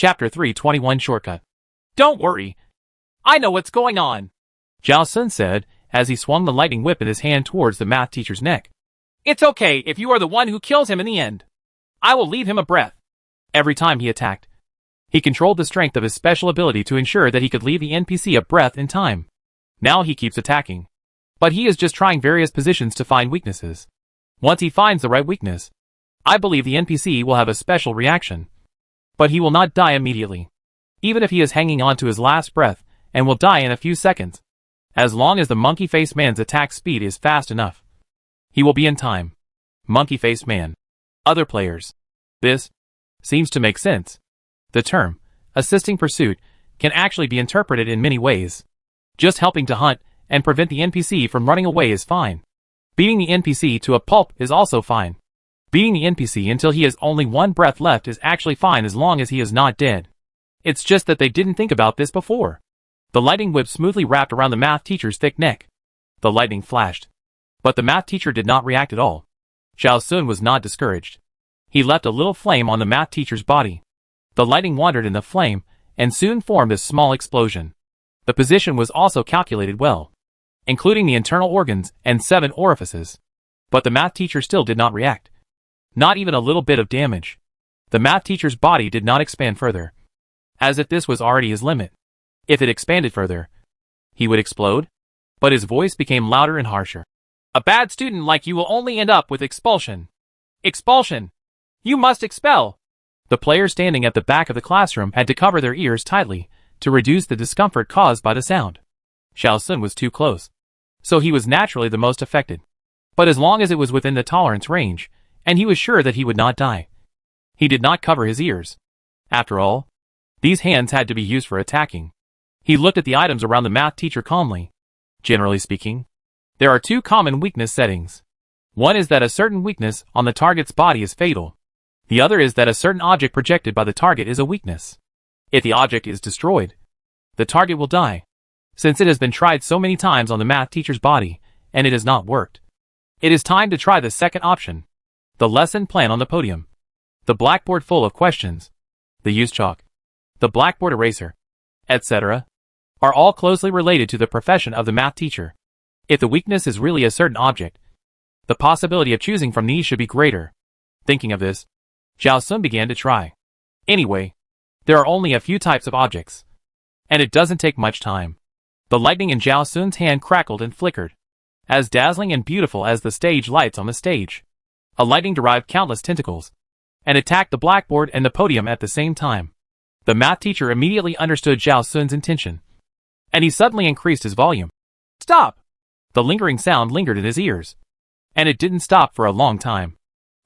Chapter 321 Shortcut. Don't worry. I know what's going on, Zhao Sun said, as he swung the lightning whip in his hand towards the math teacher's neck. It's okay if you are the one who kills him in the end. I will leave him a breath. Every time he attacked, he controlled the strength of his special ability to ensure that he could leave the NPC a breath in time. Now he keeps attacking. But he is just trying various positions to find weaknesses. Once he finds the right weakness, I believe the NPC will have a special reaction. But he will not die immediately. Even if he is hanging on to his last breath, and will die in a few seconds. As long as the monkey-faced man's attack speed is fast enough, he will be in time. Monkey-faced man. Other players. This seems to make sense. The term, assisting pursuit, can actually be interpreted in many ways. Just helping to hunt and prevent the NPC from running away is fine. Beating the NPC to a pulp is also fine. Beating the NPC until he has only one breath left is actually fine as long as he is not dead. It's just that they didn't think about this before. The lightning whip smoothly wrapped around the math teacher's thick neck. The lightning flashed. But the math teacher did not react at all. Zhao Sun was not discouraged. He left a little flame on the math teacher's body. The lightning wandered in the flame, and soon formed a small explosion. The position was also calculated well, including the internal organs and 7 orifices. But the math teacher still did not react. Not even a little bit of damage. The math teacher's body did not expand further, as if this was already his limit. If it expanded further, he would explode. But his voice became louder and harsher. A bad student like you will only end up with expulsion. Expulsion! You must expel! The players standing at the back of the classroom had to cover their ears tightly to reduce the discomfort caused by the sound. Zhao Sun was too close, so he was naturally the most affected. But as long as it was within the tolerance range, and he was sure that he would not die, he did not cover his ears. After all, these hands had to be used for attacking. He looked at the items around the math teacher calmly. Generally speaking, there are 2 common weakness settings. One is that a certain weakness on the target's body is fatal. The other is that a certain object projected by the target is a weakness. If the object is destroyed, the target will die. Since it has been tried so many times on the math teacher's body, and it has not worked, it is time to try the second option. The lesson plan on the podium. The blackboard full of questions. The used chalk. The blackboard eraser, etc., are all closely related to the profession of the math teacher. If the weakness is really a certain object, the possibility of choosing from these should be greater. Thinking of this, Zhao Sun began to try. Anyway, there are only a few types of objects, and it doesn't take much time. The lightning in Zhao Sun's hand crackled and flickered, as dazzling and beautiful as the stage lights on the stage. A lightning derived countless tentacles, and attacked the blackboard and the podium at the same time. The math teacher immediately understood Zhao Sun's intention, and he suddenly increased his volume. Stop! The lingering sound lingered in his ears, and it didn't stop for a long time.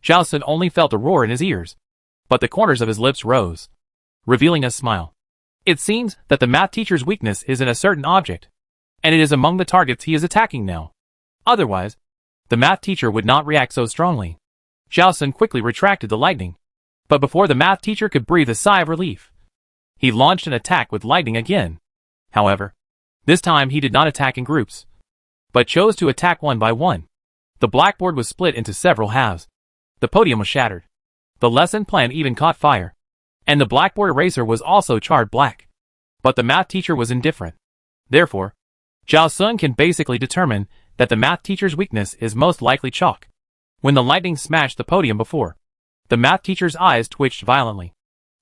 Zhao Sun only felt a roar in his ears, but the corners of his lips rose, revealing a smile. It seems that the math teacher's weakness is in a certain object, and it is among the targets he is attacking now. Otherwise, the math teacher would not react so strongly. Zhao Sun quickly retracted the lightning, but before the math teacher could breathe a sigh of relief, he launched an attack with lightning again. However, this time he did not attack in groups, but chose to attack one by one. The blackboard was split into several halves. The podium was shattered. The lesson plan even caught fire, and the blackboard eraser was also charred black. But the math teacher was indifferent. Therefore, Zhao Sun can basically determine that the math teacher's weakness is most likely chalk. When the lightning smashed the podium before, the math teacher's eyes twitched violently,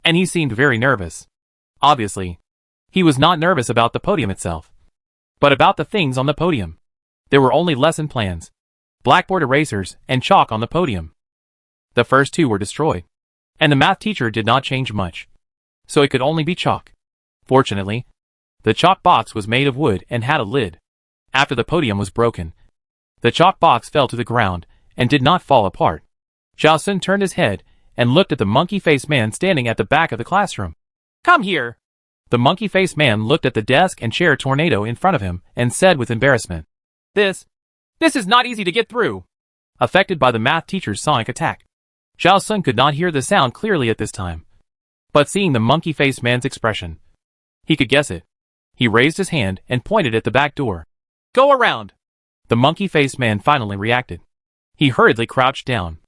and he seemed very nervous. Obviously, he was not nervous about the podium itself, but about the things on the podium. There were only lesson plans, blackboard erasers, and chalk on the podium. The first 2 were destroyed, and the math teacher did not change much, so it could only be chalk. Fortunately, the chalk box was made of wood and had a lid. After the podium was broken, the chalk box fell to the ground and did not fall apart. Zhao Sun turned his head and looked at the monkey-faced man standing at the back of the classroom. Come here! The monkey-faced man looked at the desk and chair tornado in front of him and said with embarrassment, This is not easy to get through. Affected by the math teacher's sonic attack, Zhao Sun could not hear the sound clearly at this time. But seeing the monkey-faced man's expression, he could guess it. He raised his hand and pointed at the back door. Go around! The monkey-faced man finally reacted. He hurriedly crouched down,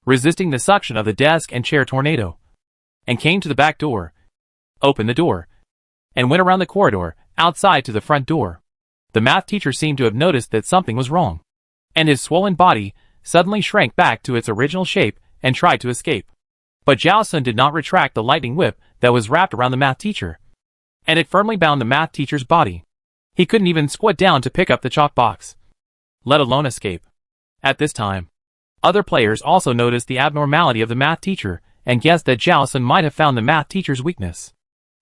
resisting the suction of the desk and chair tornado, and came to the back door. opened the door, and went around the corridor, outside to the front door. The math teacher seemed to have noticed that something was wrong, and his swollen body suddenly shrank back to its original shape and tried to escape. But Zhao Sun did not retract the lightning whip that was wrapped around the math teacher, and it firmly bound the math teacher's body. He couldn't even squat down to pick up the chalk box, let alone escape. At this time, other players also noticed the abnormality of the math teacher and guessed that Zhao Sun might have found the math teacher's weakness.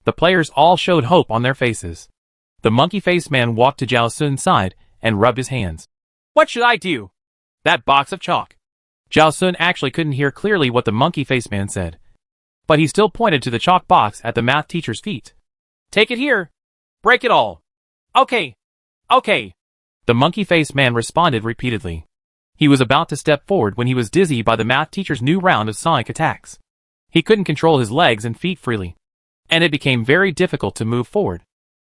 The players all showed hope on their faces. The monkey-faced man walked to Zhao Sun's side and rubbed his hands. "What should I do?" "That box of chalk." Zhao Sun actually couldn't hear clearly what the monkey-faced man said, but he still pointed to the chalk box at the math teacher's feet. "Take it here. Break it all." "Okay. Okay." The monkey-faced man responded repeatedly. He was about to step forward when he was dizzy by the math teacher's new round of sonic attacks. He couldn't control his legs and feet freely, and it became very difficult to move forward.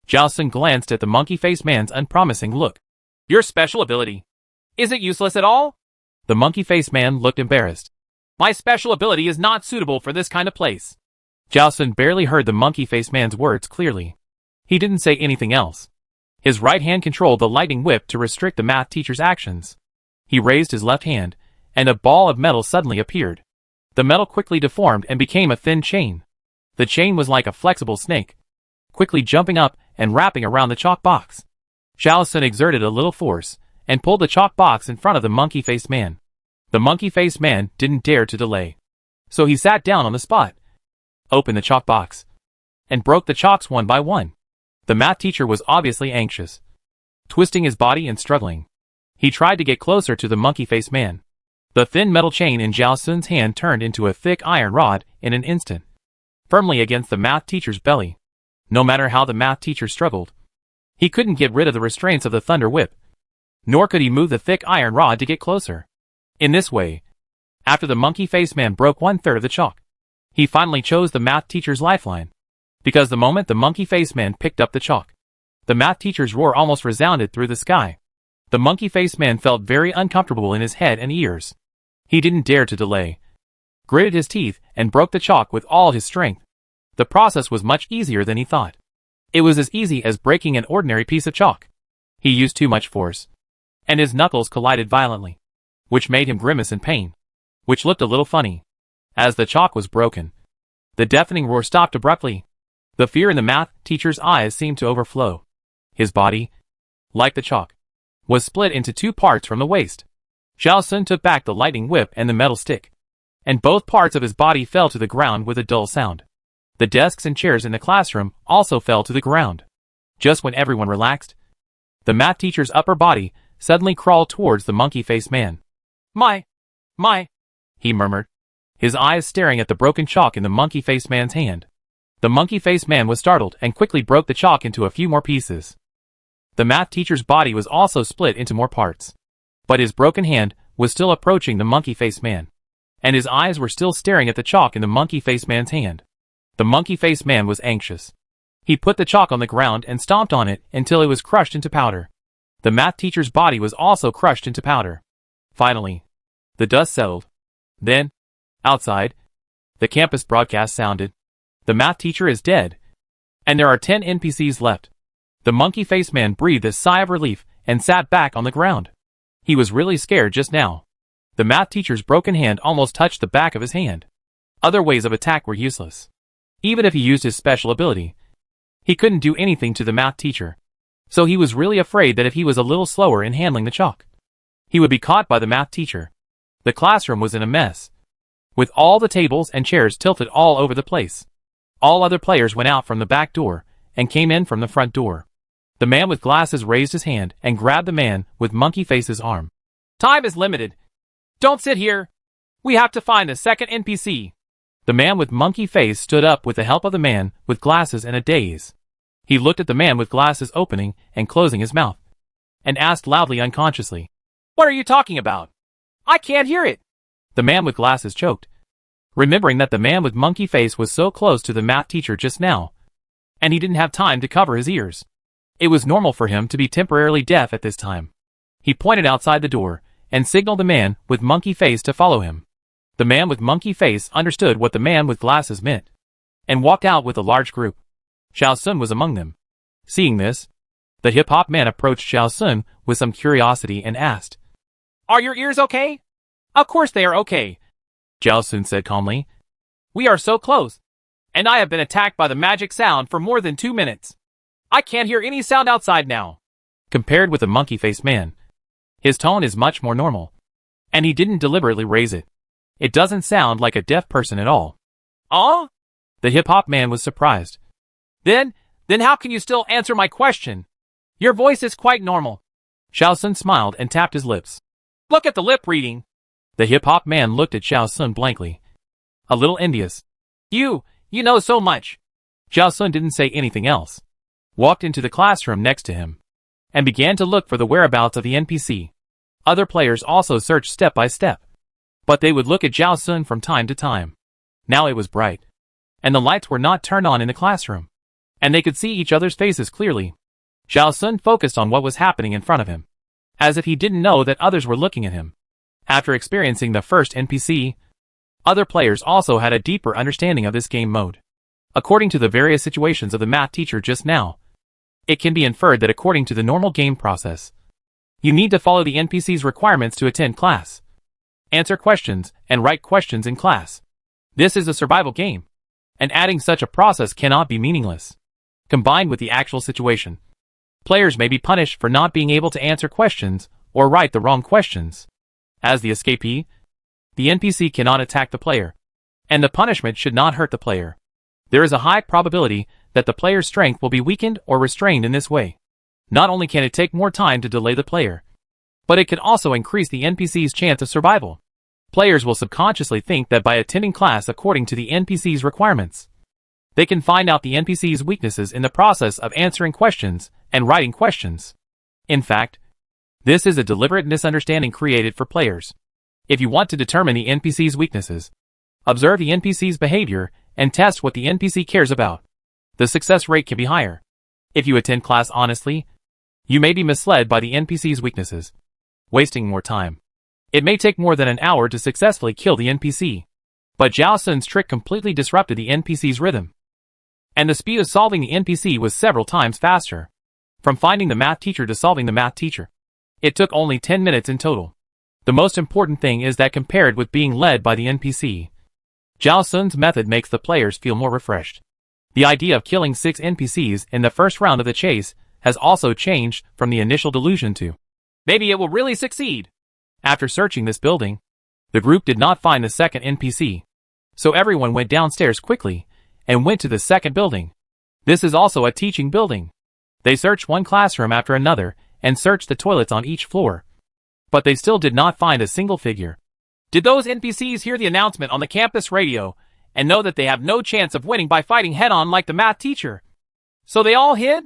Zhao Sun glanced at the monkey-faced man's unpromising look. "Your special ability. Is it useless at all?" The monkey-faced man looked embarrassed. "My special ability is not suitable for this kind of place." Zhao Sun barely heard the monkey-faced man's words clearly. He didn't say anything else. His right hand controlled the lightning whip to restrict the math teacher's actions. He raised his left hand, and a ball of metal suddenly appeared. The metal quickly deformed and became a thin chain. The chain was like a flexible snake, quickly jumping up and wrapping around the chalk box. Zhao Sun exerted a little force and pulled the chalk box in front of the monkey-faced man. The monkey-faced man didn't dare to delay, so he sat down on the spot, opened the chalk box, and broke the chalks one by one. The math teacher was obviously anxious, twisting his body and struggling. He tried to get closer to the monkey-faced man. The thin metal chain in Zhao Sun's hand turned into a thick iron rod in an instant, firmly against the math teacher's belly. No matter how the math teacher struggled, he couldn't get rid of the restraints of the thunder whip, nor could he move the thick iron rod to get closer. In this way, after the monkey-faced man broke 1/3 of the chalk, he finally chose the math teacher's lifeline, because the moment the monkey-faced man picked up the chalk, the math teacher's roar almost resounded through the sky. The monkey-faced man felt very uncomfortable in his head and ears. He didn't dare to delay, gritted his teeth, and broke the chalk with all his strength. The process was much easier than he thought. It was as easy as breaking an ordinary piece of chalk. He used too much force, and his knuckles collided violently, which made him grimace in pain, which looked a little funny. As the chalk was broken, the deafening roar stopped abruptly. The fear in the math teacher's eyes seemed to overflow. His body, like the chalk, was split into 2 parts from the waist. Zhao Sun took back the lightning whip and the metal stick, and both parts of his body fell to the ground with a dull sound. The desks and chairs in the classroom also fell to the ground. Just when everyone relaxed, the math teacher's upper body suddenly crawled towards the monkey-faced man. My, he murmured, his eyes staring at the broken chalk in the monkey-faced man's hand. The monkey-faced man was startled and quickly broke the chalk into a few more pieces. The math teacher's body was also split into more parts, but his broken hand was still approaching the monkey-faced man, and his eyes were still staring at the chalk in the monkey-faced man's hand. The monkey-faced man was anxious. He put the chalk on the ground and stomped on it until it was crushed into powder. The math teacher's body was also crushed into powder. Finally, the dust settled. Then, outside, the campus broadcast sounded. The math teacher is dead, and there are 10 NPCs left. The monkey-faced man breathed a sigh of relief and sat back on the ground. He was really scared just now. The math teacher's broken hand almost touched the back of his hand. Other ways of attack were useless. Even if he used his special ability, he couldn't do anything to the math teacher. So he was really afraid that if he was a little slower in handling the chalk, he would be caught by the math teacher. The classroom was in a mess, with all the tables and chairs tilted all over the place. All other players went out from the back door and came in from the front door. The man with glasses raised his hand and grabbed the man with monkey face's arm. "Time is limited. Don't sit here. We have to find the second NPC." The man with monkey face stood up with the help of the man with glasses in a daze. He looked at the man with glasses opening and closing his mouth, and asked loudly unconsciously, "What are you talking about? I can't hear it." The man with glasses choked, remembering that the man with monkey face was so close to the math teacher just now, and he didn't have time to cover his ears. It was normal for him to be temporarily deaf at this time. He pointed outside the door and signaled the man with monkey face to follow him. The man with monkey face understood what the man with glasses meant. and walked out with a large group. Xiao Sun was among them. Seeing this, the hip-hop man approached Xiao Sun with some curiosity and asked, "Are your ears okay?" "Of course they are okay," Xiao Sun said calmly. "We are so close, and I have been attacked by the magic sound for more than 2 minutes. I can't hear any sound outside now." Compared with the monkey-faced man, his tone is much more normal, and he didn't deliberately raise it. It doesn't sound like a deaf person at all. "Oh?" The hip-hop man was surprised. Then how can you still answer my question? Your voice is quite normal." Xiao Sun smiled and tapped his lips. "Look at the lip reading." The hip-hop man looked at Xiao Sun blankly, a little envious. You know so much." Xiao Sun didn't say anything else, walked into the classroom next to him, and began to look for the whereabouts of the NPC. Other players also searched step by step, but they would look at Xiao Sun from time to time. Now it was bright, and the lights were not turned on in the classroom, and they could see each other's faces clearly. Xiao Sun focused on what was happening in front of him, as if he didn't know that others were looking at him. After experiencing the first NPC, other players also had a deeper understanding of this game mode. According to the various situations of the math teacher just now, it can be inferred that according to the normal game process, you need to follow the NPC's requirements to attend class, answer questions, and write questions in class. This is a survival game, and adding such a process cannot be meaningless. Combined with the actual situation, players may be punished for not being able to answer questions or write the wrong questions. As the escapee, the NPC cannot attack the player, and the punishment should not hurt the player. There is a high probability that the player's strength will be weakened or restrained in this way. Not only can it take more time to delay the player, but it can also increase the NPC's chance of survival. Players will subconsciously think that by attending class according to the NPC's requirements, they can find out the NPC's weaknesses in the process of answering questions and writing questions. In fact, this is a deliberate misunderstanding created for players. If you want to determine the NPC's weaknesses, observe the NPC's behavior and test what the NPC cares about. The success rate can be higher. If you attend class honestly, you may be misled by the NPC's weaknesses, wasting more time. It may take more than an hour to successfully kill the NPC, but Xiao Sun's trick completely disrupted the NPC's rhythm, and the speed of solving the NPC was several times faster. From finding the math teacher to solving the math teacher, it took only 10 minutes in total. The most important thing is that compared with being led by the NPC, Xiao Sun's method makes the players feel more refreshed. The idea of killing 6 NPCs in the first round of the chase has also changed from the initial delusion to, maybe it will really succeed. After searching this building, the group did not find the second NPC, so everyone went downstairs quickly and went to the second building. This is also a teaching building. They searched one classroom after another and searched the toilets on each floor, but they still did not find a single figure. Did those NPCs hear the announcement on the campus radio and know that they have no chance of winning by fighting head-on like the math teacher? So they all hid?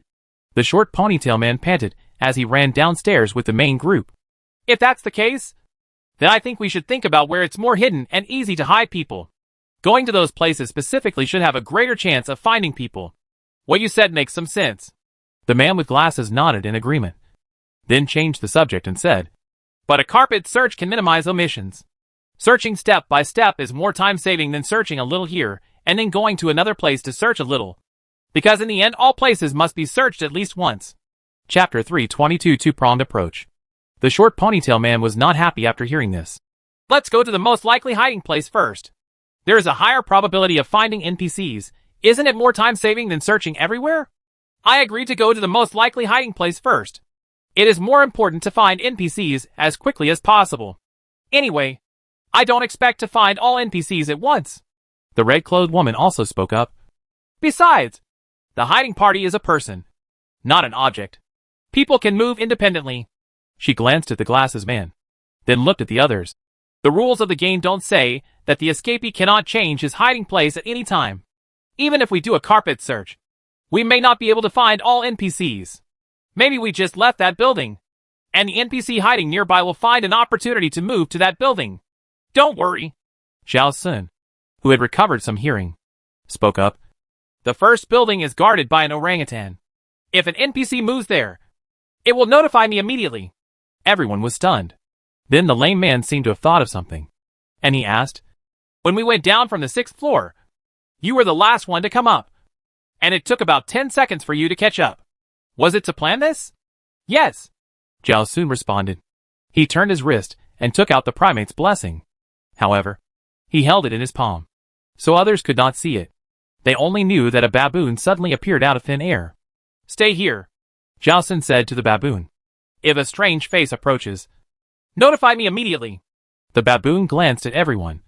The short ponytail man panted as he ran downstairs with the main group. If that's the case, then I think we should think about where it's more hidden and easy to hide people. Going to those places specifically should have a greater chance of finding people. What you said makes some sense. The man with glasses nodded in agreement, then changed the subject and said, but a carpet search can minimize omissions. Searching step by step is more time-saving than searching a little here and then going to another place to search a little, because in the end all places must be searched at least once. Chapter 322 Two-Pronged Approach. The short ponytail man was not happy after hearing this. Let's go to the most likely hiding place first. There is a higher probability of finding NPCs. Isn't it more time-saving than searching everywhere? I agree to go to the most likely hiding place first. It is more important to find NPCs as quickly as possible. Anyway, I don't expect to find all NPCs at once. The red-clothed woman also spoke up. Besides, the hiding party is a person, not an object. People can move independently. She glanced at the glasses man, then looked at the others. The rules of the game don't say that the escapee cannot change his hiding place at any time. Even if we do a carpet search, we may not be able to find all NPCs. Maybe we just left that building, and the NPC hiding nearby will find an opportunity to move to that building. Don't worry. Xiao Sun, who had recovered some hearing, spoke up. The first building is guarded by an orangutan. If an NPC moves there, it will notify me immediately. Everyone was stunned. Then the lame man seemed to have thought of something, and he asked, when we went down from the 6th floor, You were the last one to come up. And it took about 10 seconds for you to catch up. Was it to plan this? Yes. Zhao Sun responded. He turned his wrist and took out the primate's blessing. However, he held it in his palm, so others could not see it. They only knew that a baboon suddenly appeared out of thin air. Stay here, Zhao Sun said to the baboon. If a strange face approaches, notify me immediately. The baboon glanced at everyone,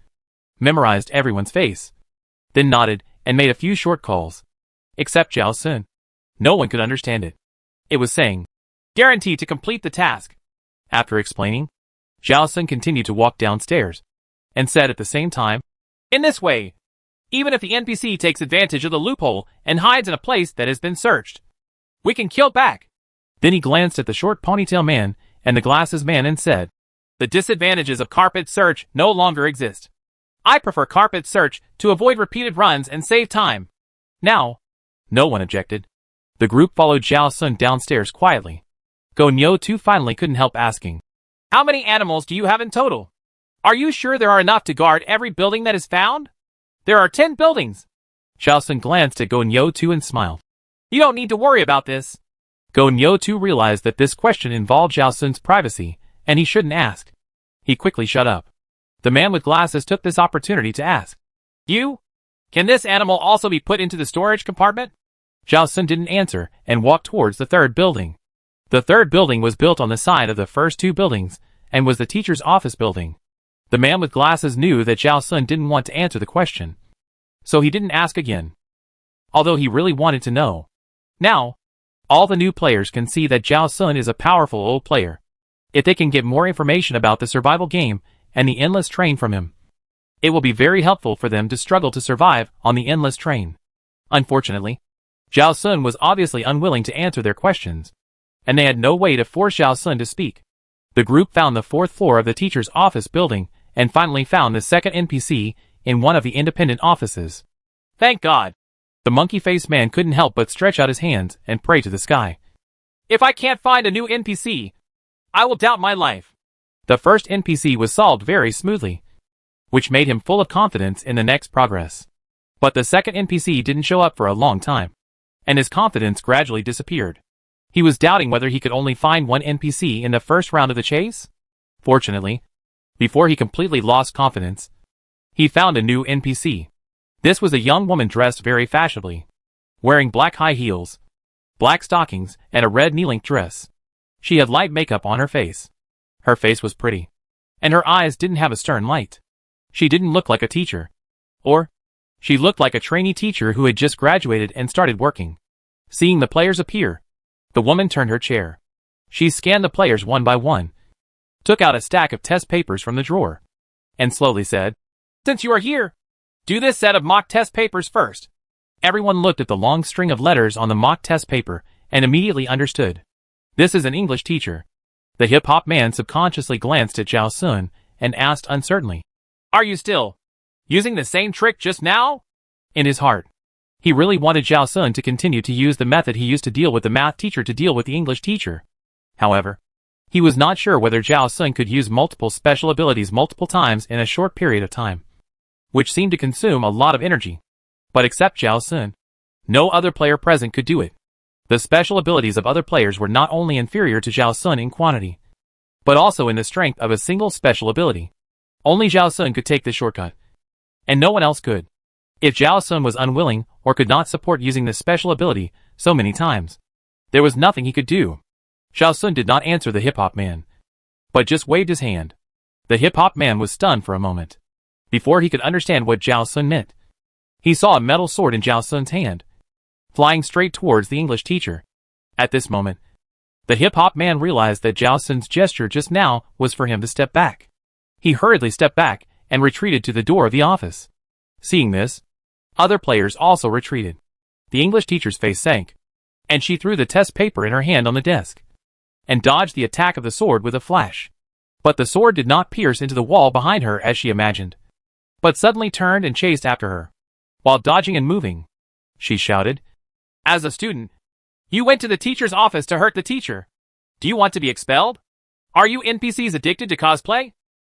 memorized everyone's face, then nodded and made a few short calls. Except Zhao Sun. No one could understand it. It was saying, guaranteed to complete the task. After explaining, Zhao Sun continued to walk downstairs, and said at the same time, in this way, even if the NPC takes advantage of the loophole and hides in a place that has been searched, we can kill back. Then he glanced at the short ponytail man and the glasses man and said, the disadvantages of carpet search no longer exist. I prefer carpet search to avoid repeated runs and save time. Now, no one objected. The group followed Zhao Sun downstairs quietly. Go Nyo 2 finally couldn't help asking, how many animals do you have in total? Are you sure there are enough to guard every building that is found? There are 10 buildings. Zhao Sun glanced at Go Nyo 2 and smiled. You don't need to worry about this. Go Nyo 2 realized that this question involved Zhao Sun's privacy, and he shouldn't ask. He quickly shut up. The man with glasses took this opportunity to ask, you? Can this animal also be put into the storage compartment? Zhao Sun didn't answer and walked towards the third building. The third building was built on the side of the first two buildings and was the teacher's office building. The man with glasses knew that Zhao Sun didn't want to answer the question, so he didn't ask again, although he really wanted to know. Now, all the new players can see that Zhao Sun is a powerful old player. If they can get more information about the survival game and the endless train from him, it will be very helpful for them to struggle to survive on the endless train. Unfortunately, Zhao Sun was obviously unwilling to answer their questions, and they had no way to force Zhao Sun to speak. The group found the fourth floor of the teacher's office building and finally found the second NPC in one of the independent offices. Thank God! The monkey-faced man couldn't help but stretch out his hands and pray to the sky. If I can't find a new NPC, I will doubt my life. The first NPC was solved very smoothly, which made him full of confidence in the next progress. But the second NPC didn't show up for a long time, and his confidence gradually disappeared. He was doubting whether he could only find one NPC in the first round of the chase. Fortunately, before he completely lost confidence, he found a new NPC. This was a young woman dressed very fashionably, wearing black high heels, black stockings, and a red knee-length dress. She had light makeup on her face. Her face was pretty, and her eyes didn't have a stern light. She didn't look like a teacher, or she looked like a trainee teacher who had just graduated and started working. Seeing the players appear, the woman turned her chair. She scanned the players one by one, took out a stack of test papers from the drawer, and slowly said, since you are here, do this set of mock test papers first. Everyone looked at the long string of letters on the mock test paper and immediately understood. This is an English teacher. The hip-hop man subconsciously glanced at Zhao Sun and asked uncertainly, are you still using the same trick just now? In his heart, he really wanted Zhao Sun to continue to use the method he used to deal with the math teacher to deal with the English teacher. However, he was not sure whether Zhao Sun could use multiple special abilities multiple times in a short period of time, which seemed to consume a lot of energy. But except Zhao Sun, no other player present could do it. The special abilities of other players were not only inferior to Zhao Sun in quantity, but also in the strength of a single special ability. Only Zhao Sun could take this shortcut, and no one else could. If Zhao Sun was unwilling or could not support using this special ability so many times, there was nothing he could do. Zhao Sun did not answer the hip-hop man, but just waved his hand. The hip-hop man was stunned for a moment, before he could understand what Zhao Sun meant. He saw a metal sword in Zhao Sun's hand, flying straight towards the English teacher. At this moment, the hip-hop man realized that Zhao Sun's gesture just now was for him to step back. He hurriedly stepped back and retreated to the door of the office. Seeing this, other players also retreated. The English teacher's face sank, and she threw the test paper in her hand on the desk, and dodged the attack of the sword with a flash. But the sword did not pierce into the wall behind her as she imagined, but suddenly turned and chased after her. While dodging and moving, she shouted, as a student, you went to the teacher's office to hurt the teacher. Do you want to be expelled? Are you NPCs addicted to cosplay?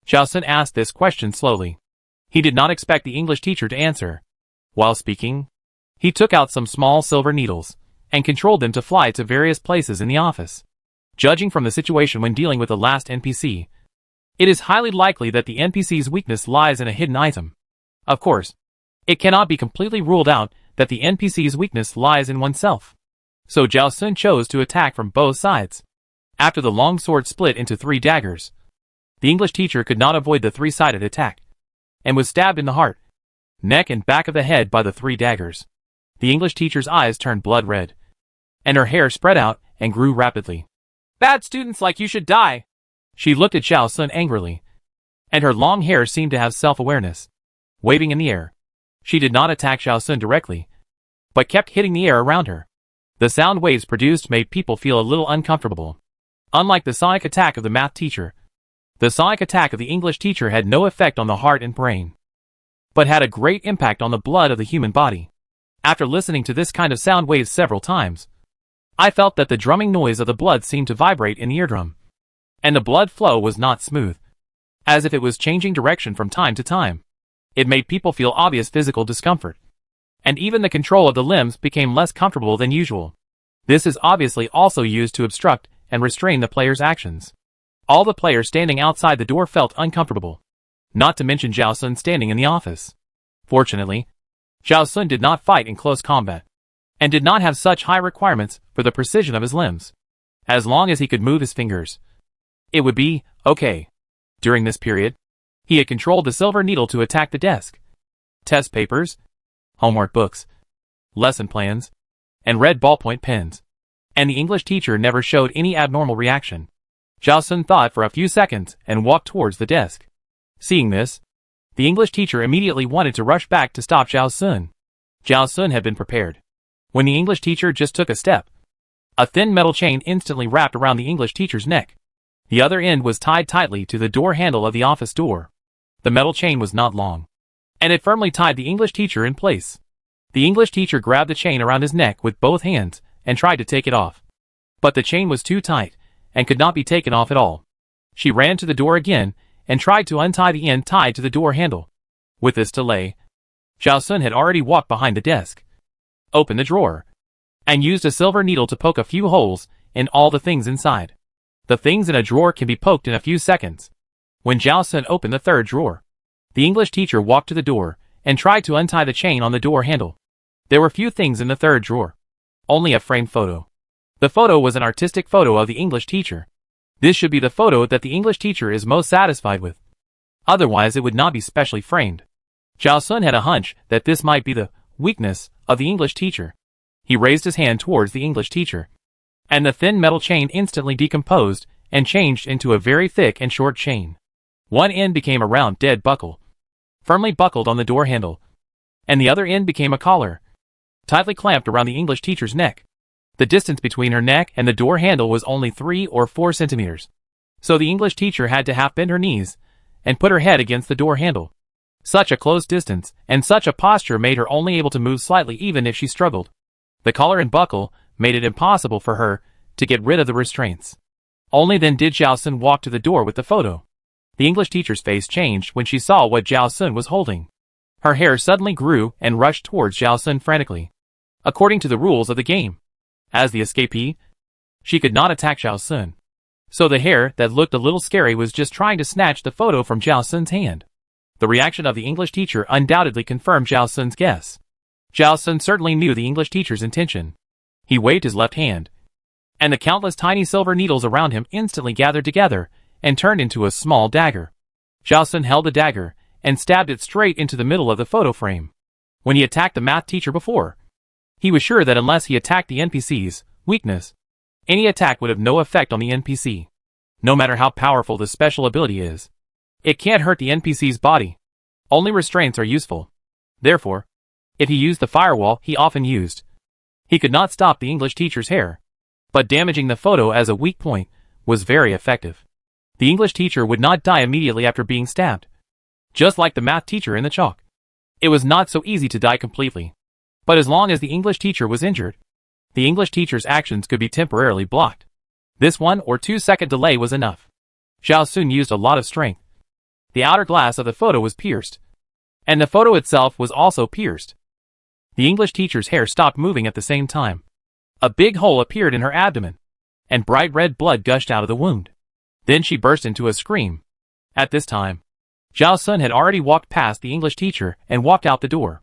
Zhao Sun asked this question slowly. He did not expect the English teacher to answer. While speaking, he took out some small silver needles and controlled them to fly to various places in the office. Judging from the situation when dealing with the last NPC, it is highly likely that the NPC's weakness lies in a hidden item. Of course, it cannot be completely ruled out that the NPC's weakness lies in oneself. So Zhao Sun chose to attack from both sides. After the long sword split into 3 daggers, the English teacher could not avoid the 3-sided attack, and was stabbed in the heart, neck and back of the head by the 3 daggers. The English teacher's eyes turned blood red, and her hair spread out and grew rapidly. "Bad students like you should die!" She looked at Zhao Sun angrily, and her long hair seemed to have self-awareness. Waving in the air, she did not attack Zhao Sun directly, but kept hitting the air around her. The sound waves produced made people feel a little uncomfortable. Unlike the sonic attack of the math teacher, the sonic attack of the English teacher had no effect on the heart and brain, but had a great impact on the blood of the human body. After listening to this kind of sound waves several times, I felt that the drumming noise of the blood seemed to vibrate in the eardrum, and the blood flow was not smooth, as if it was changing direction from time to time. It made people feel obvious physical discomfort, and even the control of the limbs became less comfortable than usual. This is obviously also used to obstruct and restrain the player's actions. All the players standing outside the door felt uncomfortable, not to mention Zhao Sun standing in the office. Fortunately, Zhao Sun did not fight in close combat, and did not have such high requirements for the precision of his limbs. As long as he could move his fingers, it would be okay. During this period, he had controlled the silver needle to attack the desk, test papers, homework books, lesson plans, and red ballpoint pens, and the English teacher never showed any abnormal reaction. Zhao Sun thought for a few seconds and walked towards the desk. Seeing this, the English teacher immediately wanted to rush back to stop Zhao Sun. Zhao Sun had been prepared. When the English teacher just took a step, a thin metal chain instantly wrapped around the English teacher's neck. The other end was tied tightly to the door handle of the office door. The metal chain was not long, and it firmly tied the English teacher in place. The English teacher grabbed the chain around his neck with both hands and tried to take it off. But the chain was too tight and could not be taken off at all. She ran to the door again and tried to untie the end tied to the door handle. With this delay, Zhao Sun had already walked behind the desk, opened the drawer, and used a silver needle to poke a few holes in all the things inside. The things in a drawer can be poked in a few seconds. When Zhao Sun opened the 3rd drawer, the English teacher walked to the door and tried to untie the chain on the door handle. There were few things in the 3rd drawer, only a framed photo. The photo was an artistic photo of the English teacher. This should be the photo that the English teacher is most satisfied with. Otherwise it would not be specially framed. Zhao Sun had a hunch that this might be the weakness of the English teacher. He raised his hand towards the English teacher, and the thin metal chain instantly decomposed and changed into a very thick and short chain. One end became a round dead buckle, firmly buckled on the door handle, and the other end became a collar, tightly clamped around the English teacher's neck. The distance between her neck and the door handle was only 3 or 4 centimeters, so the English teacher had to half bend her knees and put her head against the door handle. Such a close distance and such a posture made her only able to move slightly even if she struggled. The collar and buckle made it impossible for her to get rid of the restraints. Only then did Zhao Sun walk to the door with the photo. The English teacher's face changed when she saw what Zhao Sun was holding. Her hair suddenly grew and rushed towards Zhao Sun frantically. According to the rules of the game, as the escapee, she could not attack Zhao Sun. So the hair that looked a little scary was just trying to snatch the photo from Zhao Sun's hand. The reaction of the English teacher undoubtedly confirmed Zhao Sun's guess. Zhao Sun certainly knew the English teacher's intention. He waved his left hand, and the countless tiny silver needles around him instantly gathered together and turned into a small dagger. Zhao Sun held the dagger and stabbed it straight into the middle of the photo frame. When he attacked the math teacher before, he was sure that unless he attacked the NPC's weakness, any attack would have no effect on the NPC. No matter how powerful the special ability is, it can't hurt the NPC's body. Only restraints are useful. Therefore, if he used the firewall he often used, he could not stop the English teacher's hair. But damaging the photo as a weak point was very effective. The English teacher would not die immediately after being stabbed, just like the math teacher in the chalk. It was not so easy to die completely. But as long as the English teacher was injured, the English teacher's actions could be temporarily blocked. This 1 or 2 second delay was enough. Zhao Sun used a lot of strength. The outer glass of the photo was pierced, and the photo itself was also pierced. The English teacher's hair stopped moving at the same time. A big hole appeared in her abdomen, and bright red blood gushed out of the wound. Then she burst into a scream. At this time, Zhao Sun had already walked past the English teacher and walked out the door.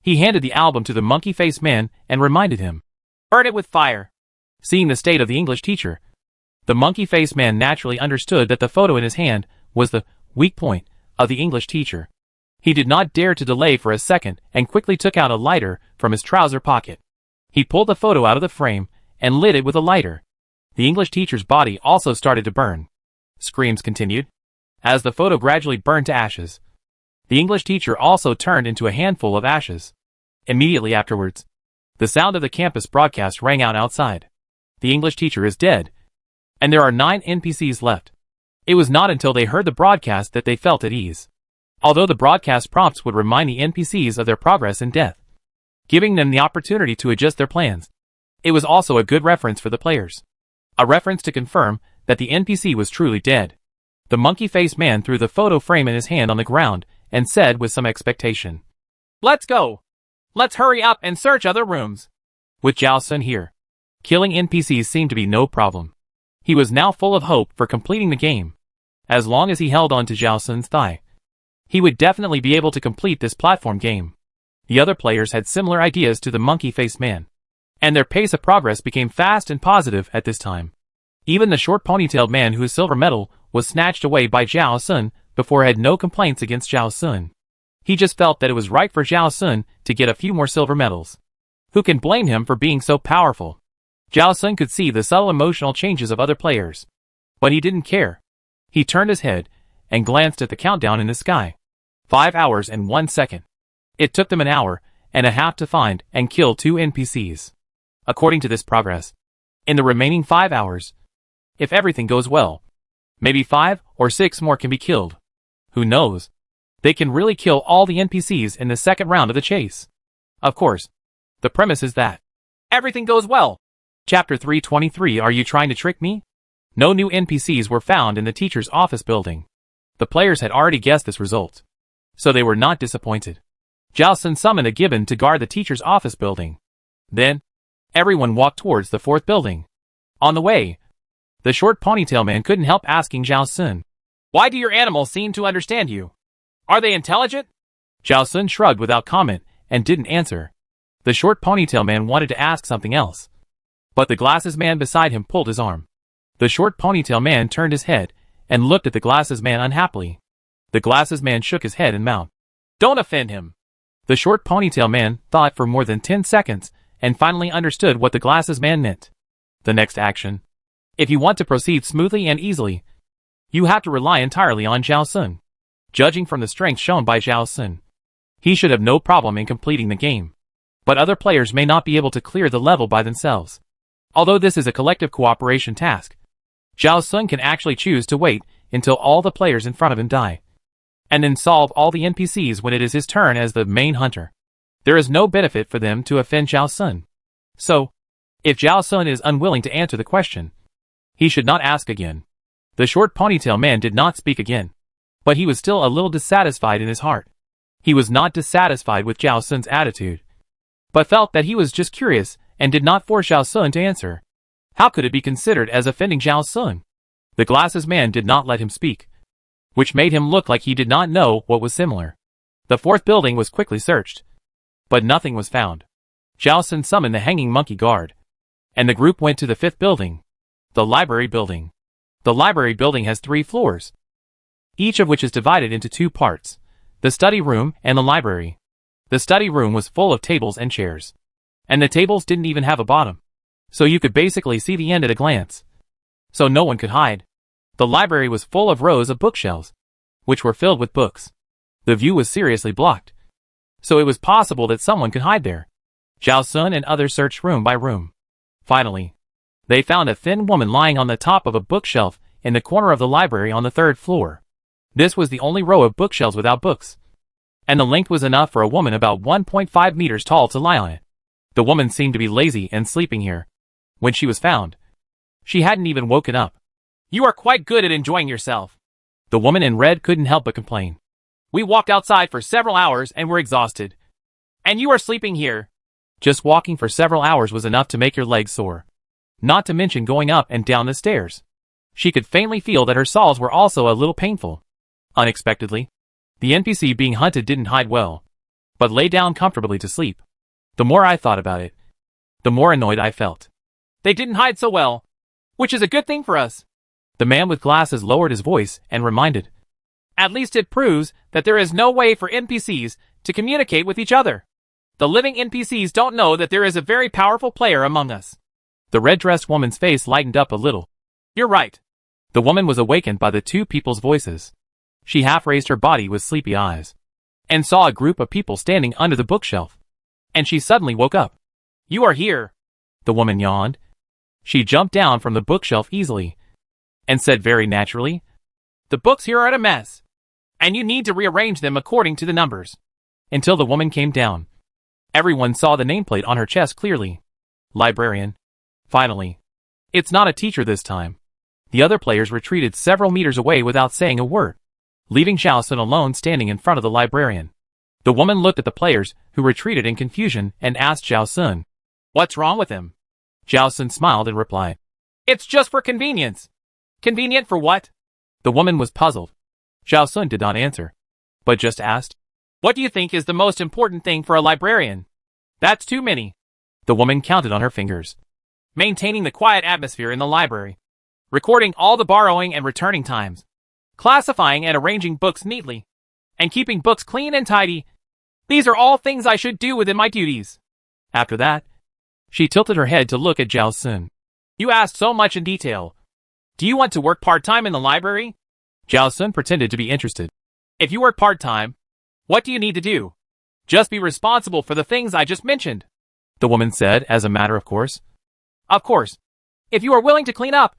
He handed the album to the monkey-faced man and reminded him, "Burn it with fire." Seeing the state of the English teacher, the monkey-faced man naturally understood that the photo in his hand was the weak point of the English teacher. He did not dare to delay for a second and quickly took out a lighter from his trouser pocket. He pulled the photo out of the frame and lit it with a lighter. The English teacher's body also started to burn. Screams continued as the photo gradually burned to ashes. The English teacher also turned into a handful of ashes. Immediately afterwards, the sound of the campus broadcast rang out outside. The English teacher is dead, and there are 9 NPCs left. It was not until they heard the broadcast that they felt at ease. Although the broadcast prompts would remind the NPCs of their progress in death, giving them the opportunity to adjust their plans. It was also a good reference for the players. A reference to confirm that the NPC was truly dead. The monkey-faced man threw the photo frame in his hand on the ground and said with some expectation, "Let's go. Let's hurry up and search other rooms." With Zhao Sun here, killing NPCs seemed to be no problem. He was now full of hope for completing the game. As long as he held on to Zhao Sun's thigh, he would definitely be able to complete this platform game. The other players had similar ideas to the monkey-faced man, and their pace of progress became fast and positive at this time. Even the short ponytailed man whose silver medal was snatched away by Zhao Sun before had no complaints against Zhao Sun. He just felt that it was right for Zhao Sun to get a few more silver medals. Who can blame him for being so powerful? Zhao Sun could see the subtle emotional changes of other players, but he didn't care. He turned his head and glanced at the countdown in the sky. 5 hours and 1 second. It took them an hour and a half to find and kill 2 NPCs. According to this progress, in the remaining 5 hours, if everything goes well, maybe 5 or 6 more can be killed. Who knows? They can really kill all the NPCs in the second round of the chase. Of course, the premise is that everything goes well. Chapter 323. Are you trying to trick me? No new NPCs were found in the teacher's office building. The players had already guessed this result, so they were not disappointed. Zhao Sun summoned a gibbon to guard the teacher's office building. Then, everyone walked towards the 4th building. On the way, the short ponytail man couldn't help asking Zhao Sun, "Why do your animals seem to understand you? Are they intelligent?" Zhao Sun shrugged without comment and didn't answer. The short ponytail man wanted to ask something else, but the glasses man beside him pulled his arm. The short ponytail man turned his head and looked at the glasses man unhappily. The glasses man shook his head and mouthed, "Don't offend him." The short ponytail man thought for more than 10 seconds and finally understood what the glasses man meant. The next action. If you want to proceed smoothly and easily, you have to rely entirely on Zhao Sun. Judging from the strength shown by Zhao Sun, he should have no problem in completing the game. But other players may not be able to clear the level by themselves. Although this is a collective cooperation task, Zhao Sun can actually choose to wait until all the players in front of him die, and then solve all the NPCs when it is his turn as the main hunter. There is no benefit for them to offend Zhao Sun. So, if Zhao Sun is unwilling to answer the question, he should not ask again. The short ponytail man did not speak again, but he was still a little dissatisfied in his heart. He was not dissatisfied with Zhao Sun's attitude, but felt that he was just curious and did not force Zhao Sun to answer. How could it be considered as offending Zhao Sun? The glasses man did not let him speak, which made him look like he did not know what was similar. The 4th building was quickly searched, but nothing was found. Zhao Sun summoned the hanging monkey guard, and the group went to the 5th building, the library building. The library building has 3 floors, each of which is divided into 2 parts, the study room and the library. The study room was full of tables and chairs, and the tables didn't even have a bottom, so you could basically see the end at a glance, so no one could hide. The library was full of rows of bookshelves, which were filled with books. The view was seriously blocked, so it was possible that someone could hide there. Zhao Sun and others searched room by room. Finally, they found a thin woman lying on the top of a bookshelf in the corner of the library on the 3rd floor. This was the only row of bookshelves without books, and the length was enough for a woman about 1.5 meters tall to lie on it. The woman seemed to be lazy and sleeping here. When she was found, she hadn't even woken up. "You are quite good at enjoying yourself." The woman in red couldn't help but complain. "We walked outside for several hours and were exhausted. And you are sleeping here. Just walking for several hours was enough to make your legs sore. Not to mention going up and down the stairs. She could faintly feel that her soles were also a little painful. Unexpectedly, the NPC being hunted didn't hide well, but lay down comfortably to sleep. The more I thought about it, the more annoyed I felt. They didn't hide so well, which is a good thing for us. The man with glasses lowered his voice and reminded. At least it proves that there is no way for NPCs to communicate with each other. The living NPCs don't know that there is a very powerful player among us. The red-dressed woman's face lightened up a little. You're right. The woman was awakened by the two people's voices. She half raised her body with sleepy eyes, and saw a group of people standing under the bookshelf. And she suddenly woke up. You are here. The woman yawned. She jumped down from the bookshelf easily, and said very naturally, the books here are in a mess, and you need to rearrange them according to the numbers. Until the woman came down. Everyone saw the nameplate on her chest clearly. Librarian. Finally. It's not a teacher this time. The other players retreated several meters away without saying a word, leaving Zhao Sun alone standing in front of the librarian. The woman looked at the players, who retreated in confusion, and asked Zhao Sun, what's wrong with him? Zhao Sun smiled and replied, it's just for convenience. Convenient for what? The woman was puzzled. Zhao Sun did not answer, but just asked, what do you think is the most important thing for a librarian? That's too many. The woman counted on her fingers. Maintaining the quiet atmosphere in the library. Recording all the borrowing and returning times. Classifying and arranging books neatly. And keeping books clean and tidy. These are all things I should do within my duties. After that, she tilted her head to look at Zhao Sun. You asked so much in detail. Do you want to work part-time in the library? Zhao Sun pretended to be interested. If you work part-time, what do you need to do? Just be responsible for the things I just mentioned. The woman said as a matter of course. Of course. If you are willing to clean up,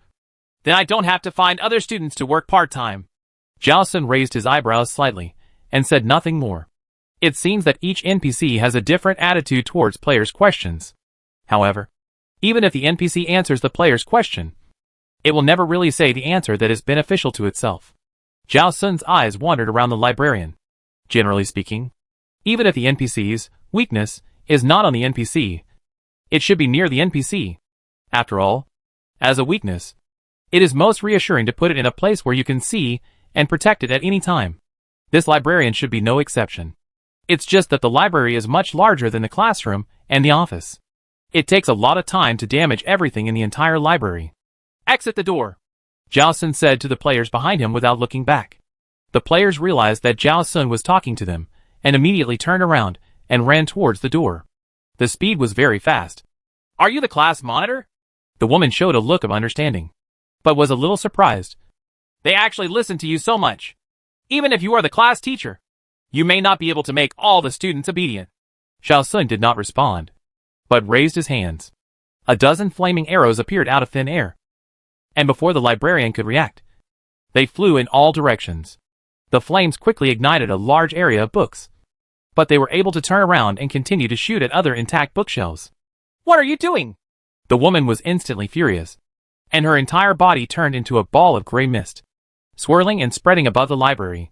then I don't have to find other students to work part-time. Zhao Sun raised his eyebrows slightly, and said nothing more. It seems that each NPC has a different attitude towards players' questions. However, even if the NPC answers the player's question, it will never really say the answer that is beneficial to itself. Zhao Sun's eyes wandered around the librarian. Generally speaking, even if the NPC's weakness is not on the NPC, it should be near the NPC. After all, as a weakness, it is most reassuring to put it in a place where you can see and protect it at any time. This librarian should be no exception. It's just that the library is much larger than the classroom and the office. It takes a lot of time to damage everything in the entire library. Exit the door, Zhao Sun said to the players behind him without looking back. The players realized that Zhao Sun was talking to them, and immediately turned around and ran towards the door. The speed was very fast. Are you the class monitor? The woman showed a look of understanding, but was a little surprised. They actually listen to you so much. Even if you are the class teacher, you may not be able to make all the students obedient. Zhao Sun did not respond, but raised his hands. A dozen flaming arrows appeared out of thin air, and before the librarian could react, they flew in all directions. The flames quickly ignited a large area of books, but they were able to turn around and continue to shoot at other intact bookshelves. What are you doing? The woman was instantly furious, and her entire body turned into a ball of gray mist, swirling and spreading above the library.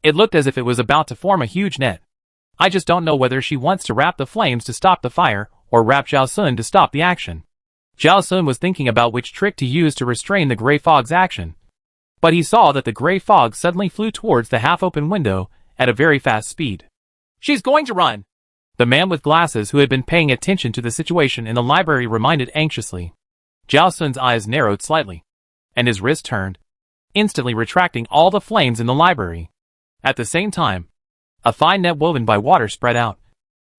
It looked as if it was about to form a huge net. I just don't know whether she wants to wrap the flames to stop the fire, or wrap Zhao Sun to stop the action. Zhao Sun was thinking about which trick to use to restrain the gray fog's action, but he saw that the gray fog suddenly flew towards the half-open window at a very fast speed. She's going to run! The man with glasses who had been paying attention to the situation in the library reminded anxiously. Zhao Sun's eyes narrowed slightly, and his wrist turned, instantly retracting all the flames in the library. At the same time, a fine net woven by water spread out,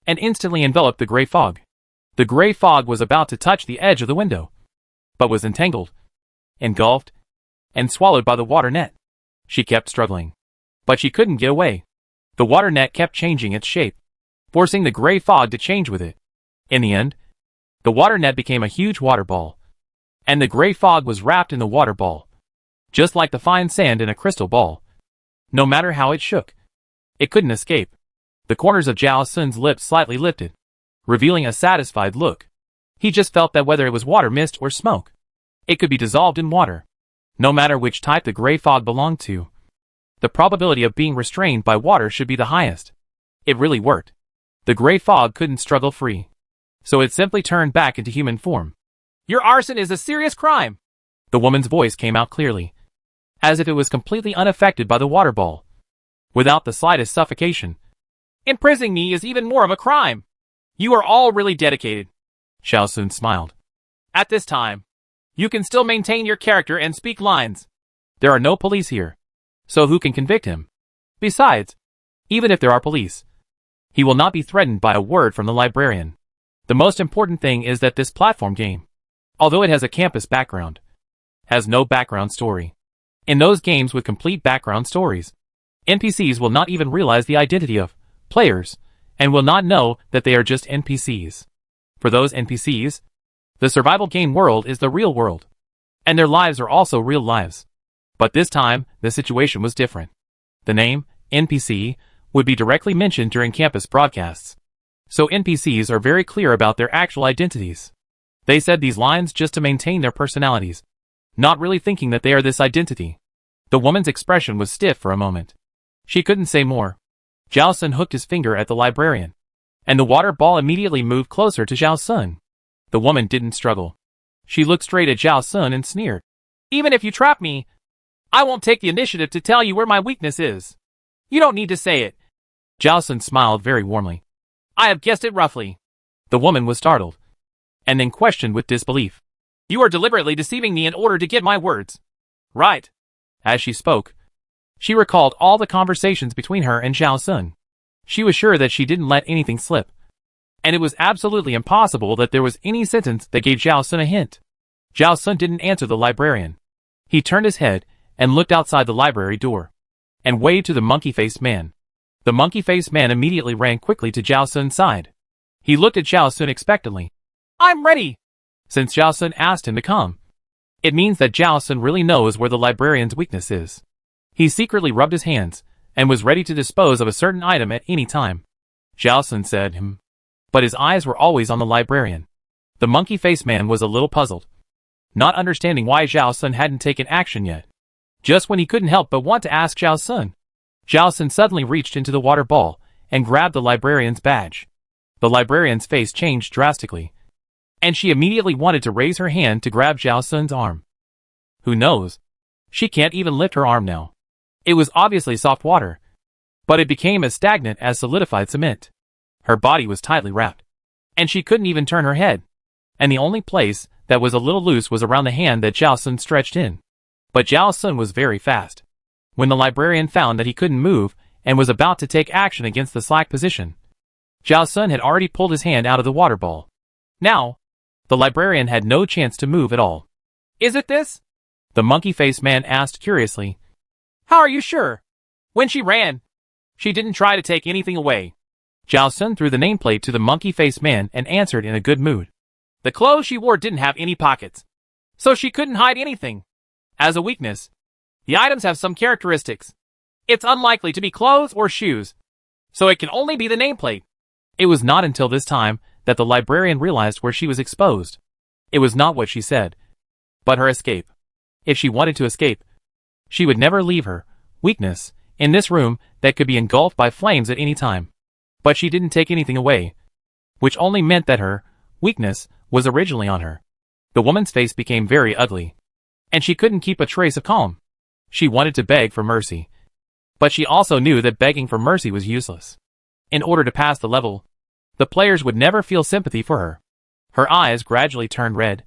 and instantly enveloped the gray fog. The gray fog was about to touch the edge of the window, but was entangled, engulfed, and swallowed by the water net. She kept struggling, but she couldn't get away. The water net kept changing its shape, forcing the gray fog to change with it. In the end, the water net became a huge water ball, and the gray fog was wrapped in the water ball, just like the fine sand in a crystal ball. No matter how it shook, it couldn't escape. The corners of Zhao Sun's lips slightly lifted, revealing a satisfied look. He just felt that whether it was water mist or smoke, it could be dissolved in water. No matter which type the gray fog belonged to, the probability of being restrained by water should be the highest. It really worked. The gray fog couldn't struggle free. so it simply turned back into human form. Your arson is a serious crime. The woman's voice came out clearly, as if it was completely unaffected by the water ball, without the slightest suffocation. Imprisoning me is even more of a crime. You are all really dedicated. Xiao Sun smiled. At this time, you can still maintain your character and speak lines. There are no police here, so who can convict him? Besides, even if there are police, he will not be threatened by a word from the librarian. The most important thing is that this platform game, although it has a campus background, has no background story. In those games with complete background stories, NPCs will not even realize the identity of players, and will not know that they are just NPCs. For those NPCs, the survival game world is the real world, and their lives are also real lives. But this time, the situation was different. The name, NPC, would be directly mentioned during campus broadcasts. So NPCs are very clear about their actual identities. They said these lines just to maintain their personalities, not really thinking that they are this identity. The woman's expression was stiff for a moment. She couldn't say more. Xiao Sun hooked his finger at the librarian, and the water ball immediately moved closer to Xiao Sun. The woman didn't struggle. She looked straight at Xiao Sun and sneered. Even if you trap me, I won't take the initiative to tell you where my weakness is. You don't need to say it. Xiao Sun smiled very warmly. I have guessed it roughly. The woman was startled, and then questioned with disbelief. You are deliberately deceiving me in order to get my words. Right. As she spoke, she recalled all the conversations between her and Xiao Sun. She was sure that she didn't let anything slip, and it was absolutely impossible that there was any sentence that gave Xiao Sun a hint. Xiao Sun didn't answer the librarian. He turned his head and looked outside the library door, and waved to the monkey-faced man. The monkey-faced man immediately ran quickly to Xiao Sun's side. He looked at Xiao Sun expectantly. I'm ready! Since Xiao Sun asked him to come, it means that Xiao Sun really knows where the librarian's weakness is. He secretly rubbed his hands, and was ready to dispose of a certain item at any time. Xiao Sun said, but his eyes were always on the librarian. The monkey-faced man was a little puzzled, not understanding why Xiao Sun hadn't taken action yet. Just when he couldn't help but want to ask Xiao Sun suddenly reached into the water ball, and grabbed the librarian's badge. The librarian's face changed drastically, and she immediately wanted to raise her hand to grab Xiao Sun's arm. Who knows? She can't even lift her arm now. It was obviously soft water, but it became as stagnant as solidified cement. Her body was tightly wrapped, and she couldn't even turn her head, and the only place that was a little loose was around the hand that Xiao Sun stretched in. But Xiao Sun was very fast. When the librarian found that he couldn't move and was about to take action against the slack position, Xiao Sun had already pulled his hand out of the water ball. Now, the librarian had no chance to move at all. Is it this? The monkey-faced man asked curiously. How are you sure? When she ran, she didn't try to take anything away. Xiao Sun threw the nameplate to the monkey-faced man and answered in a good mood. The clothes she wore didn't have any pockets, so she couldn't hide anything. As a weakness, the items have some characteristics. It's unlikely to be clothes or shoes, so it can only be the nameplate. It was not until this time that the librarian realized where she was exposed. It was not what she said, but her escape. If she wanted to escape, she would never leave her weakness in this room that could be engulfed by flames at any time. But she didn't take anything away, which only meant that her weakness was originally on her. The woman's face became very ugly, and she couldn't keep a trace of calm. She wanted to beg for mercy, but she also knew that begging for mercy was useless. In order to pass the level, the players would never feel sympathy for her. Her eyes gradually turned red,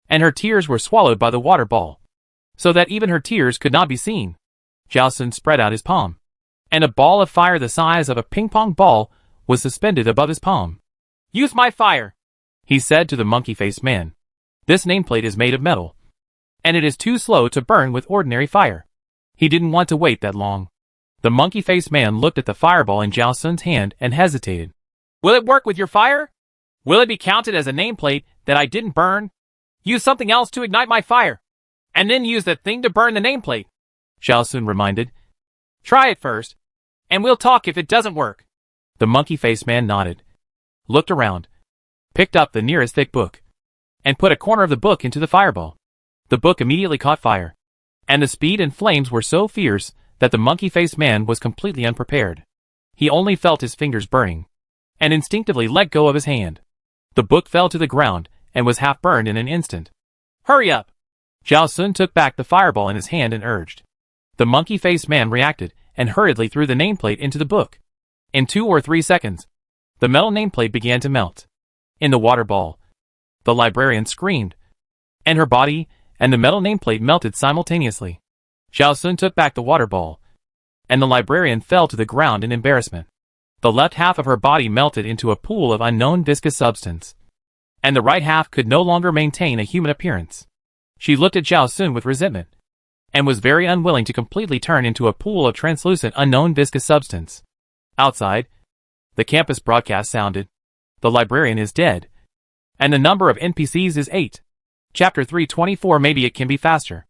and her tears were swallowed by the water ball, so that even her tears could not be seen. Xiao Sun spread out his palm, and a ball of fire the size of a ping-pong ball was suspended above his palm. Use my fire, he said to the monkey-faced man. This nameplate is made of metal, and it is too slow to burn with ordinary fire. He didn't want to wait that long. The monkey-faced man looked at the fireball in Xiao Sun's hand and hesitated. Will it work with your fire? Will it be counted as a nameplate that I didn't burn? Use something else to ignite my fire, and then use that thing to burn the nameplate, Xiao Sun reminded. Try it first, and we'll talk if it doesn't work. The monkey-faced man nodded, looked around, picked up the nearest thick book, and put a corner of the book into the fireball. The book immediately caught fire, and the speed and flames were so fierce that the monkey-faced man was completely unprepared. He only felt his fingers burning, and instinctively let go of his hand. The book fell to the ground and was half burned in an instant. Hurry up! Zhao Sun took back the fireball in his hand and urged. The monkey-faced man reacted and hurriedly threw the nameplate into the book. In 2 or 3 seconds, the metal nameplate began to melt. In the water ball, the librarian screamed, and her body and the metal nameplate melted simultaneously. Zhao Sun took back the water ball, and the librarian fell to the ground in embarrassment. The left half of her body melted into a pool of unknown viscous substance, and the right half could no longer maintain a human appearance. She looked at Zhao Sun with resentment, and was very unwilling to completely turn into a pool of translucent unknown viscous substance. Outside, the campus broadcast sounded. The librarian is dead, and the number of NPCs is 8. Chapter 324. Maybe it can be faster.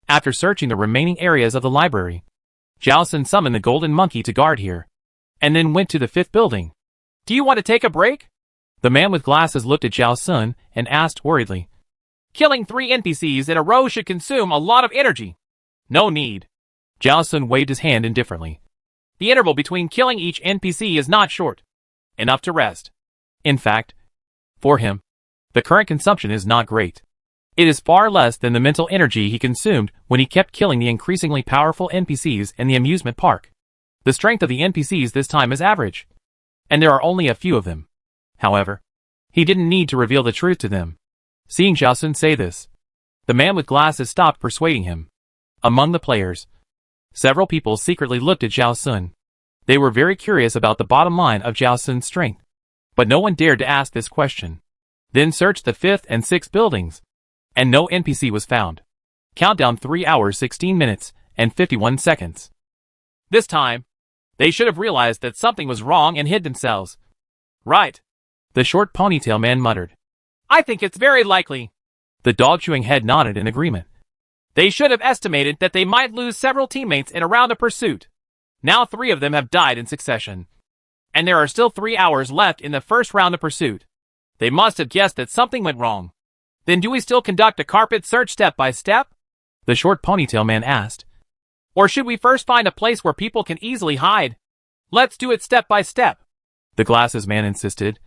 After searching the remaining areas of the library, Zhao Sun summoned the golden monkey to guard here, and then went to the 5th building. Do you want to take a break? The man with glasses looked at Zhao Sun and asked worriedly. Killing 3 NPCs in a row should consume a lot of energy. No need. Zhao Sun waved his hand indifferently. The interval between killing each NPC is not short enough to rest. In fact, for him, the current consumption is not great. It is far less than the mental energy he consumed when he kept killing the increasingly powerful NPCs in the amusement park. The strength of the NPCs this time is average, and there are only a few of them. However, he didn't need to reveal the truth to them. Seeing Zhao Sun say this, the man with glasses stopped persuading him. Among the players, several people secretly looked at Zhao Sun. They were very curious about the bottom line of Zhao Sun's strength, but no one dared to ask this question. Then searched the 5th and 6th buildings, and no NPC was found. Countdown 3 hours 16 minutes and 51 seconds. This time, they should have realized that something was wrong and hid themselves. Right. The short ponytail man muttered. I think it's very likely. The dog-chewing head nodded in agreement. They should have estimated that they might lose several teammates in a round of pursuit. Now 3 of them have died in succession, and there are still 3 hours left in the first round of pursuit. They must have guessed that something went wrong. Then do we still conduct a carpet search step by step? The short ponytail man asked. Or should we first find a place where people can easily hide? Let's do it step by step, the glasses man insisted.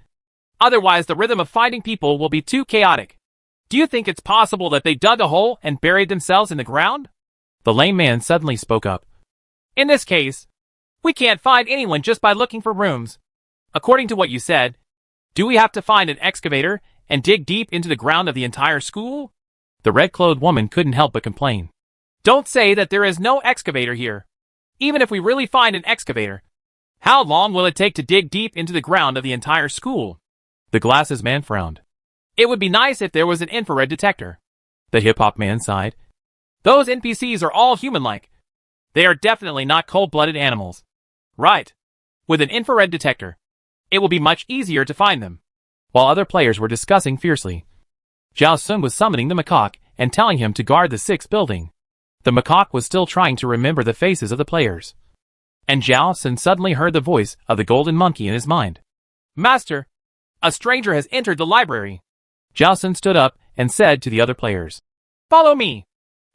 Otherwise the rhythm of finding people will be too chaotic. Do you think it's possible that they dug a hole and buried themselves in the ground? The lame man suddenly spoke up. In this case, we can't find anyone just by looking for rooms. According to what you said, do we have to find an excavator and dig deep into the ground of the entire school? The red-clothed woman couldn't help but complain. Don't say that there is no excavator here. Even if we really find an excavator, how long will it take to dig deep into the ground of the entire school? The glasses man frowned. It would be nice if there was an infrared detector. The hip-hop man sighed. Those NPCs are all human-like. They are definitely not cold-blooded animals. Right. With an infrared detector, it will be much easier to find them. While other players were discussing fiercely, Zhao Sun was summoning the macaque and telling him to guard the 6th building. The macaque was still trying to remember the faces of the players. And Zhao Sun suddenly heard the voice of the golden monkey in his mind. Master, a stranger has entered the library. Zhao Sun stood up and said to the other players, Follow me.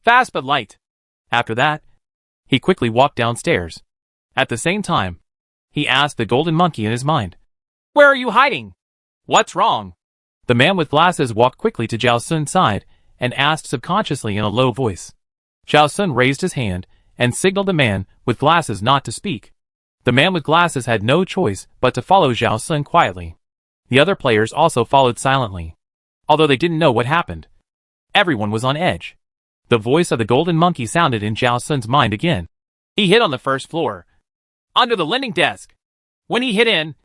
Fast but light. After that, he quickly walked downstairs. At the same time, he asked the golden monkey in his mind, Where are you hiding? What's wrong? The man with glasses walked quickly to Zhao Sun's side and asked subconsciously in a low voice. Zhao Sun raised his hand and signaled the man with glasses not to speak. The man with glasses had no choice but to follow Zhao Sun quietly. The other players also followed silently, although they didn't know what happened. Everyone was on edge. The voice of the golden monkey sounded in Zhao Sun's mind again. He hid on the 1st floor, under the lending desk. When he hid in,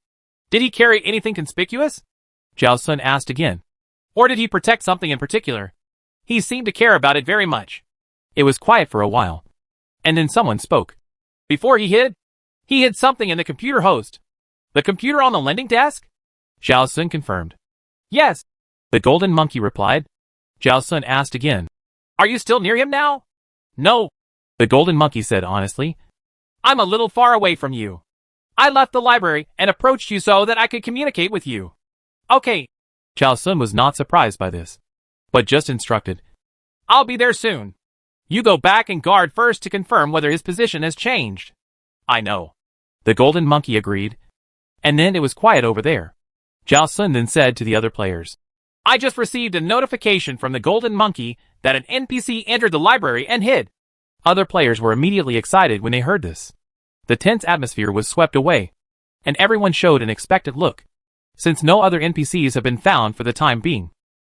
did he carry anything conspicuous? Zhao Sun asked again. Or did he protect something in particular? He seemed to care about it very much. It was quiet for a while, and then someone spoke. Before he hid something in the computer host. The computer on the lending desk? Zhao Sun confirmed. Yes, the golden monkey replied. Zhao Sun asked again. Are you still near him now? No, the golden monkey said honestly. I'm a little far away from you. I left the library and approached you so that I could communicate with you. Okay. Zhao Sun was not surprised by this, but just instructed. I'll be there soon. You go back and guard first to confirm whether his position has changed. I know. The golden monkey agreed. And then it was quiet over there. Zhao Sun then said to the other players, I just received a notification from the Golden Monkey that an NPC entered the library and hid. Other players were immediately excited when they heard this. The tense atmosphere was swept away, and everyone showed an expectant look. Since no other NPCs have been found for the time being,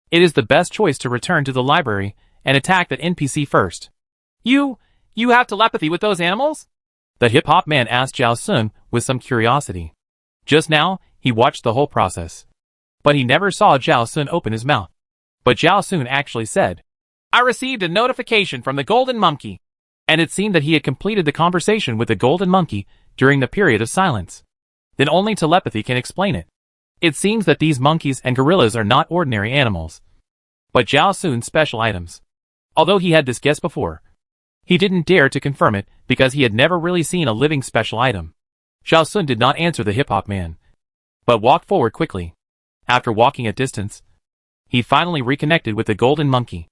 it is the best choice to return to the library and attack that NPC first. You have telepathy with those animals? The hip-hop man asked Zhao Sun with some curiosity. Just now, he watched the whole process, but he never saw Zhao Sun open his mouth. But Zhao Sun actually said, I received a notification from the Golden Monkey. And it seemed that he had completed the conversation with the Golden Monkey during the period of silence. Then only telepathy can explain it. It seems that these monkeys and gorillas are not ordinary animals, but Zhao Sun's special items. Although he had this guess before, he didn't dare to confirm it because he had never really seen a living special item. Zhao Sun did not answer the hip-hop man, but walked forward quickly. After walking a distance, he finally reconnected with the Golden Monkey.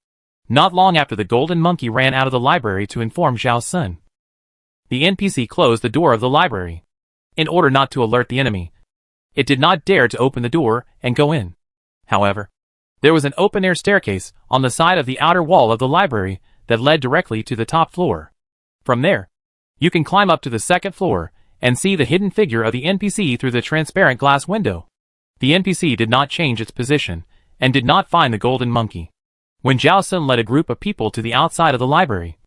Not long after, the Golden Monkey ran out of the library to inform Zhao Sun. The NPC closed the door of the library. In order not to alert the enemy, it did not dare to open the door and go in. However, there was an open-air staircase on the side of the outer wall of the library that led directly to the top floor. From there, you can climb up to the second floor and see the hidden figure of the NPC through the transparent glass window. The NPC did not change its position and did not find the Golden Monkey. When Zhao Sun led a group of people to the outside of the library,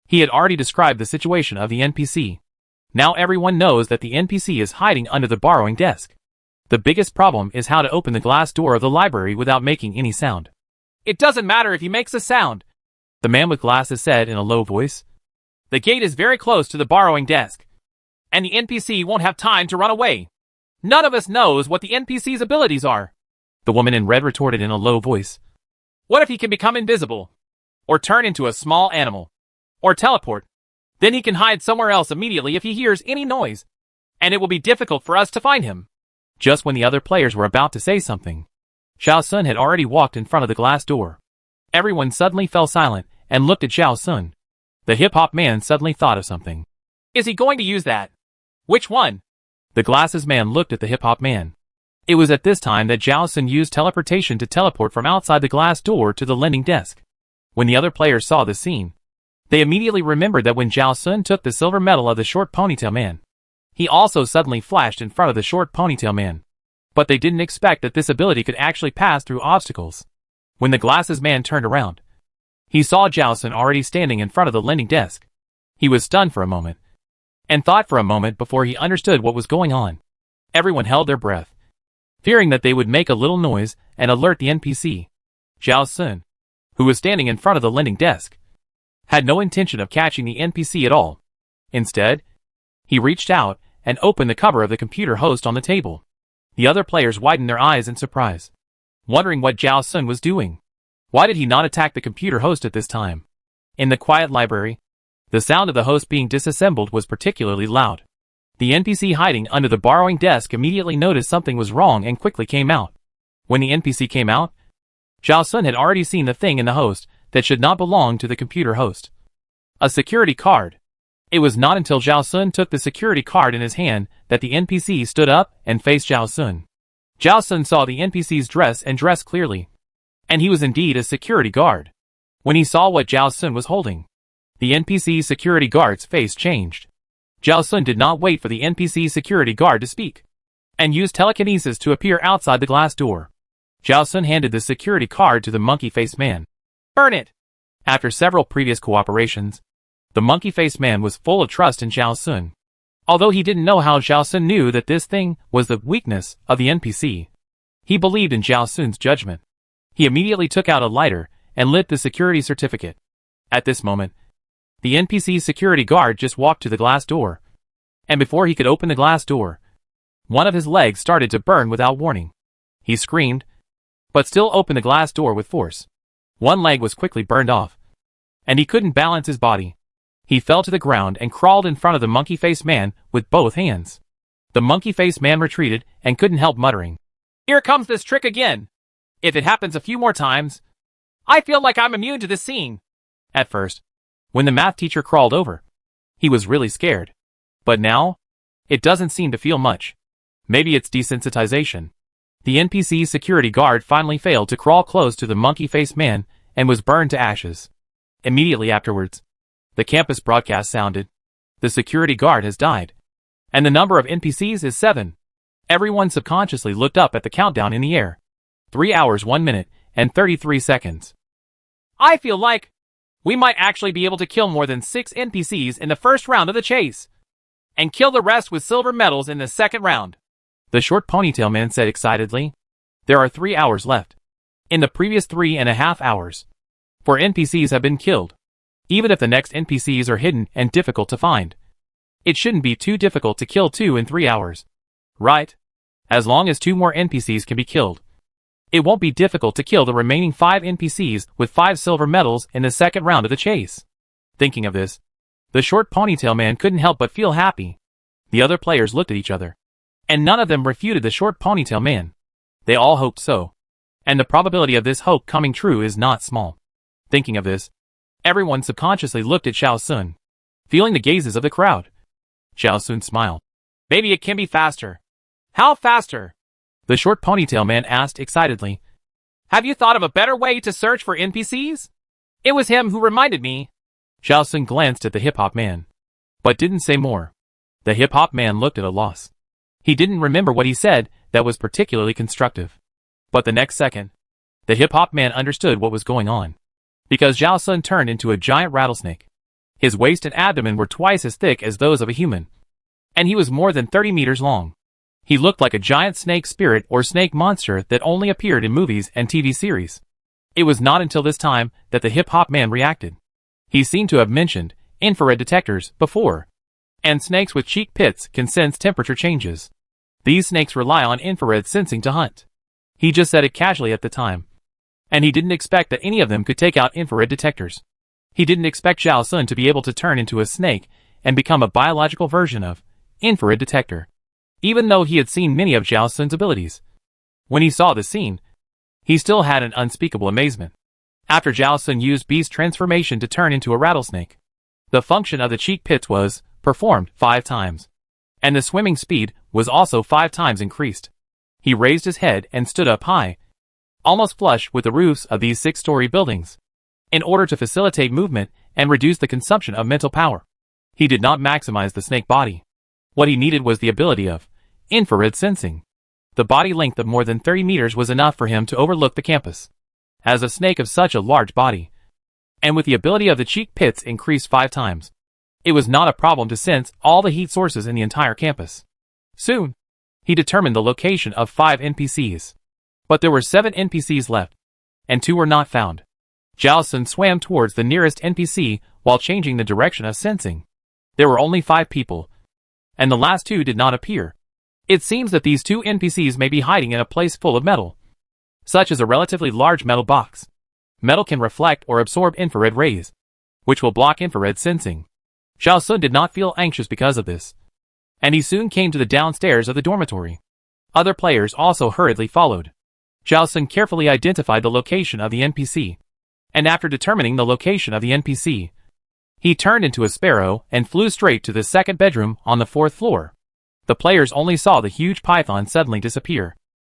he had already described the situation of the NPC. Now everyone knows that the NPC is hiding under the borrowing desk. The biggest problem is how to open the glass door of the library without making any sound. It doesn't matter if he makes a sound, the man with glasses said in a low voice. The gate is very close to the borrowing desk, and the NPC won't have time to run away. None of us knows what the NPC's abilities are, the woman in red retorted in a low voice. What if he can become invisible? Or turn into a small animal? Or teleport? Then he can hide somewhere else immediately if he hears any noise, and it will be difficult for us to find him. Just when the other players were about to say something, Zhao Sun had already walked in front of the glass door. Everyone suddenly fell silent and looked at Zhao Sun. The hip-hop man suddenly thought of something. Is he going to use that? Which one? The glasses man looked at the hip-hop man. It was at this time that Zhao Sun used teleportation to teleport from outside the glass door to the lending desk. When the other players saw the scene, they immediately remembered that when Zhao Sun took the silver medal of the short ponytail man, he also suddenly flashed in front of the short ponytail man. But they didn't expect that this ability could actually pass through obstacles. When the glasses man turned around, he saw Zhao Sun already standing in front of the lending desk. He was stunned for a moment, and thought for a moment before he understood what was going on. Everyone held their breath, fearing that they would make a little noise and alert the NPC. Zhao Sun, who was standing in front of the lending desk, had no intention of catching the NPC at all. Instead, he reached out and opened the cover of the computer host on the table. The other players widened their eyes in surprise, wondering what Zhao Sun was doing. Why did he not attack the computer host at this time? In the quiet library, the sound of the host being disassembled was particularly loud. The NPC hiding under the borrowing desk immediately noticed something was wrong and quickly came out. When the NPC came out, Zhao Sun had already seen the thing in the host that should not belong to the computer host. A security card. It was not until Zhao Sun took the security card in his hand that the NPC stood up and faced Zhao Sun. Zhao Sun saw the NPC's dress and dress clearly, and he was indeed a security guard. When he saw what Zhao Sun was holding, the NPC's security guard's face changed. Zhao Sun did not wait for the NPC security guard to speak, and used telekinesis to appear outside the glass door. Zhao Sun handed the security card to the monkey-faced man. Burn it! After several previous cooperations, the monkey-faced man was full of trust in Zhao Sun. Although he didn't know how Zhao Sun knew that this thing was the weakness of the NPC, he believed in Zhao Sun's judgment. He immediately took out a lighter and lit the security certificate. At this moment, the NPC's security guard just walked to the glass door, and before he could open the glass door, one of his legs started to burn without warning. He screamed, but still opened the glass door with force. One leg was quickly burned off, and he couldn't balance his body. He fell to the ground and crawled in front of the monkey-faced man with both hands. The monkey-faced man retreated and couldn't help muttering, "Here comes this trick again. If it happens a few more times, I feel like I'm immune to this scene." At first, when the math teacher crawled over, he was really scared. But now, it doesn't seem to feel much. Maybe it's desensitization. The NPC security guard finally failed to crawl close to the monkey-faced man and was burned to ashes. Immediately afterwards, the campus broadcast sounded. The security guard has died. And the number of NPCs is 7. Everyone subconsciously looked up at the countdown in the air. 3 hours 1 minute and 33 seconds. I feel like we might actually be able to kill more than 6 NPCs in the first round of the chase. And kill the rest with silver medals in the second round. The short ponytail man said excitedly. There are 3 hours left. In the previous 3.5 hours, 4 NPCs have been killed. Even if the next NPCs are hidden and difficult to find, it shouldn't be too difficult to kill 2 in 3 hours. Right? As long as 2 more NPCs can be killed. It won't be difficult to kill the remaining 5 NPCs with 5 silver medals in the second round of the chase. Thinking of this, the short ponytail man couldn't help but feel happy. The other players looked at each other, and none of them refuted the short ponytail man. They all hoped so. And the probability of this hope coming true is not small. Thinking of this, everyone subconsciously looked at Xiao Sun, feeling the gazes of the crowd. Xiao Sun smiled. Maybe it can be faster. How faster? The short ponytail man asked excitedly. Have you thought of a better way to search for NPCs? It was him who reminded me. Xiao Sun glanced at the hip-hop man, but didn't say more. The hip-hop man looked at a loss. He didn't remember what he said that was particularly constructive. But the next second, the hip-hop man understood what was going on. Because Xiao Sun turned into a giant rattlesnake. His waist and abdomen were twice as thick as those of a human. And he was more than 30 meters long. He looked like a giant snake spirit or snake monster that only appeared in movies and TV series. It was not until this time that the hip-hop man reacted. He seemed to have mentioned infrared detectors before. And snakes with cheek pits can sense temperature changes. These snakes rely on infrared sensing to hunt. He just said it casually at the time. And he didn't expect that any of them could take out infrared detectors. He didn't expect Xiao Sun to be able to turn into a snake and become a biological version of infrared detector. Even though he had seen many of Xiao Sun's abilities. When he saw the scene, he still had an unspeakable amazement. After Xiao Sun used beast transformation to turn into a rattlesnake, the function of the cheek pits was performed 5 times. And the swimming speed was also 5 times increased. He raised his head and stood up high, almost flush with the roofs of these 6-story buildings, in order to facilitate movement and reduce the consumption of mental power. He did not maximize the snake body. What he needed was the ability of infrared sensing. The body length of more than 30 meters was enough for him to overlook the campus. As a snake of such a large body, and with the ability of the cheek pits increased 5 times, it was not a problem to sense all the heat sources in the entire campus. Soon, he determined the location of 5 NPCs. But there were 7 NPCs left, and 2 were not found. Xiao Sun swam towards the nearest NPC while changing the direction of sensing. There were only 5 people, and the last 2 did not appear. It seems that these 2 NPCs may be hiding in a place full of metal, such as a relatively large metal box. Metal can reflect or absorb infrared rays, which will block infrared sensing. Xiao Sun did not feel anxious because of this, and he soon came to the downstairs of the dormitory. Other players also hurriedly followed. Xiao Sun carefully identified the location of the NPC, and after determining the location of the NPC, he turned into a sparrow and flew straight to the second bedroom on the 4th floor. The players only saw the huge python suddenly disappear,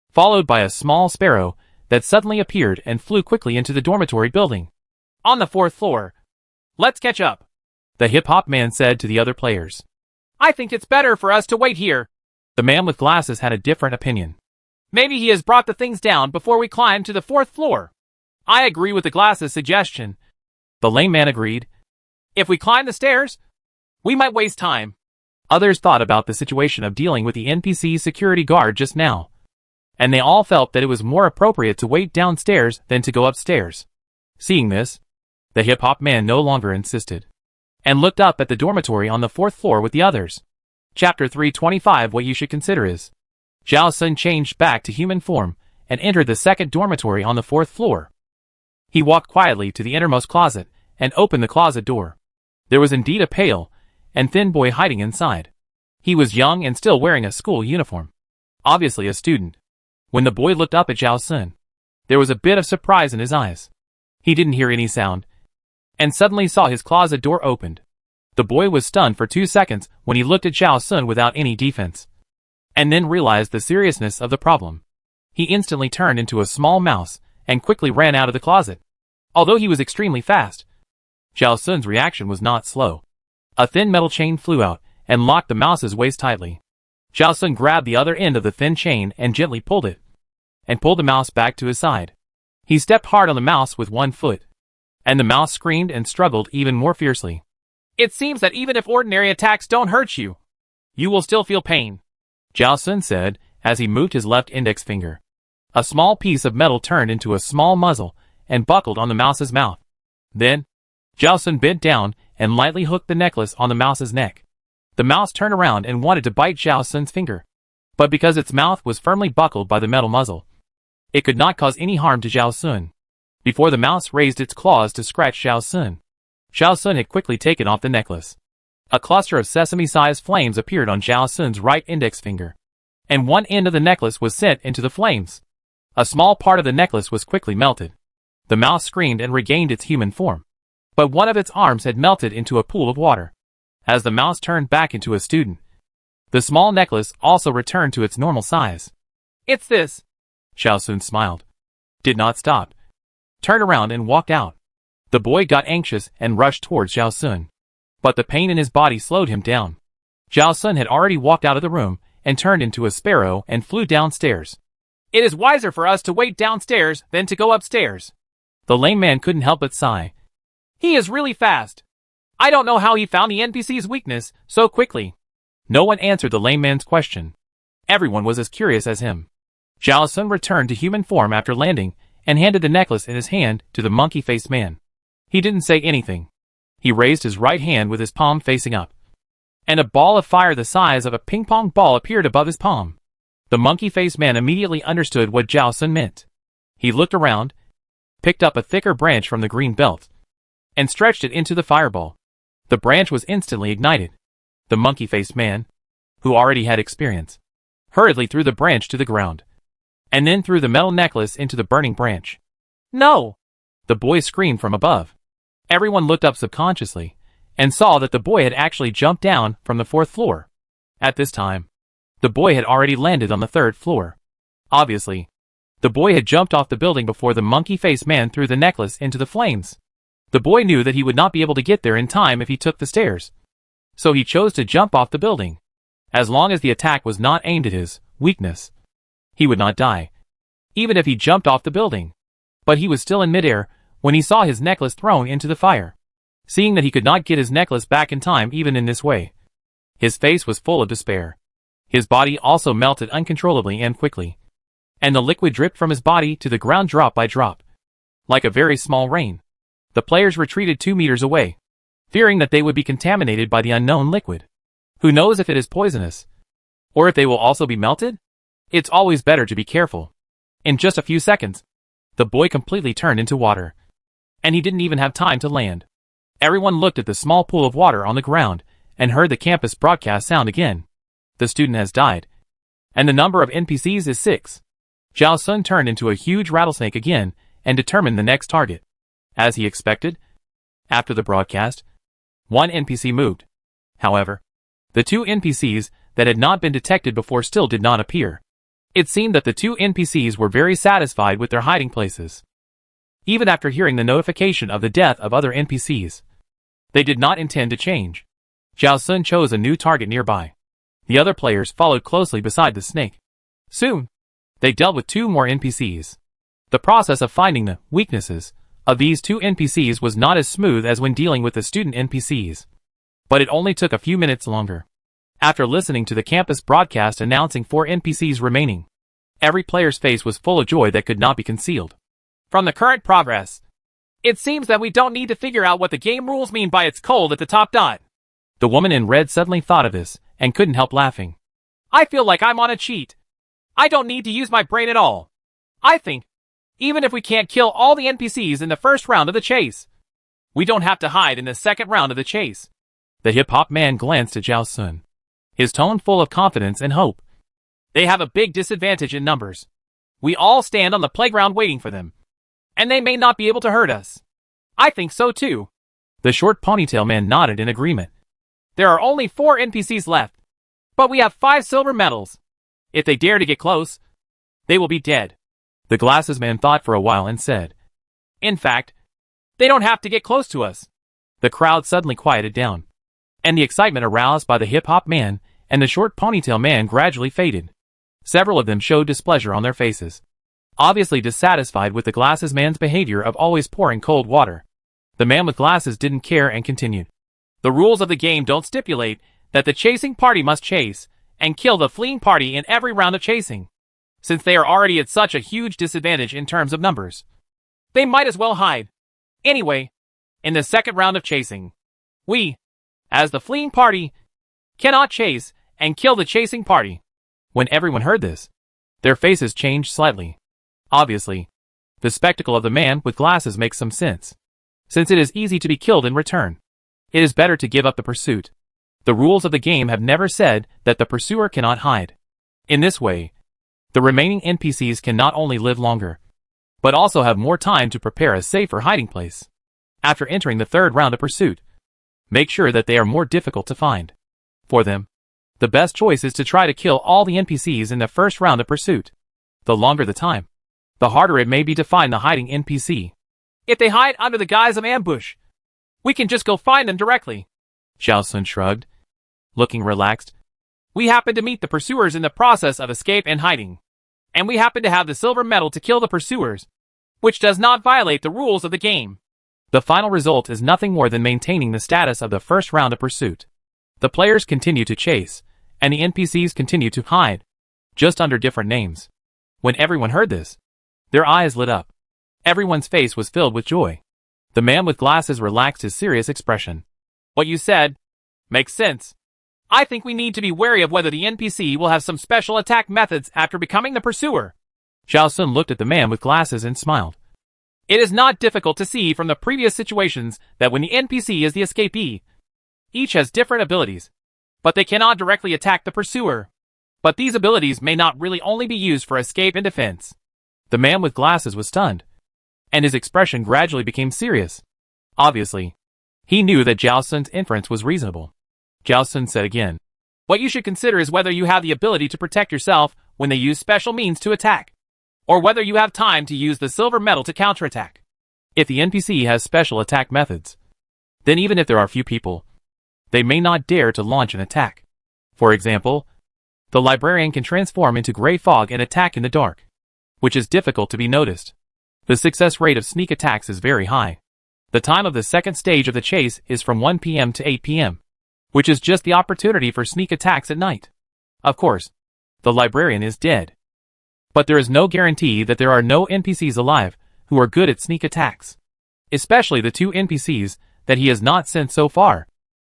followed by a small sparrow that suddenly appeared and flew quickly into the dormitory building. On the 4th floor. Let's catch up, the hip-hop man said to the other players. I think it's better for us to wait here. The man with glasses had a different opinion. Maybe he has brought the things down before we climb to the 4th floor. I agree with the glasses suggestion. The lame man agreed. If we climb the stairs, we might waste time. Others thought about the situation of dealing with the NPC security guard just now, and they all felt that it was more appropriate to wait downstairs than to go upstairs. Seeing this, the hip-hop man no longer insisted, and looked up at the dormitory on the 4th floor with the others. Chapter 325. What you should consider is. Xiao Sun changed back to human form and entered the second dormitory on the 4th floor. He walked quietly to the innermost closet and opened the closet door. There was indeed a pale and thin boy hiding inside. He was young and still wearing a school uniform, obviously a student. When the boy looked up at Xiao Sun, there was a bit of surprise in his eyes. He didn't hear any sound, and suddenly saw his closet door opened. The boy was stunned for 2 seconds when he looked at Xiao Sun without any defense, and then realized the seriousness of the problem. He instantly turned into a small mouse and quickly ran out of the closet. Although he was extremely fast, Zhao Sun's reaction was not slow. A thin metal chain flew out and locked the mouse's waist tightly. Zhao Sun grabbed the other end of the thin chain and gently pulled it, and pulled the mouse back to his side. He stepped hard on the mouse with one foot, and the mouse screamed and struggled even more fiercely. It seems that even if ordinary attacks don't hurt you, you will still feel pain, Zhao Sun said as he moved his left index finger. A small piece of metal turned into a small muzzle and buckled on the mouse's mouth. Then, Zhao Sun bent down and lightly hooked the necklace on the mouse's neck. The mouse turned around and wanted to bite Zhao Sun's finger, but because its mouth was firmly buckled by the metal muzzle, it could not cause any harm to Zhao Sun. Before the mouse raised its claws to scratch Zhao Sun had quickly taken off the necklace. A cluster of sesame-sized flames appeared on Zhao Sun's right index finger, and one end of the necklace was sent into the flames. A small part of the necklace was quickly melted. The mouse screamed and regained its human form, but one of its arms had melted into a pool of water. As the mouse turned back into a student, the small necklace also returned to its normal size. It's this, Zhao Sun smiled, did not stop, turned around and walked out. The boy got anxious and rushed towards Zhao Sun, but the pain in his body slowed him down. Zhao Sun had already walked out of the room and turned into a sparrow and flew downstairs. It is wiser for us to wait downstairs than to go upstairs. The lame man couldn't help but sigh. He is really fast. I don't know how he found the NPC's weakness so quickly. No one answered the lame man's question. Everyone was as curious as him. Zhao Sun returned to human form after landing and handed the necklace in his hand to the monkey-faced man. He didn't say anything. He raised his right hand with his palm facing up, and a ball of fire the size of a ping-pong ball appeared above his palm. The monkey-faced man immediately understood what Zhao Sun meant. He looked around, picked up a thicker branch from the green belt, and stretched it into the fireball. The branch was instantly ignited. The monkey-faced man, who already had experience, hurriedly threw the branch to the ground, and then threw the metal necklace into the burning branch. No! The boy screamed from above. Everyone looked up subconsciously, and saw that the boy had actually jumped down from the 4th floor. At this time, the boy had already landed on the 3rd floor. Obviously, the boy had jumped off the building before the monkey-faced man threw the necklace into the flames. The boy knew that he would not be able to get there in time if he took the stairs, so he chose to jump off the building. As long as the attack was not aimed at his weakness, he would not die, even if he jumped off the building. But he was still in midair when he saw his necklace thrown into the fire. Seeing that he could not get his necklace back in time even in this way, his face was full of despair. His body also melted uncontrollably and quickly, and the liquid dripped from his body to the ground drop by drop, like a very small rain. The players retreated 2 meters away, fearing that they would be contaminated by the unknown liquid. Who knows if it is poisonous, or if they will also be melted? It's always better to be careful. In just a few seconds, the boy completely turned into water, and he didn't even have time to land. Everyone looked at the small pool of water on the ground and heard the campus broadcast sound again. The student has died, and the number of NPCs is 6. Zhao Sun turned into a huge rattlesnake again and determined the next target. As he expected, after the broadcast, one NPC moved. However, the 2 NPCs that had not been detected before still did not appear. It seemed that the 2 NPCs were very satisfied with their hiding places. Even after hearing the notification of the death of other NPCs, they did not intend to change. Zhao Sun chose a new target nearby. The other players followed closely beside the snake. Soon, they dealt with 2 more NPCs. The process of finding the weaknesses of these 2 NPCs was not as smooth as when dealing with the student NPCs, but it only took a few minutes longer. After listening to the campus broadcast announcing 4 NPCs remaining, every player's face was full of joy that could not be concealed. From the current progress, it seems that we don't need to figure out what the game rules mean by it's cold at the top dot. The woman in red suddenly thought of this and couldn't help laughing. I feel like I'm on a cheat. I don't need to use my brain at all. I think, even if we can't kill all the NPCs in the first round of the chase, we don't have to hide in the second round of the chase. The hip-hop man glanced at Zhao Sun, his tone full of confidence and hope. They have a big disadvantage in numbers. We all stand on the playground waiting for them, and they may not be able to hurt us. I think so too. The short ponytail man nodded in agreement. There are only 4 NPCs left, but we have 5 silver medals. If they dare to get close, they will be dead. The glasses man thought for a while and said, "In fact, they don't have to get close to us." The crowd suddenly quieted down, and the excitement aroused by the hip-hop man and the short ponytail man gradually faded. Several of them showed displeasure on their faces, obviously dissatisfied with the glasses man's behavior of always pouring cold water. The man with glasses didn't care and continued. "The rules of the game don't stipulate that the chasing party must chase and kill the fleeing party in every round of chasing. Since they are already at such a huge disadvantage in terms of numbers, they might as well hide. Anyway, in the second round of chasing, we, as the fleeing party, cannot chase and kill the chasing party." When everyone heard this, their faces changed slightly. Obviously, the spectacle of the man with glasses makes some sense. Since it is easy to be killed in return, it is better to give up the pursuit. The rules of the game have never said that the pursuer cannot hide. In this way, the remaining NPCs can not only live longer, but also have more time to prepare a safer hiding place. After entering the third round of pursuit, make sure that they are more difficult to find. For them, the best choice is to try to kill all the NPCs in the first round of pursuit. The longer the time, the harder it may be to find the hiding NPC. "If they hide under the guise of ambush, we can just go find them directly." Xiao Sun shrugged, looking relaxed. "We happen to meet the pursuers in the process of escape and hiding, and we happen to have the silver medal to kill the pursuers, which does not violate the rules of the game." The final result is nothing more than maintaining the status of the first round of pursuit. The players continue to chase, and the NPCs continue to hide, just under different names. When everyone heard this, their eyes lit up. Everyone's face was filled with joy. The man with glasses relaxed his serious expression. "What you said makes sense. I think we need to be wary of whether the NPC will have some special attack methods after becoming the pursuer." Xiao Sun looked at the man with glasses and smiled. "It is not difficult to see from the previous situations that when the NPC is the escapee, each has different abilities, but they cannot directly attack the pursuer. But these abilities may not really only be used for escape and defense." The man with glasses was stunned, and his expression gradually became serious. Obviously, he knew that Xiao Sun's inference was reasonable. Xiao Sun said again, "What you should consider is whether you have the ability to protect yourself when they use special means to attack, or whether you have time to use the silver medal to counterattack. If the NPC has special attack methods, then even if there are few people, they may not dare to launch an attack. For example, the librarian can transform into gray fog and attack in the dark, which is difficult to be noticed. The success rate of sneak attacks is very high. The time of the second stage of the chase is from 1 p.m. to 8 p.m., which is just the opportunity for sneak attacks at night. Of course, the librarian is dead. But there is no guarantee that there are no NPCs alive who are good at sneak attacks. Especially the 2 NPCs that he has not sent so far.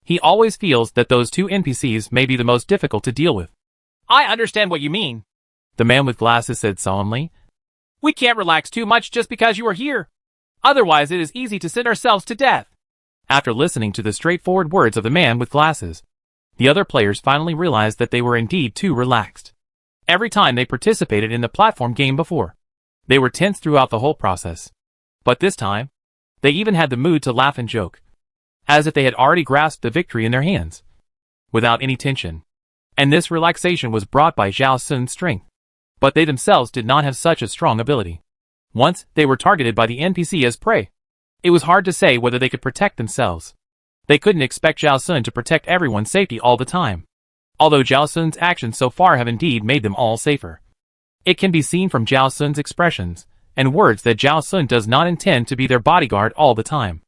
He always feels that those 2 NPCs may be the most difficult to deal with." "I understand what you mean," the man with glasses said solemnly. "We can't relax too much just because you are here. Otherwise it is easy to send ourselves to death." After listening to the straightforward words of the man with glasses, the other players finally realized that they were indeed too relaxed. Every time they participated in the platform game before, they were tense throughout the whole process. But this time, they even had the mood to laugh and joke, as if they had already grasped the victory in their hands, without any tension. And this relaxation was brought by Xiao Sun's strength. But they themselves did not have such a strong ability. Once they were targeted by the NPC as prey, it was hard to say whether they could protect themselves. They couldn't expect Xiao Sun to protect everyone's safety all the time. Although Xiao Sun's actions so far have indeed made them all safer. It can be seen from Xiao Sun's expressions and words that Xiao Sun does not intend to be their bodyguard all the time.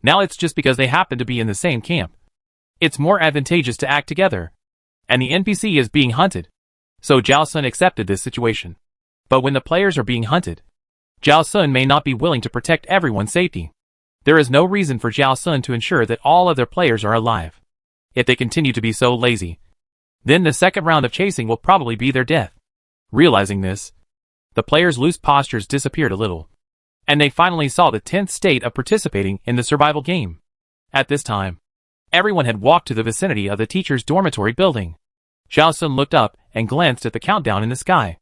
Now it's just because they happen to be in the same camp. It's more advantageous to act together. And the NPC is being hunted. So Xiao Sun accepted this situation. But when the players are being hunted, Xiao Sun may not be willing to protect everyone's safety. There is no reason for Xiao Sun to ensure that all of their players are alive. If they continue to be so lazy, then the second round of chasing will probably be their death. Realizing this, the players' loose postures disappeared a little, and they finally saw the tense state of participating in the survival game. At this time, everyone had walked to the vicinity of the teacher's dormitory building. Xiao Sun looked up and glanced at the countdown in the sky.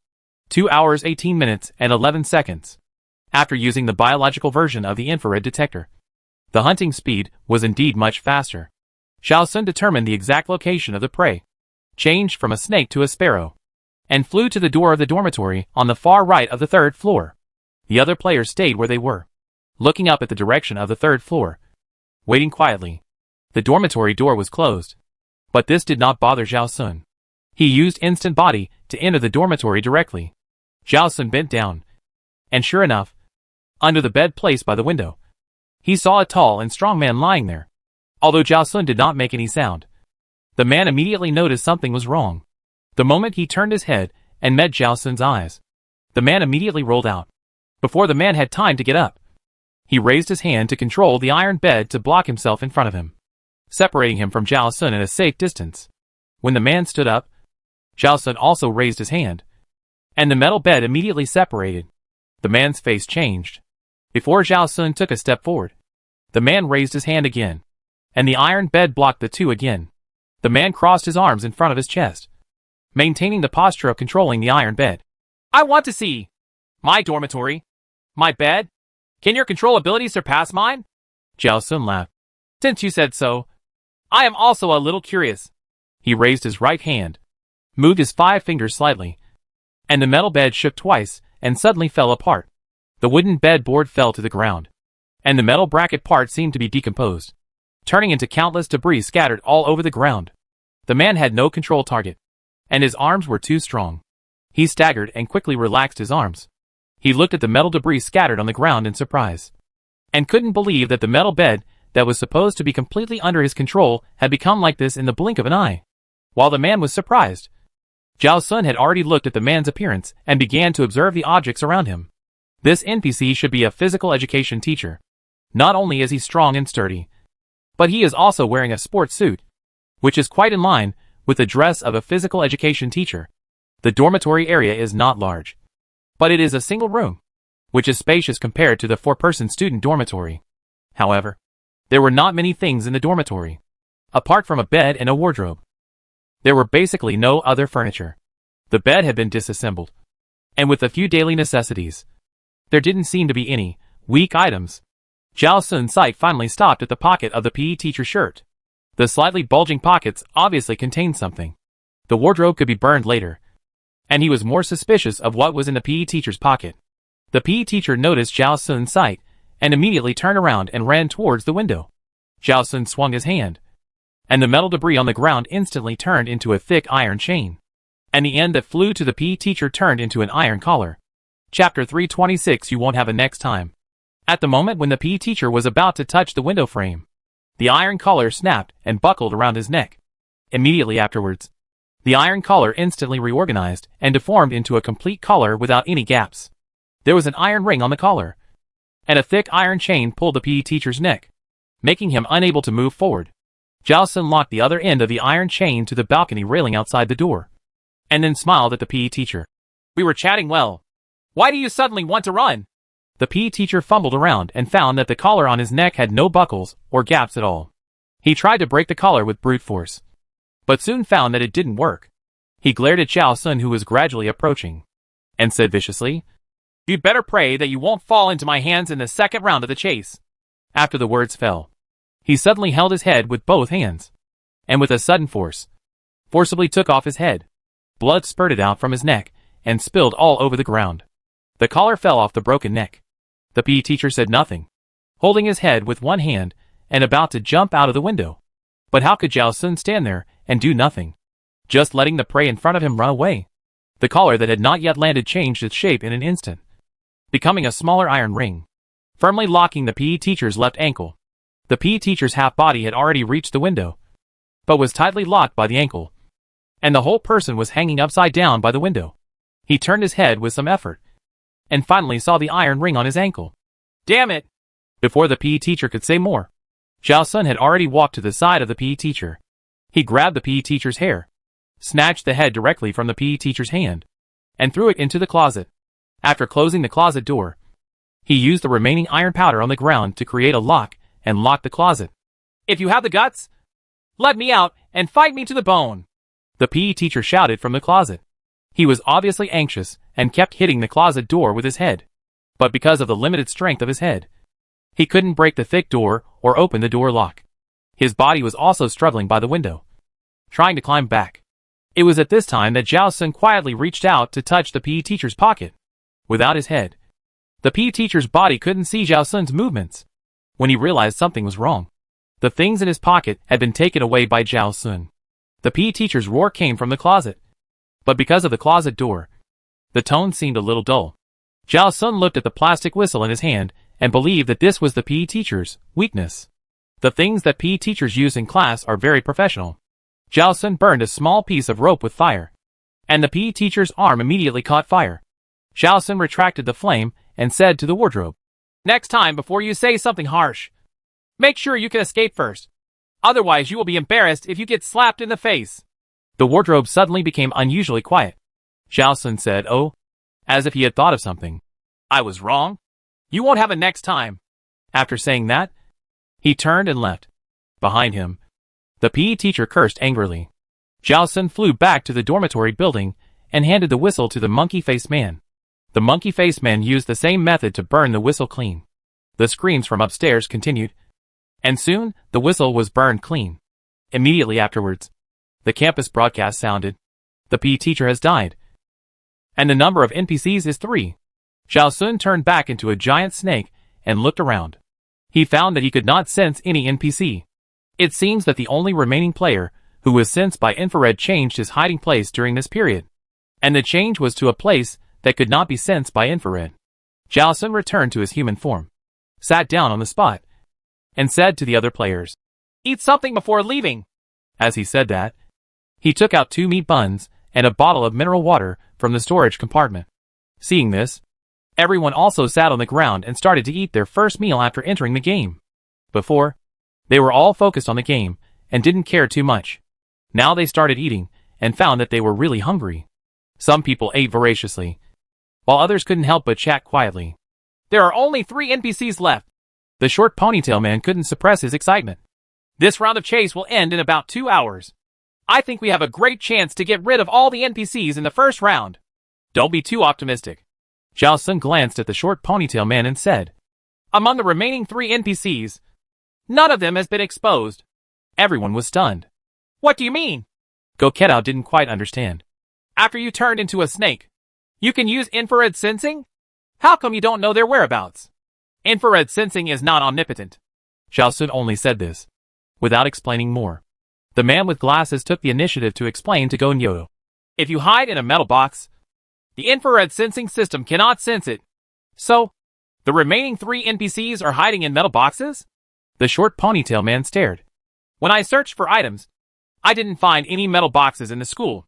2 hours 18 minutes and 11 seconds. After using the biological version of the infrared detector, the hunting speed was indeed much faster. Xiao Sun determined the exact location of the prey, changed from a snake to a sparrow, and flew to the door of the dormitory on the far right of the 3rd floor. The other players stayed where they were, looking up at the direction of the 3rd floor, waiting quietly. The dormitory door was closed, but this did not bother Zhao Sun. He used instant body to enter the dormitory directly. Zhao Sun bent down, and sure enough, under the bed placed by the window, he saw a tall and strong man lying there. Although Zhao Sun did not make any sound, the man immediately noticed something was wrong. The moment he turned his head and met Zhao Sun's eyes, the man immediately rolled out. Before the man had time to get up, he raised his hand to control the iron bed to block himself in front of him, separating him from Zhao Sun at a safe distance. When the man stood up, Zhao Sun also raised his hand, and the metal bed immediately separated. The man's face changed. Before Zhao Sun took a step forward, the man raised his hand again, and the iron bed blocked the two again. The man crossed his arms in front of his chest, maintaining the posture of controlling the iron bed. I want to see my dormitory, my bed. Can your control ability surpass mine? Zhao Sun laughed. Since you said so, I am also a little curious. He raised his right hand, moved his 5 fingers slightly, and the metal bed shook twice and suddenly fell apart. The wooden bed board fell to the ground, and the metal bracket part seemed to be decomposed, turning into countless debris scattered all over the ground. The man had no control target, and his arms were too strong. He staggered and quickly relaxed his arms. He looked at the metal debris scattered on the ground in surprise, and couldn't believe that the metal bed that was supposed to be completely under his control had become like this in the blink of an eye. While the man was surprised, Zhao Sun had already looked at the man's appearance and began to observe the objects around him. This NPC should be a physical education teacher. Not only is he strong and sturdy, but he is also wearing a sports suit, which is quite in line with the dress of a physical education teacher. The dormitory area is not large, but it is a single room, which is spacious compared to the 4-person student dormitory. However, there were not many things in the dormitory, apart from a bed and a wardrobe. There were basically no other furniture. The bed had been disassembled, and with a few daily necessities, there didn't seem to be any weak items. Zhao Sun's sight finally stopped at the pocket of the PE teacher's shirt. The slightly bulging pockets obviously contained something. The wardrobe could be burned later, and he was more suspicious of what was in the PE teacher's pocket. The PE teacher noticed Zhao Sun's sight and immediately turned around and ran towards the window. Zhao Sun swung his hand, and the metal debris on the ground instantly turned into a thick iron chain, and the end that flew to the PE teacher turned into an iron collar. Chapter 326. You won't have a next time. At the moment when the PE teacher was about to touch the window frame, the iron collar snapped and buckled around his neck. Immediately afterwards, the iron collar instantly reorganized and deformed into a complete collar without any gaps. There was an iron ring on the collar, and a thick iron chain pulled the PE teacher's neck, making him unable to move forward. Zhao Sun locked the other end of the iron chain to the balcony railing outside the door, and then smiled at the PE teacher. We were chatting well. Why do you suddenly want to run? The PE teacher fumbled around and found that the collar on his neck had no buckles or gaps at all. He tried to break the collar with brute force, but soon found that it didn't work. He glared at Zhao Sun, who was gradually approaching, and said viciously, You'd better pray that you won't fall into my hands in the second round of the chase. After the words fell, he suddenly held his head with both hands, and with a sudden force, forcibly took off his head. Blood spurted out from his neck and spilled all over the ground. The collar fell off the broken neck. The PE teacher said nothing, holding his head with one hand and about to jump out of the window. But how could Zhao Sun stand there and do nothing, just letting the prey in front of him run away? The collar that had not yet landed changed its shape in an instant, becoming a smaller iron ring, firmly locking the PE teacher's left ankle. The PE teacher's half body had already reached the window, but was tightly locked by the ankle, and the whole person was hanging upside down by the window. He turned his head with some effort, and finally saw the iron ring on his ankle. Damn it! Before the PE teacher could say more, Zhao Sun had already walked to the side of the PE teacher. He grabbed the PE teacher's hair, snatched the head directly from the PE teacher's hand, and threw it into the closet. After closing the closet door, he used the remaining iron powder on the ground to create a lock and locked the closet. If you have the guts, let me out and fight me to the bone, the PE teacher shouted from the closet. He was obviously anxious and kept hitting the closet door with his head, but because of the limited strength of his head, he couldn't break the thick door or open the door lock. His body was also struggling by the window, trying to climb back. It was at this time that Zhao Sun quietly reached out to touch the PE teacher's pocket. Without his head, the PE teacher's body couldn't see Zhao Sun's movements. When he realized something was wrong, the things in his pocket had been taken away by Zhao Sun. The PE teacher's roar came from the closet. But because of the closet door, the tone seemed a little dull. Zhao Sun looked at the plastic whistle in his hand and believed that this was the PE teacher's weakness. The things that PE teachers use in class are very professional. Zhao Sun burned a small piece of rope with fire, and the PE teacher's arm immediately caught fire. Zhao Sun retracted the flame and said to the wardrobe, "Next time, before you say something harsh, make sure you can escape first. Otherwise, you will be embarrassed if you get slapped in the face." The wardrobe suddenly became unusually quiet. Zhao Sun said, "Oh," as if he had thought of something. "I was wrong. You won't have a next time." After saying that, he turned and left. Behind him, the PE teacher cursed angrily. Zhao Sun flew back to the dormitory building and handed the whistle to the monkey-faced man. The monkey-faced man used the same method to burn the whistle clean. The screams from upstairs continued, and soon the whistle was burned clean. Immediately afterwards, the campus broadcast sounded, "The PE teacher has died, and the number of NPCs is 3. Zhao Sun turned back into a giant snake and looked around. He found that he could not sense any NPC. It seems that the only remaining player who was sensed by infrared changed his hiding place during this period, and the change was to a place that could not be sensed by infrared. Zhao Sun returned to his human form, sat down on the spot, and said to the other players, "Eat something before leaving." As he said that, he took out 2 meat buns and a bottle of mineral water from the storage compartment. Seeing this, everyone also sat on the ground and started to eat their first meal after entering the game. Before, they were all focused on the game and didn't care too much. Now they started eating and found that they were really hungry. Some people ate voraciously, while others couldn't help but chat quietly. "There are only 3 NPCs left." The short ponytail man couldn't suppress his excitement. "This round of chase will end in about 2 hours. I think we have a great chance to get rid of all the NPCs in the first round." "Don't be too optimistic." Zhao Sun glanced at the short ponytail man and said, "Among the remaining 3 NPCs, none of them has been exposed." Everyone was stunned. "What do you mean?" Goketao didn't quite understand. "After you turned into a snake, you can use infrared sensing? How come you don't know their whereabouts?" "Infrared sensing is not omnipotent." Zhao Sun only said this, without explaining more. The man with glasses took the initiative to explain to Gonyo. "If you hide in a metal box, the infrared sensing system cannot sense it. So, the remaining 3 NPCs are hiding in metal boxes?" The short ponytail man stared. "When I searched for items, I didn't find any metal boxes in the school.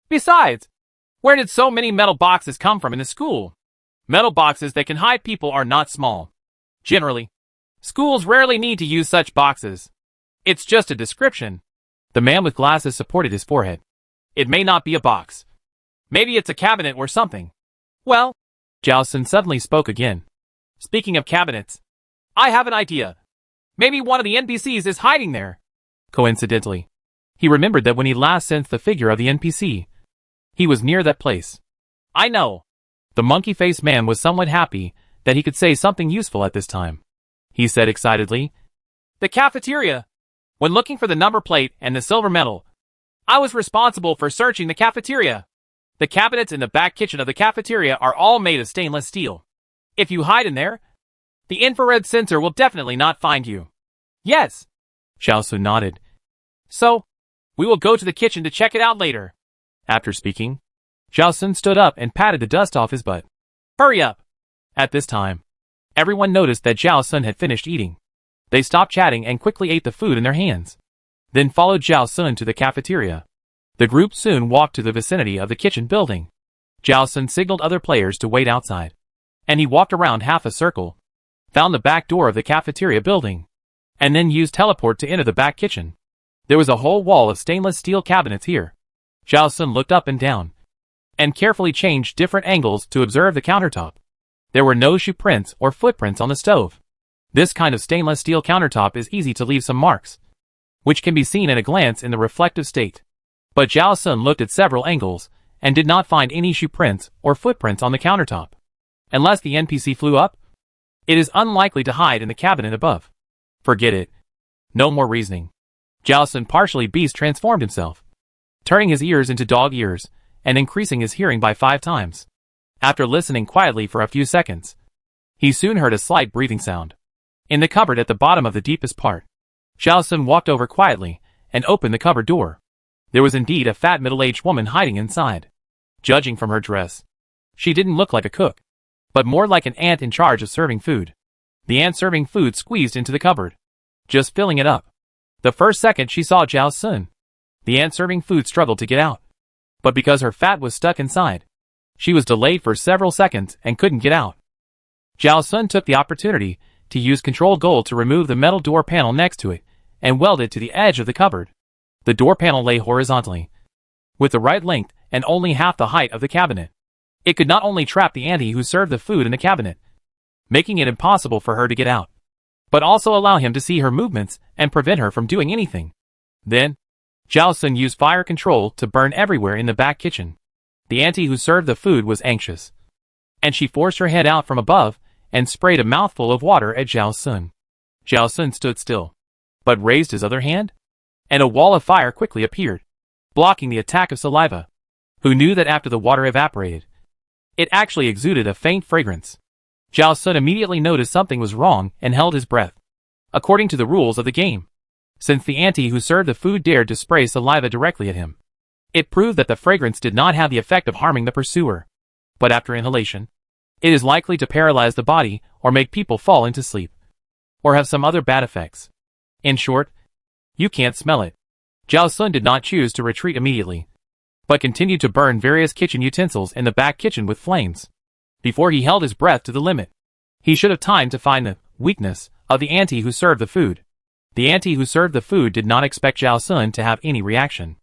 Besides, where did so many metal boxes come from in the school? Metal boxes that can hide people are not small. Generally, schools rarely need to use such boxes. It's just a description." The man with glasses supported his forehead. "It may not be a box. Maybe it's a cabinet or something." "Well," Zhao Sun suddenly spoke again. "Speaking of cabinets, I have an idea. Maybe one of the NPCs is hiding there." Coincidentally, he remembered that when he last sensed the figure of the NPC, he was near that place. "I know." The monkey-faced man was somewhat happy that he could say something useful at this time. He said excitedly, "The cafeteria. When looking for the number plate and the silver medal, I was responsible for searching the cafeteria. The cabinets in the back kitchen of the cafeteria are all made of stainless steel. If you hide in there, the infrared sensor will definitely not find you." "Yes." Zhao Sun nodded. "So, we will go to the kitchen to check it out later." After speaking, Zhao Sun stood up and patted the dust off his butt. "Hurry up." At this time, everyone noticed that Zhao Sun had finished eating. They stopped chatting and quickly ate the food in their hands, then followed Zhao Sun to the cafeteria. The group soon walked to the vicinity of the kitchen building. Zhao Sun signaled other players to wait outside, and he walked around half a circle, found the back door of the cafeteria building, and then used teleport to enter the back kitchen. There was a whole wall of stainless steel cabinets here. Zhao Sun looked up and down, and carefully changed different angles to observe the countertop. There were no shoe prints or footprints on the stove. This kind of stainless steel countertop is easy to leave some marks, which can be seen at a glance in the reflective state. But Zhao Sun looked at several angles and did not find any shoe prints or footprints on the countertop. Unless the NPC flew up, it is unlikely to hide in the cabinet above. Forget it. No more reasoning. Zhao Sun partially beast transformed himself, turning his ears into dog ears, and increasing his hearing by 5 times. After listening quietly for a few seconds, he soon heard a slight breathing sound. In the cupboard at the bottom of the deepest part, Zhao Sun walked over quietly and opened the cupboard door. There was indeed a fat middle-aged woman hiding inside. Judging from her dress, she didn't look like a cook, but more like an ant in charge of serving food. The ant serving food squeezed into the cupboard, just filling it up. The first second she saw Zhao Sun, the ant serving food struggled to get out. But because her fat was stuck inside, she was delayed for several seconds and couldn't get out. Zhao Sun took the opportunity to use controlled gold to remove the metal door panel next to it and weld it to the edge of the cupboard. The door panel lay horizontally, with the right length and only half the height of the cabinet. It could not only trap the auntie who served the food in the cabinet, making it impossible for her to get out, but also allow him to see her movements and prevent her from doing anything. Then, Zhao Sun used fire control to burn everywhere in the back kitchen. The auntie who served the food was anxious, and she forced her head out from above and sprayed a mouthful of water at Zhao Sun. Zhao Sun stood still, but raised his other hand, and a wall of fire quickly appeared, blocking the attack of saliva. Who knew that after the water evaporated, it actually exuded a faint fragrance. Zhao Sun immediately noticed something was wrong and held his breath. According to the rules of the game, since the auntie who served the food dared to spray saliva directly at him, it proved that the fragrance did not have the effect of harming the pursuer. But after inhalation, it is likely to paralyze the body or make people fall into sleep, or have some other bad effects. In short, you can't smell it. Zhao Sun did not choose to retreat immediately, but continued to burn various kitchen utensils in the back kitchen with flames. Before he held his breath to the limit, he should have time to find the weakness of the auntie who served the food. The auntie who served the food did not expect Zhao Sun to have any reaction.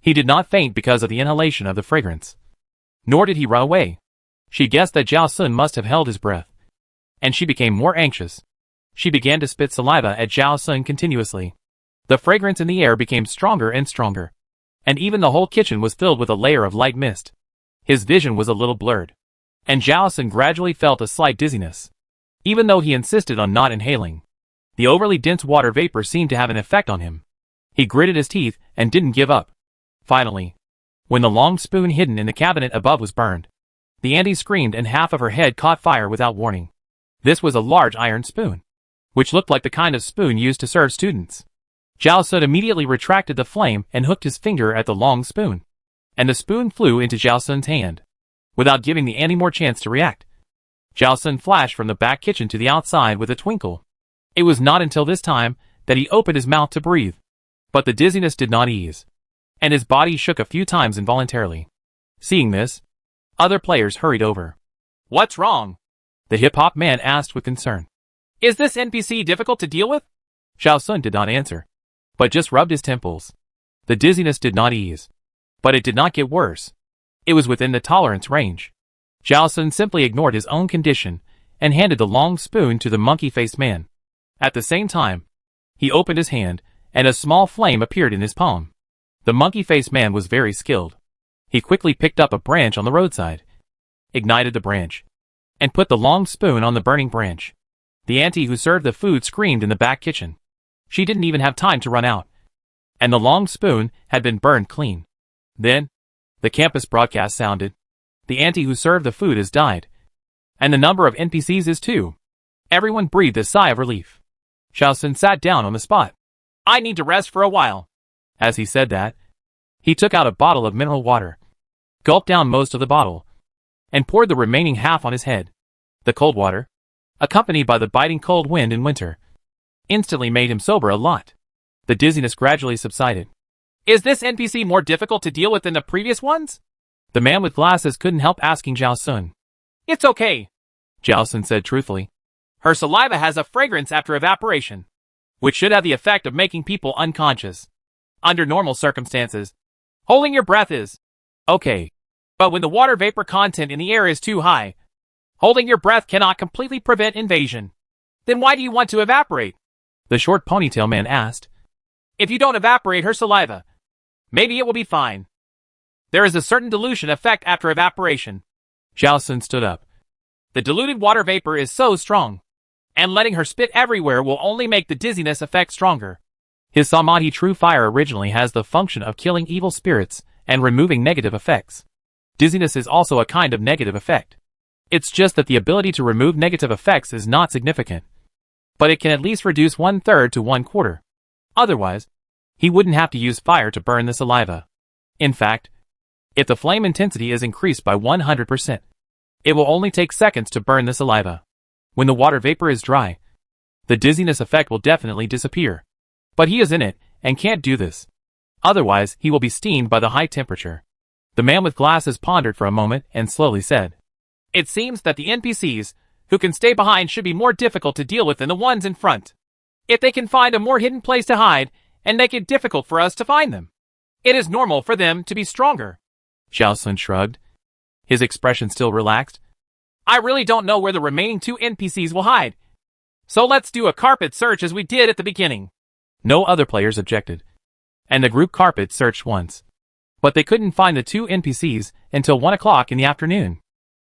He did not faint because of the inhalation of the fragrance, nor did he run away. She guessed that Zhao Sun must have held his breath, and she became more anxious. She began to spit saliva at Zhao Sun continuously. The fragrance in the air became stronger and stronger, and even the whole kitchen was filled with a layer of light mist. His vision was a little blurred, and Zhao Sun gradually felt a slight dizziness. Even though he insisted on not inhaling, the overly dense water vapor seemed to have an effect on him. He gritted his teeth and didn't give up. Finally, when the long spoon hidden in the cabinet above was burned, the auntie screamed and half of her head caught fire without warning. This was a large iron spoon, which looked like the kind of spoon used to serve students. Zhao Sun immediately retracted the flame and hooked his finger at the long spoon, and the spoon flew into Zhao Sun's hand, without giving the auntie more chance to react. Zhao Sun flashed from the back kitchen to the outside with a twinkle. It was not until this time that he opened his mouth to breathe, but the dizziness did not ease, and his body shook a few times involuntarily. Seeing this, other players hurried over. "What's wrong?" the hip-hop man asked with concern. "Is this NPC difficult to deal with?" Zhao Sun did not answer, but just rubbed his temples. The dizziness did not ease, but it did not get worse. It was within the tolerance range. Zhao Sun simply ignored his own condition and handed the long spoon to the monkey-faced man. At the same time, he opened his hand, and a small flame appeared in his palm. The monkey-faced man was very skilled. He quickly picked up a branch on the roadside, ignited the branch, and put the long spoon on the burning branch. The auntie who served the food screamed in the back kitchen. She didn't even have time to run out, and the long spoon had been burned clean. Then, the campus broadcast sounded. The auntie who served the food has died, and the number of NPCs is 2. Everyone breathed a sigh of relief. Zhao Sun sat down on the spot. "I need to rest for a while." As he said that, he took out a bottle of mineral water, gulped down most of the bottle, and poured the remaining half on his head. The cold water, accompanied by the biting cold wind in winter, instantly made him sober a lot. The dizziness gradually subsided. "Is this NPC more difficult to deal with than the previous ones?" The man with glasses couldn't help asking Zhao Sun. "It's okay," Zhao Sun said truthfully. "Her saliva has a fragrance after evaporation, which should have the effect of making people unconscious. Under normal circumstances, holding your breath is okay. But when the water vapor content in the air is too high, holding your breath cannot completely prevent invasion. Then why do you want to evaporate?" the short ponytail man asked. "If you don't evaporate her saliva, maybe it will be fine. There is a certain dilution effect after evaporation." Zhao Sun stood up. "The diluted water vapor is so strong, and letting her spit everywhere will only make the dizziness effect stronger. His Samadhi True Fire originally has the function of killing evil spirits and removing negative effects. Dizziness is also a kind of negative effect. It's just that the ability to remove negative effects is not significant. But it can at least reduce 1/3 to 1/4. Otherwise, he wouldn't have to use fire to burn the saliva. In fact, if the flame intensity is increased by 100%, it will only take seconds to burn the saliva. When the water vapor is dry, the dizziness effect will definitely disappear. But he is in it, and can't do this. Otherwise, he will be steamed by the high temperature. The man with glasses pondered for a moment and slowly said, "It seems that the NPCs who can stay behind should be more difficult to deal with than the ones in front. If they can find a more hidden place to hide and make it difficult for us to find them, it is normal for them to be stronger." Zhao Sun shrugged, his expression still relaxed. "I really don't know where the remaining 2 NPCs will hide. So let's do a carpet search as we did at the beginning." No other players objected, and the group carpet searched once. But they couldn't find the 2 NPCs until 1 o'clock in the afternoon.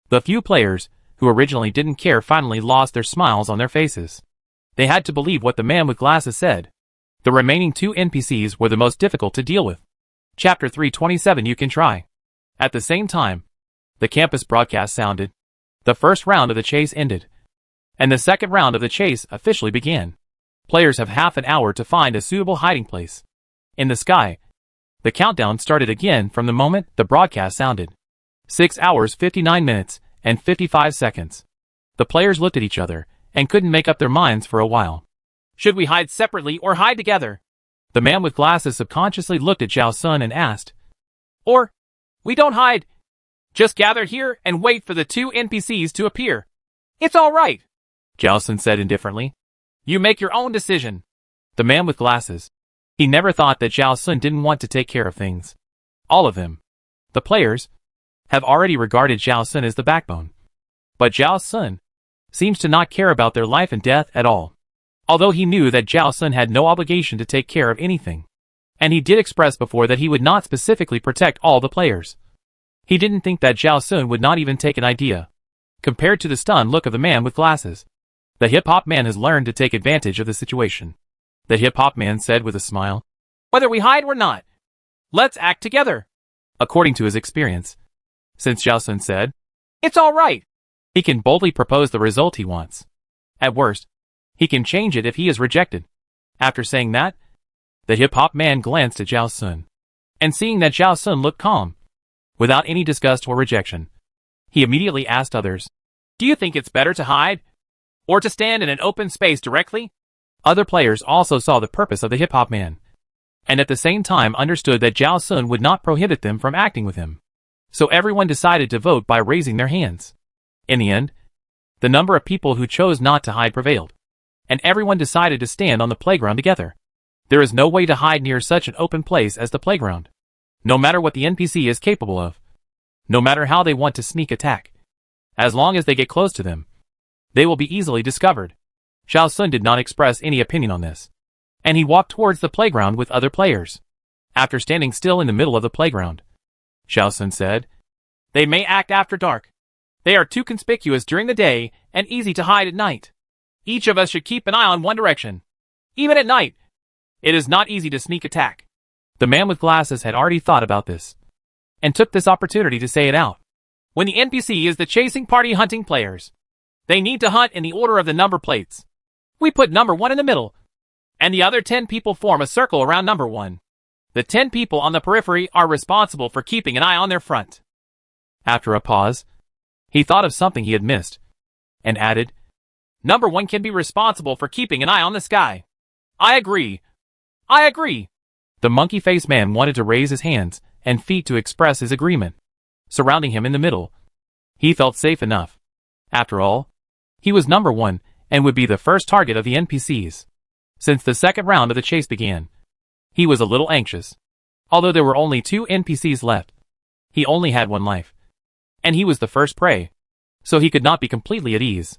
The few players who originally didn't care finally lost their smiles on their faces. They had to believe what the man with glasses said. The remaining 2 NPCs were the most difficult to deal with. Chapter 327 You Can Try. At the same time, the campus broadcast sounded. The first round of the chase ended, and the second round of the chase officially began. Players have half an hour to find a suitable hiding place. In the sky, the countdown started again from the moment the broadcast sounded. 6 hours 59 minutes and 55 seconds. The players looked at each other and couldn't make up their minds for a while. Should we hide separately or hide together? The man with glasses subconsciously looked at Zhao Sun and asked. Or, we don't hide. Just gather here and wait for the 2 NPCs to appear. It's all right, Zhao Sun said indifferently. You make your own decision. The man with glasses. He never thought that Zhao Sun didn't want to take care of things. All of them, the players, have already regarded Zhao Sun as the backbone. But Zhao Sun seems to not care about their life and death at all. Although he knew that Zhao Sun had no obligation to take care of anything. And he did express before that he would not specifically protect all the players. He didn't think that Zhao Sun would not even take an idea. Compared to the stunned look of the man with glasses, the hip-hop man has learned to take advantage of the situation. The hip-hop man said with a smile, Whether we hide or not, let's act together. According to his experience, since Zhao Sun said, It's all right, he can boldly propose the result he wants. At worst, he can change it if he is rejected. After saying that, the hip-hop man glanced at Zhao Sun. And seeing that Zhao Sun looked calm, without any disgust or rejection, he immediately asked others, Do you think it's better to hide? Or to stand in an open space directly? Other players also saw the purpose of the hip-hop man, and at the same time understood that Zhao Sun would not prohibit them from acting with him. So everyone decided to vote by raising their hands. In the end, the number of people who chose not to hide prevailed, and everyone decided to stand on the playground together. There is no way to hide near such an open place as the playground. No matter what the NPC is capable of, no matter how they want to sneak attack, as long as they get close to them, they will be easily discovered. Zhao Sun did not express any opinion on this, and he walked towards the playground with other players. After standing still in the middle of the playground, Zhao Sun said, They may act after dark. They are too conspicuous during the day and easy to hide at night. Each of us should keep an eye on one direction. Even at night, it is not easy to sneak attack. The man with glasses had already thought about this, and took this opportunity to say it out. When the NPC is the chasing party hunting players, they need to hunt in the order of the number plates. We put number 1 in the middle, and the other 10 people form a circle around number 1. The 10 people on the periphery are responsible for keeping an eye on their front. After a pause, he thought of something he had missed, and added, Number 1 can be responsible for keeping an eye on the sky. I agree. I agree. The monkey-faced man wanted to raise his hands and feet to express his agreement. Surrounding him in the middle, he felt safe enough. After all, he was number 1 and would be the first target of the NPCs. Since the second round of the chase began, he was a little anxious. Although there were only 2 NPCs left, he only had 1 life. And he was the first prey, so he could not be completely at ease.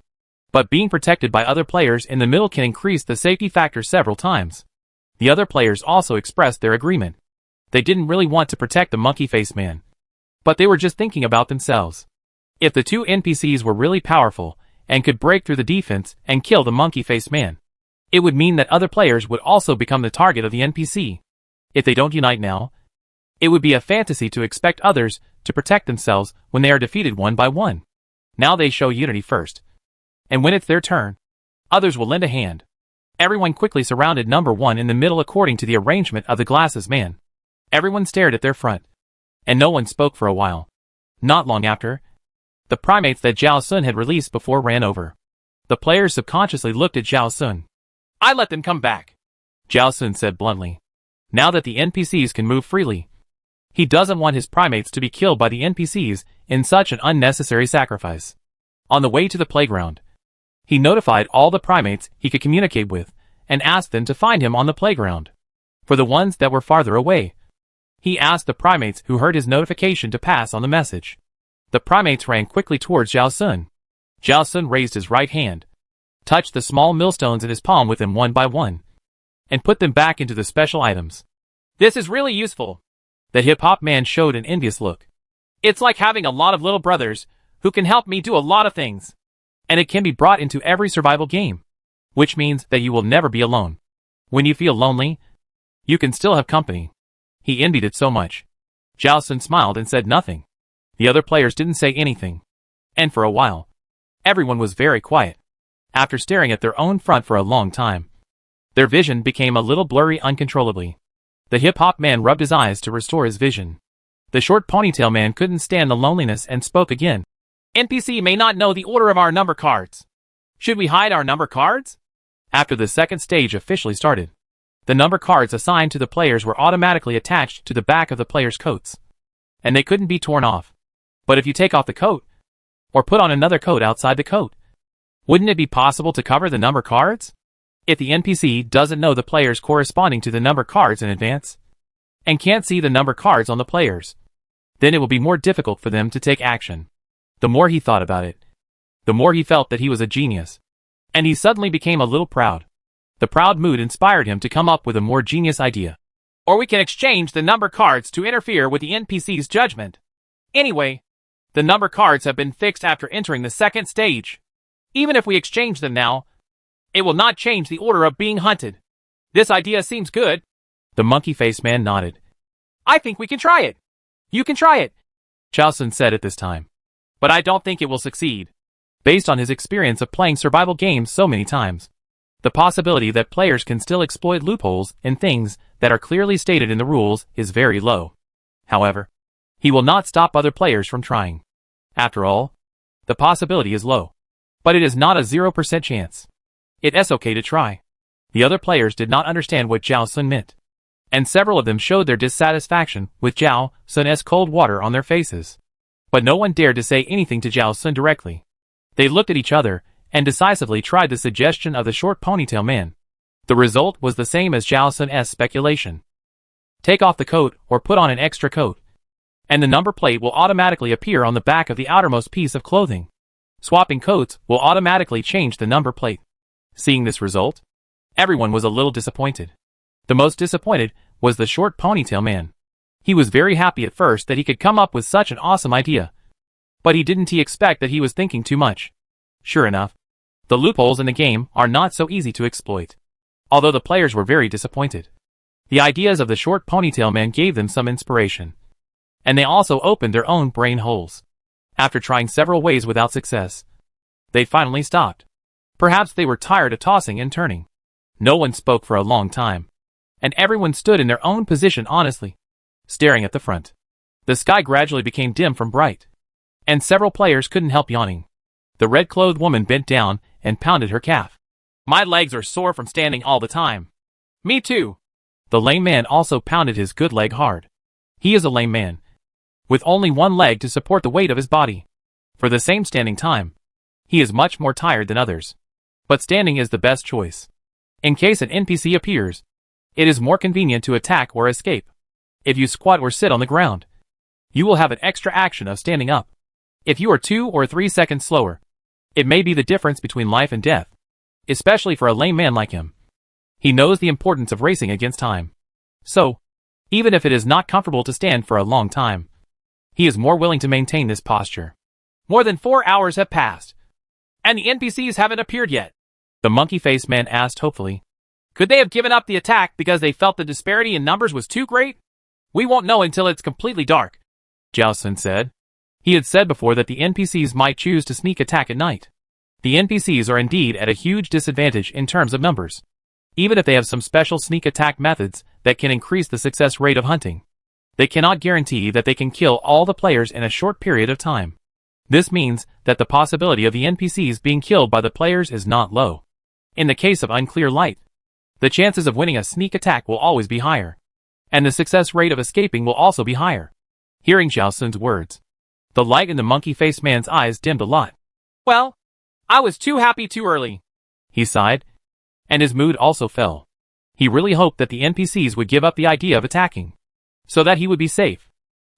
But being protected by other players in the middle can increase the safety factor several times. The other players also expressed their agreement. They didn't really want to protect the monkey-faced man, but they were just thinking about themselves. If the 2 NPCs were really powerful and could break through the defense and kill the monkey-faced man, it would mean that other players would also become the target of the NPC. If they don't unite now, It would be a fantasy to expect others to protect themselves when they are defeated one by one. Now they show unity first. And when it's their turn, others will lend a hand. Everyone quickly surrounded number 1 in the middle according to the arrangement of the glasses man. Everyone stared at their front. And no one spoke for a while. Not long after, the primates that Zhao Sun had released before ran over. The players subconsciously looked at Zhao Sun. I let them come back, Zhao Sun said bluntly. Now that the NPCs can move freely, he doesn't want his primates to be killed by the NPCs in such an unnecessary sacrifice. On the way to the playground, he notified all the primates he could communicate with and asked them to find him on the playground. For the ones that were farther away, he asked the primates who heard his notification to pass on the message. The primates ran quickly towards Zhao Sun. Zhao Sun raised his right hand, touched the small millstones in his palm with them one by one, and put them back into the special items. This is really useful. The hip-hop man showed an envious look. It's like having a lot of little brothers who can help me do a lot of things. And it can be brought into every survival game, which means that you will never be alone. When you feel lonely, you can still have company. He envied it so much. Zhao Sun smiled and said nothing. The other players didn't say anything. And for a while, everyone was very quiet. After staring at their own front for a long time, their vision became a little blurry uncontrollably. The hip-hop man rubbed his eyes to restore his vision. The short ponytail man couldn't stand the loneliness and spoke again. NPC may not know the order of our number cards. Should we hide our number cards? After the second stage officially started, the number cards assigned to the players were automatically attached to the back of the players' coats, and they couldn't be torn off. But if you take off the coat, or put on another coat outside the coat, wouldn't it be possible to cover the number cards? If the NPC doesn't know the players corresponding to the number cards in advance, and can't see the number cards on the players, then it will be more difficult for them to take action. The more he thought about it, the more he felt that he was a genius. And he suddenly became a little proud. The proud mood inspired him to come up with a more genius idea. Or we can exchange the number cards to interfere with the NPC's judgment. Anyway, the number cards have been fixed after entering the second stage. Even if we exchange them now, it will not change the order of being hunted. This idea seems good. The monkey-faced man nodded. I think we can try it. You can try it, Zhao Sun said at this time. But I don't think it will succeed. Based on his experience of playing survival games so many times, the possibility that players can still exploit loopholes in things that are clearly stated in the rules is very low. However, he will not stop other players from trying. After all, the possibility is low. But it is not a 0% chance. It's okay to try. The other players did not understand what Zhao Sun meant, and several of them showed their dissatisfaction with Zhao Sun's cold water on their faces. But no one dared to say anything to Zhao Sun directly. They looked at each other and decisively tried the suggestion of the short ponytail man. The result was the same as Zhao Sun's speculation. Take off the coat or put on an extra coat, and the number plate will automatically appear on the back of the outermost piece of clothing. Swapping coats will automatically change the number plate. Seeing this result, everyone was a little disappointed. The most disappointed was the short ponytail man. He was very happy at first that he could come up with such an awesome idea. But didn't expect that he was thinking too much. Sure enough, the loopholes in the game are not so easy to exploit. Although the players were very disappointed, the ideas of the short ponytail man gave them some inspiration. And they also opened their own brain holes. After trying several ways without success, they finally stopped. Perhaps they were tired of tossing and turning. No one spoke for a long time, and everyone stood in their own position honestly, staring at the front. The sky gradually became dim from bright, and several players couldn't help yawning. The red-clothed woman bent down and pounded her calf. My legs are sore from standing all the time. Me too. The lame man also pounded his good leg hard. He is a lame man, with only one leg to support the weight of his body. For the same standing time, he is much more tired than others. But standing is the best choice. In case an NPC appears, it is more convenient to attack or escape. If you squat or sit on the ground, you will have an extra action of standing up. If you are 2 or 3 seconds slower, it may be the difference between life and death, especially for a lame man like him. He knows the importance of racing against time. So, even if it is not comfortable to stand for a long time, he is more willing to maintain this posture. More than 4 hours have passed, and the NPCs haven't appeared yet. The monkey-faced man asked hopefully. Could they have given up the attack because they felt the disparity in numbers was too great? We won't know until it's completely dark, Zhao Sun said. He had said before that the NPCs might choose to sneak attack at night. The NPCs are indeed at a huge disadvantage in terms of numbers. Even if they have some special sneak attack methods that can increase the success rate of hunting, they cannot guarantee that they can kill all the players in a short period of time. This means that the possibility of the NPCs being killed by the players is not low. In the case of unclear light, the chances of winning a sneak attack will always be higher, and the success rate of escaping will also be higher. Hearing Zhao Sun's words, the light in the monkey-faced man's eyes dimmed a lot. Well, I was too happy too early, he sighed, and his mood also fell. He really hoped that the NPCs would give up the idea of attacking, so that he would be safe.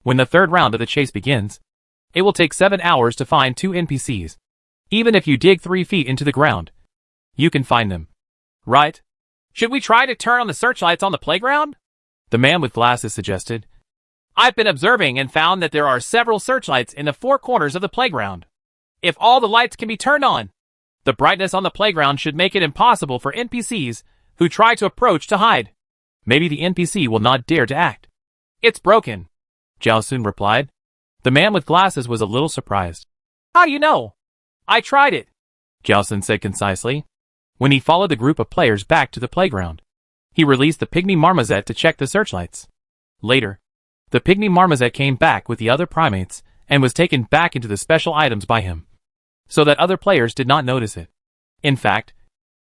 When the third round of the chase begins, it will take 7 hours to find 2 NPCs. Even if you dig 3 feet into the ground, you can find them. Right? Should we try to turn on the searchlights on the playground? The man with glasses suggested. I've been observing and found that there are several searchlights in the 4 corners of the playground. If all the lights can be turned on, the brightness on the playground should make it impossible for NPCs who try to approach to hide. Maybe the NPC will not dare to act. It's broken, Zhao Sun replied. The man with glasses was a little surprised. How do you know? I tried it, Zhao Sun said concisely. When he followed the group of players back to the playground, he released the pygmy marmoset to check the searchlights. Later, the pygmy marmoset came back with the other primates and was taken back into the special items by him, so that other players did not notice it. In fact,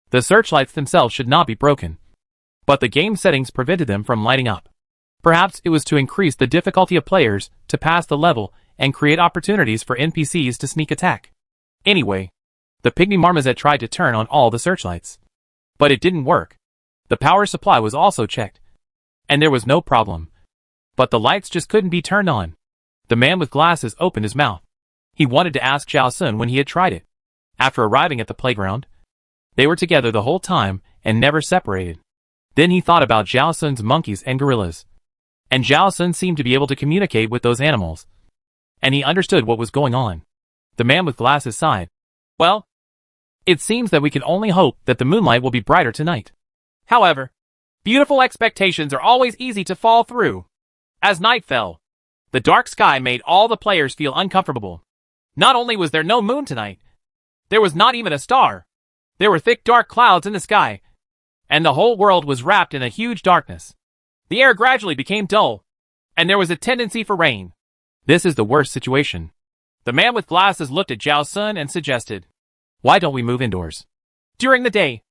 the searchlights themselves should not be broken, but the game settings prevented them from lighting up. Perhaps it was to increase the difficulty of players to pass the level and create opportunities for NPCs to sneak attack. Anyway, the pygmy marmoset tried to turn on all the searchlights, but it didn't work. The power supply was also checked, and there was no problem, but the lights just couldn't be turned on. The man with glasses opened his mouth. He wanted to ask Zhao Sun when he had tried it. After arriving at the playground, they were together the whole time and never separated. Then he thought about Zhao Sun's monkeys and gorillas. And Zhao Sun seemed to be able to communicate with those animals, and he understood what was going on. The man with glasses sighed. Well, it seems that we can only hope that the moonlight will be brighter tonight. However, beautiful expectations are always easy to fall through. As night fell, the dark sky made all the players feel uncomfortable. Not only was there no moon tonight, there was not even a star. There were thick dark clouds in the sky, and the whole world was wrapped in a huge darkness. The air gradually became dull, and there was a tendency for rain. This is the worst situation. The man with glasses looked at Zhao Sun and suggested, why don't we move indoors? During the day,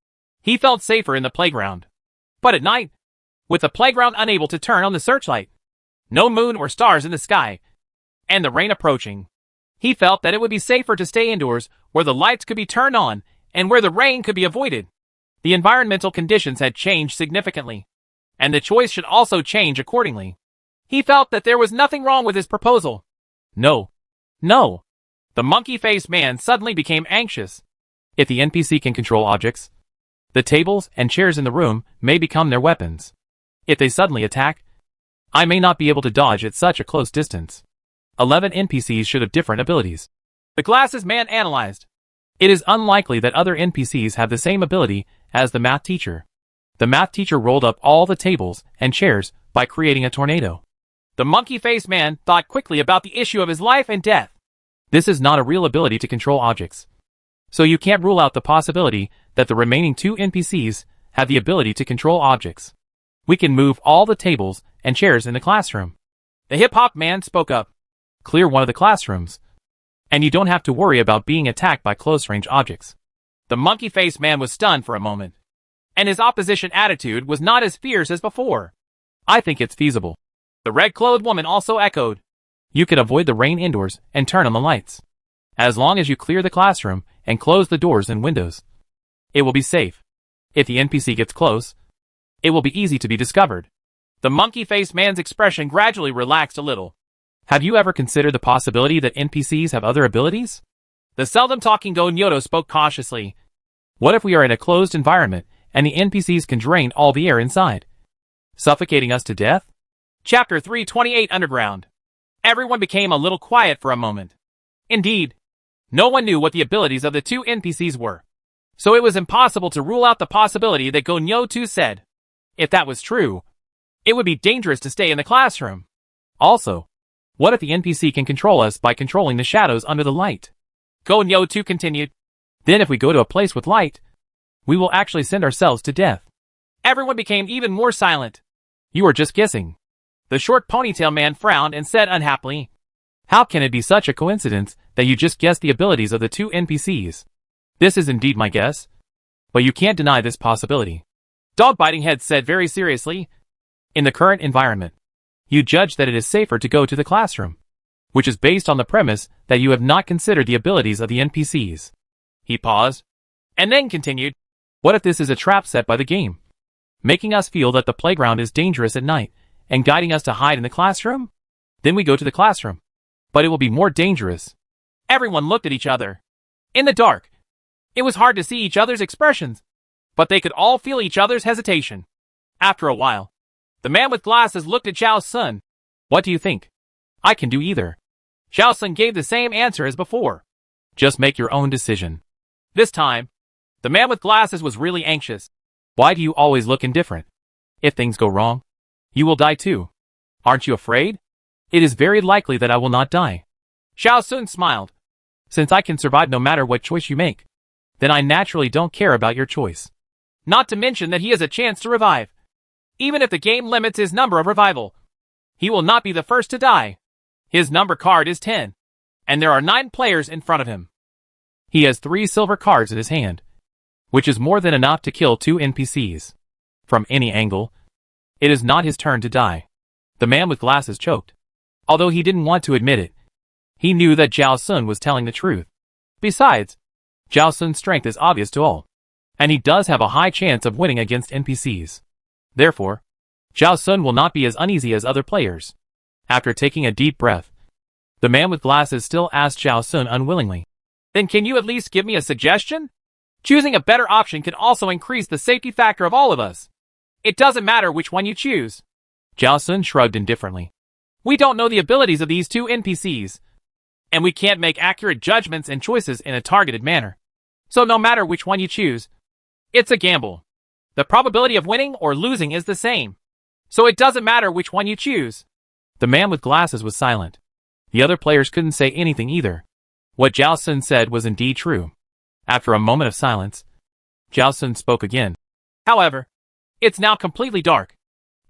he felt safer in the playground. But at night, with the playground unable to turn on the searchlight, no moon or stars in the sky, and the rain approaching, he felt that it would be safer to stay indoors where the lights could be turned on and where the rain could be avoided. The environmental conditions had changed significantly, and the choice should also change accordingly. He felt that there was nothing wrong with his proposal. No. No. The monkey-faced man suddenly became anxious. If the NPC can control objects, the tables and chairs in the room may become their weapons. If they suddenly attack, I may not be able to dodge at such a close distance. 11 NPCs should have different abilities. The glasses man analyzed. It is unlikely that other NPCs have the same ability as the math teacher. The math teacher rolled up all the tables and chairs by creating a tornado. The monkey-faced man thought quickly about the issue of his life and death. This is not a real ability to control objects, so you can't rule out the possibility that the remaining 2 NPCs have the ability to control objects. We can move all the tables and chairs in the classroom. The hip-hop man spoke up. Clear one of the classrooms, and you don't have to worry about being attacked by close-range objects. The monkey-faced man was stunned for a moment, and his opposition attitude was not as fierce as before. I think it's feasible. The red-clothed woman also echoed. You can avoid the rain indoors and turn on the lights. As long as you clear the classroom and close the doors and windows, it will be safe. If the NPC gets close, it will be easy to be discovered. The monkey-faced man's expression gradually relaxed a little. Have you ever considered the possibility that NPCs have other abilities? The seldom-talking Go Nyoto spoke cautiously. What if we are in a closed environment and the NPCs can drain all the air inside, suffocating us to death? Chapter 328 Underground. Everyone became a little quiet for a moment. Indeed, no one knew what the abilities of the 2 NPCs were, so it was impossible to rule out the possibility that Go Nyoto said. If that was true, It would be dangerous to stay in the classroom. Also, what if the NPC can control us by controlling the shadows under the light? Go Nyo 2 continued. Then if we go to a place with light, we will actually send ourselves to death. Everyone became even more silent. You are just guessing. The short ponytail man frowned and said unhappily, how can it be such a coincidence that you just guessed the abilities of the two NPCs? This is indeed my guess, but you can't deny this possibility. Dog Biting Head said very seriously, in the current environment, you judge that it is safer to go to the classroom, which is based on the premise that you have not considered the abilities of the NPCs. He paused, and then continued, what if this is a trap set by the game, making us feel that the playground is dangerous at night and guiding us to hide in the classroom? Then we go to the classroom, but it will be more dangerous. Everyone looked at each other. In the dark, it was hard to see each other's expressions, but they could all feel each other's hesitation. After a while, the man with glasses looked at Zhao Sun. What do you think? I can do either. Zhao Sun gave the same answer as before. Just make your own decision. This time, the man with glasses was really anxious. Why do you always look indifferent? If things go wrong, you will die too. Aren't you afraid? It is very likely that I will not die. Zhao Sun smiled. Since I can survive no matter what choice you make, then I naturally don't care about your choice. Not to mention that he has a chance to revive. Even if the game limits his number of revival, he will not be the first to die. His number card is 10, and there are 9 players in front of him. He has 3 silver cards in his hand, which is more than enough to kill 2 NPCs. From any angle, it is not his turn to die. The man with glasses choked. Although he didn't want to admit it, he knew that Zhao Sun was telling the truth. Besides, Zhao Sun's strength is obvious to all, and he does have a high chance of winning against NPCs. Therefore, Zhao Sun will not be as uneasy as other players. After taking a deep breath, the man with glasses still asked Zhao Sun unwillingly, then can you at least give me a suggestion? Choosing a better option can also increase the safety factor of all of us. It doesn't matter which one you choose. Zhao Sun shrugged indifferently. We don't know the abilities of these 2 NPCs, and we can't make accurate judgments and choices in a targeted manner. So no matter which one you choose, it's a gamble. The probability of winning or losing is the same. So it doesn't matter which one you choose. The man with glasses was silent. The other players couldn't say anything either. What Zhao Sun said was indeed true. After a moment of silence, Zhao Sun spoke again. However, it's now completely dark,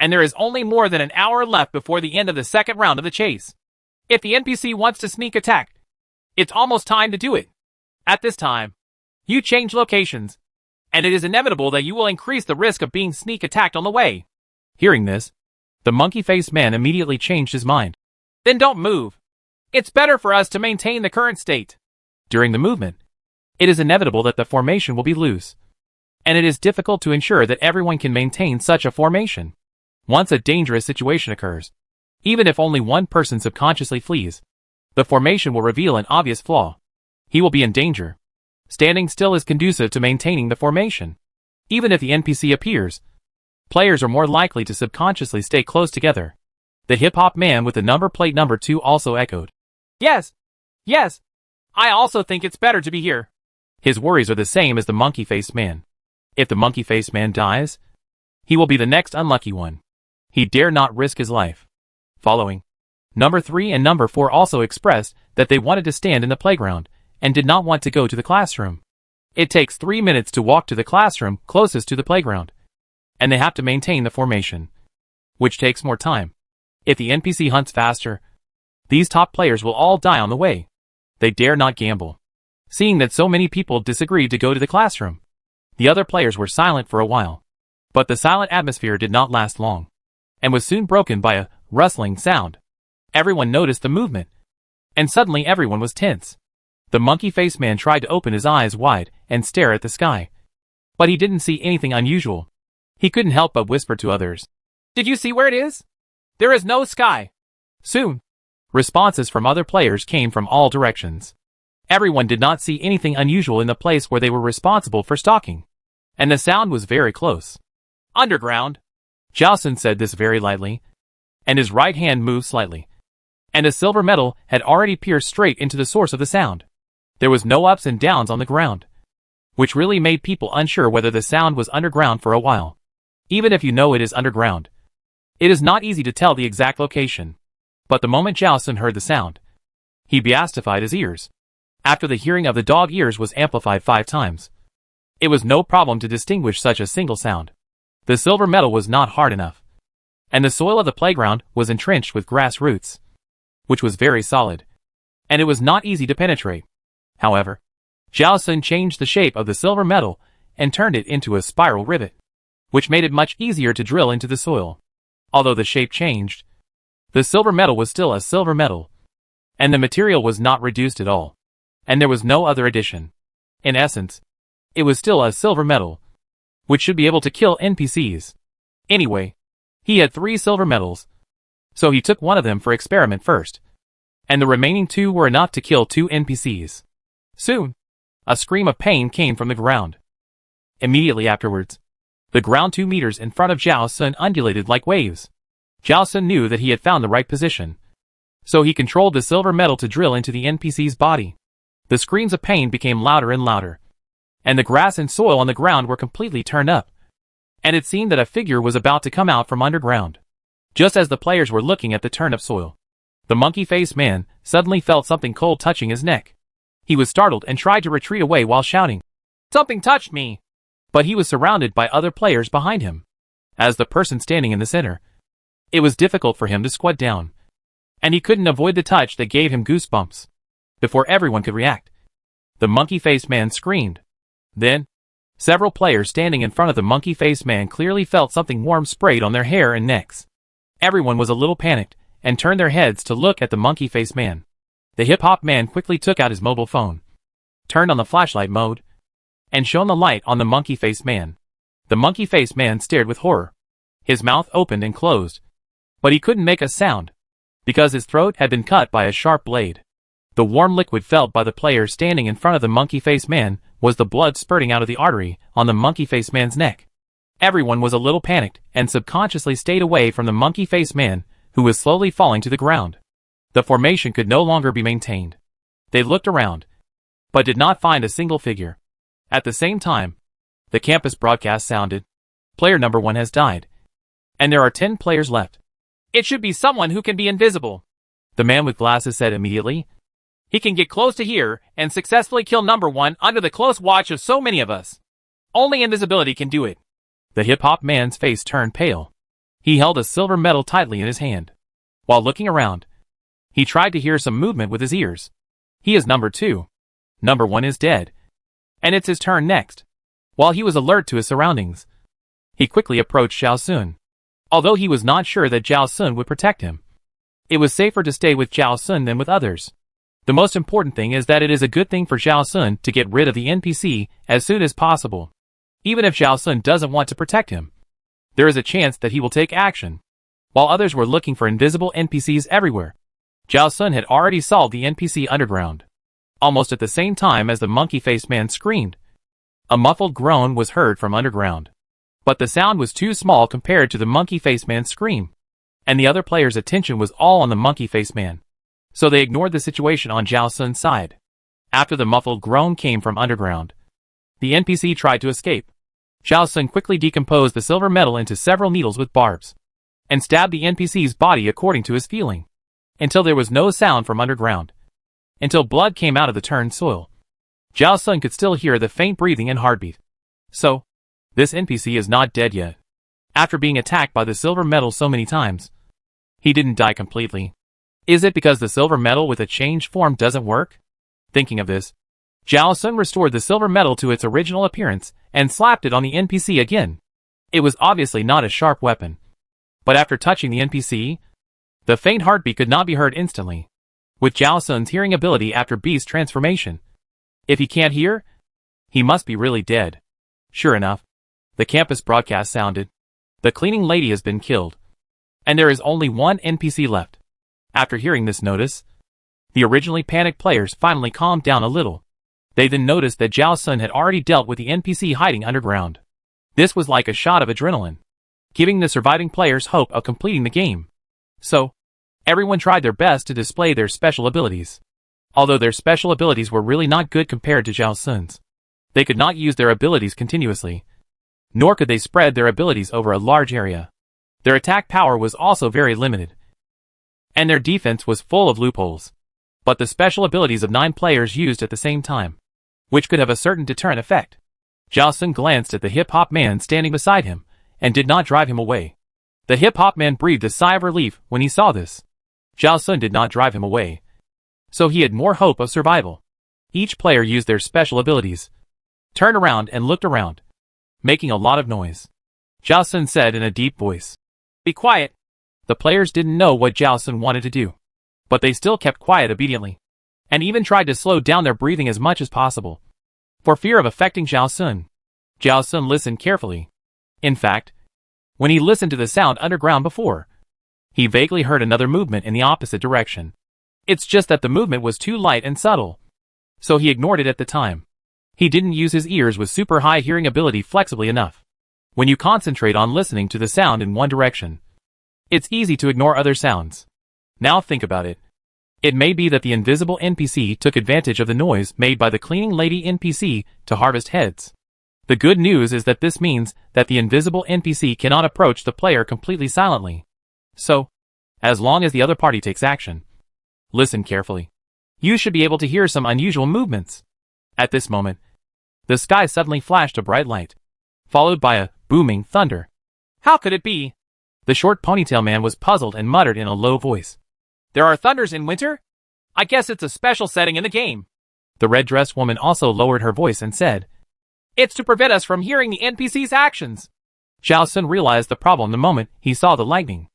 and there is only more than an hour left before the end of the second round of the chase. If the NPC wants to sneak attack, it's almost time to do it. At this time, you change locations, and it is inevitable that you will increase the risk of being sneak attacked on the way. Hearing this, the monkey-faced man immediately changed his mind. Then don't move. It's better for us to maintain the current state. During the movement, it is inevitable that the formation will be loose, and it is difficult to ensure that everyone can maintain such a formation. Once a dangerous situation occurs, even if only one person subconsciously flees, the formation will reveal an obvious flaw. He will be in danger. Standing still is conducive to maintaining the formation. Even if the NPC appears, players are more likely to subconsciously stay close together. The hip-hop man with the number plate number 2 also echoed. Yes, yes, I also think it's better to be here. His worries are the same as the monkey-faced man. If the monkey-faced man dies, he will be the next unlucky one. He dare not risk his life. Following, number 3 and number 4 also expressed that they wanted to stand in the playground and did not want to go to the classroom. It takes 3 minutes to walk to the classroom closest to the playground, and they have to maintain the formation, which takes more time. If the NPC hunts faster, these top players will all die on the way. They dare not gamble. Seeing that so many people disagreed to go to the classroom, the other players were silent for a while. But the silent atmosphere did not last long, and was soon broken by a rustling sound. Everyone noticed the movement, and suddenly everyone was tense. The monkey-faced man tried to open his eyes wide and stare at the sky, but he didn't see anything unusual. He couldn't help but whisper to others, "Did you see where it is? There is no sky." Soon, responses from other players came from all directions. Everyone did not see anything unusual in the place where they were responsible for stalking, and the sound was very close. Underground. Zhao Sun said this very lightly, and his right hand moved slightly, and a silver metal had already pierced straight into the source of the sound. There was no ups and downs on the ground, which really made people unsure whether the sound was underground for a while. Even if you know it is underground, It is not easy to tell the exact location. But the moment Zhao Sun heard the sound, he beatified his ears. After the hearing of the dog ears was amplified 5 times, it was no problem to distinguish such a single sound. The silver metal was not hard enough, and the soil of the playground was entrenched with grass roots, which was very solid, and it was not easy to penetrate. However, Zhao Sun changed the shape of the silver metal and turned it into a spiral rivet, which made it much easier to drill into the soil. Although the shape changed, the silver metal was still a silver metal, and the material was not reduced at all, and there was no other addition. In essence, it was still a silver metal, which should be able to kill NPCs. Anyway, he had 3 silver metals, so he took one of them for experiment first, and the remaining 2 were enough to kill 2 NPCs. Soon, a scream of pain came from the ground. Immediately afterwards, the ground 2 meters in front of Zhao Sun undulated like waves. Zhao Sun knew that he had found the right position, so he controlled the silver metal to drill into the NPC's body. The screams of pain became louder and louder, and the grass and soil on the ground were completely turned up, and it seemed that a figure was about to come out from underground. Just as the players were looking at the turned-up soil, the monkey-faced man suddenly felt something cold touching his neck. He was startled and tried to retreat away while shouting, "Something touched me!" But he was surrounded by other players behind him. As the person standing in the center, it was difficult for him to squat down, and he couldn't avoid the touch that gave him goosebumps. Before everyone could react, the monkey-faced man screamed. Then, several players standing in front of the monkey-faced man clearly felt something warm sprayed on their hair and necks. Everyone was a little panicked and turned their heads to look at the monkey-faced man. The hip-hop man quickly took out his mobile phone, turned on the flashlight mode, and shone the light on the monkey-faced man. The monkey-faced man stared with horror. His mouth opened and closed, but he couldn't make a sound, because his throat had been cut by a sharp blade. The warm liquid felt by the player standing in front of the monkey-faced man was the blood spurting out of the artery on the monkey-faced man's neck. Everyone was a little panicked and subconsciously stayed away from the monkey-faced man, who was slowly falling to the ground. The formation could no longer be maintained. They looked around, but did not find a single figure. At the same time, the campus broadcast sounded, "Player number 1 has died, and there are 10 players left. It should be someone who can be invisible," the man with glasses said immediately. "He can get close to here and successfully kill number 1 under the close watch of so many of us. Only invisibility can do it." The hip-hop man's face turned pale. He held a silver medal tightly in his hand. While looking around, he tried to hear some movement with his ears. He is number 2. Number 1 is dead, and it's his turn next. While he was alert to his surroundings, he quickly approached Zhao Sun. Although he was not sure that Zhao Sun would protect him, it was safer to stay with Zhao Sun than with others. The most important thing is that it is a good thing for Zhao Sun to get rid of the NPC as soon as possible. Even if Zhao Sun doesn't want to protect him, there is a chance that he will take action. While others were looking for invisible NPCs everywhere, Zhao Sun had already solved the NPC underground. Almost at the same time as the monkey-faced man screamed, a muffled groan was heard from underground. But the sound was too small compared to the monkey-faced man's scream, and the other players' attention was all on the monkey-faced man, so they ignored the situation on Zhao Sun's side. After the muffled groan came from underground, the NPC tried to escape. Zhao Sun quickly decomposed the silver metal into several needles with barbs, and stabbed the NPC's body according to his feeling, until there was no sound from underground, until blood came out of the turned soil. Zhao Sun could still hear the faint breathing and heartbeat. So, this NPC is not dead yet. After being attacked by the silver metal so many times, he didn't die completely. Is it because the silver metal with a changed form doesn't work? Thinking of this, Zhao Sun restored the silver metal to its original appearance and slapped it on the NPC again. It was obviously not a sharp weapon, but after touching the NPC, the faint heartbeat could not be heard instantly. With Zhao Sun's hearing ability after beast transformation, if he can't hear, he must be really dead. Sure enough, the campus broadcast sounded, "The cleaning lady has been killed, and there is only 1 NPC left." After hearing this notice, the originally panicked players finally calmed down a little. They then noticed that Zhao Sun had already dealt with the NPC hiding underground. This was like a shot of adrenaline, giving the surviving players hope of completing the game. So, everyone tried their best to display their special abilities. Although their special abilities were really not good compared to Zhao Sun's, they could not use their abilities continuously, nor could they spread their abilities over a large area. Their attack power was also very limited, and their defense was full of loopholes. But the special abilities of 9 players used at the same time, which could have a certain deterrent effect. Zhao Sun glanced at the hip-hop man standing beside him, and did not drive him away. The hip-hop man breathed a sigh of relief when he saw this. Zhao Sun did not drive him away, so he had more hope of survival. Each player used their special abilities, turned around and looked around, making a lot of noise. Zhao Sun said in a deep voice, "Be quiet." The players didn't know what Zhao Sun wanted to do, but they still kept quiet obediently, and even tried to slow down their breathing as much as possible, for fear of affecting Zhao Sun. Zhao Sun listened carefully. In fact, when he listened to the sound underground before, he vaguely heard another movement in the opposite direction. It's just that the movement was too light and subtle, so he ignored it at the time. He didn't use his ears with super high hearing ability flexibly enough. When you concentrate on listening to the sound in one direction, it's easy to ignore other sounds. Now think about it. It may be that the invisible NPC took advantage of the noise made by the cleaning lady NPC to harvest heads. The good news is that this means that the invisible NPC cannot approach the player completely silently. So, as long as the other party takes action, listen carefully. You should be able to hear some unusual movements. At this moment, the sky suddenly flashed a bright light, followed by a booming thunder. How could it be? The short ponytail man was puzzled and muttered in a low voice. There are thunders in winter? I guess it's a special setting in the game. The red-dressed woman also lowered her voice and said, It's to prevent us from hearing the NPC's actions. Zhao Sun realized the problem the moment he saw the lightning.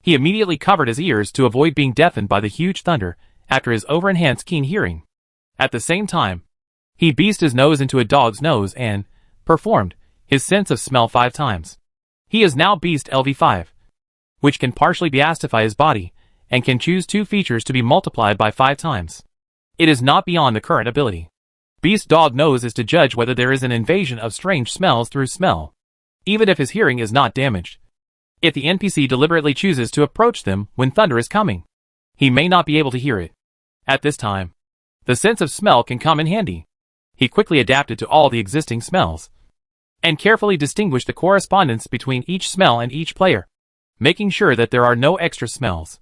He immediately covered his ears to avoid being deafened by the huge thunder after his over-enhanced keen hearing. At the same time, he beast his nose into a dog's nose and performed his sense of smell 5 times. He is now Beast LV5, which can partially beastify his body and can choose 2 features to be multiplied by 5 times. It is not beyond the current ability. Beast Dog Nose is to judge whether there is an invasion of strange smells through smell, even if his hearing is not damaged. If the NPC deliberately chooses to approach them when thunder is coming, he may not be able to hear it. At this time, the sense of smell can come in handy. He quickly adapted to all the existing smells, and carefully distinguished the correspondence between each smell and each player, making sure that there are no extra smells.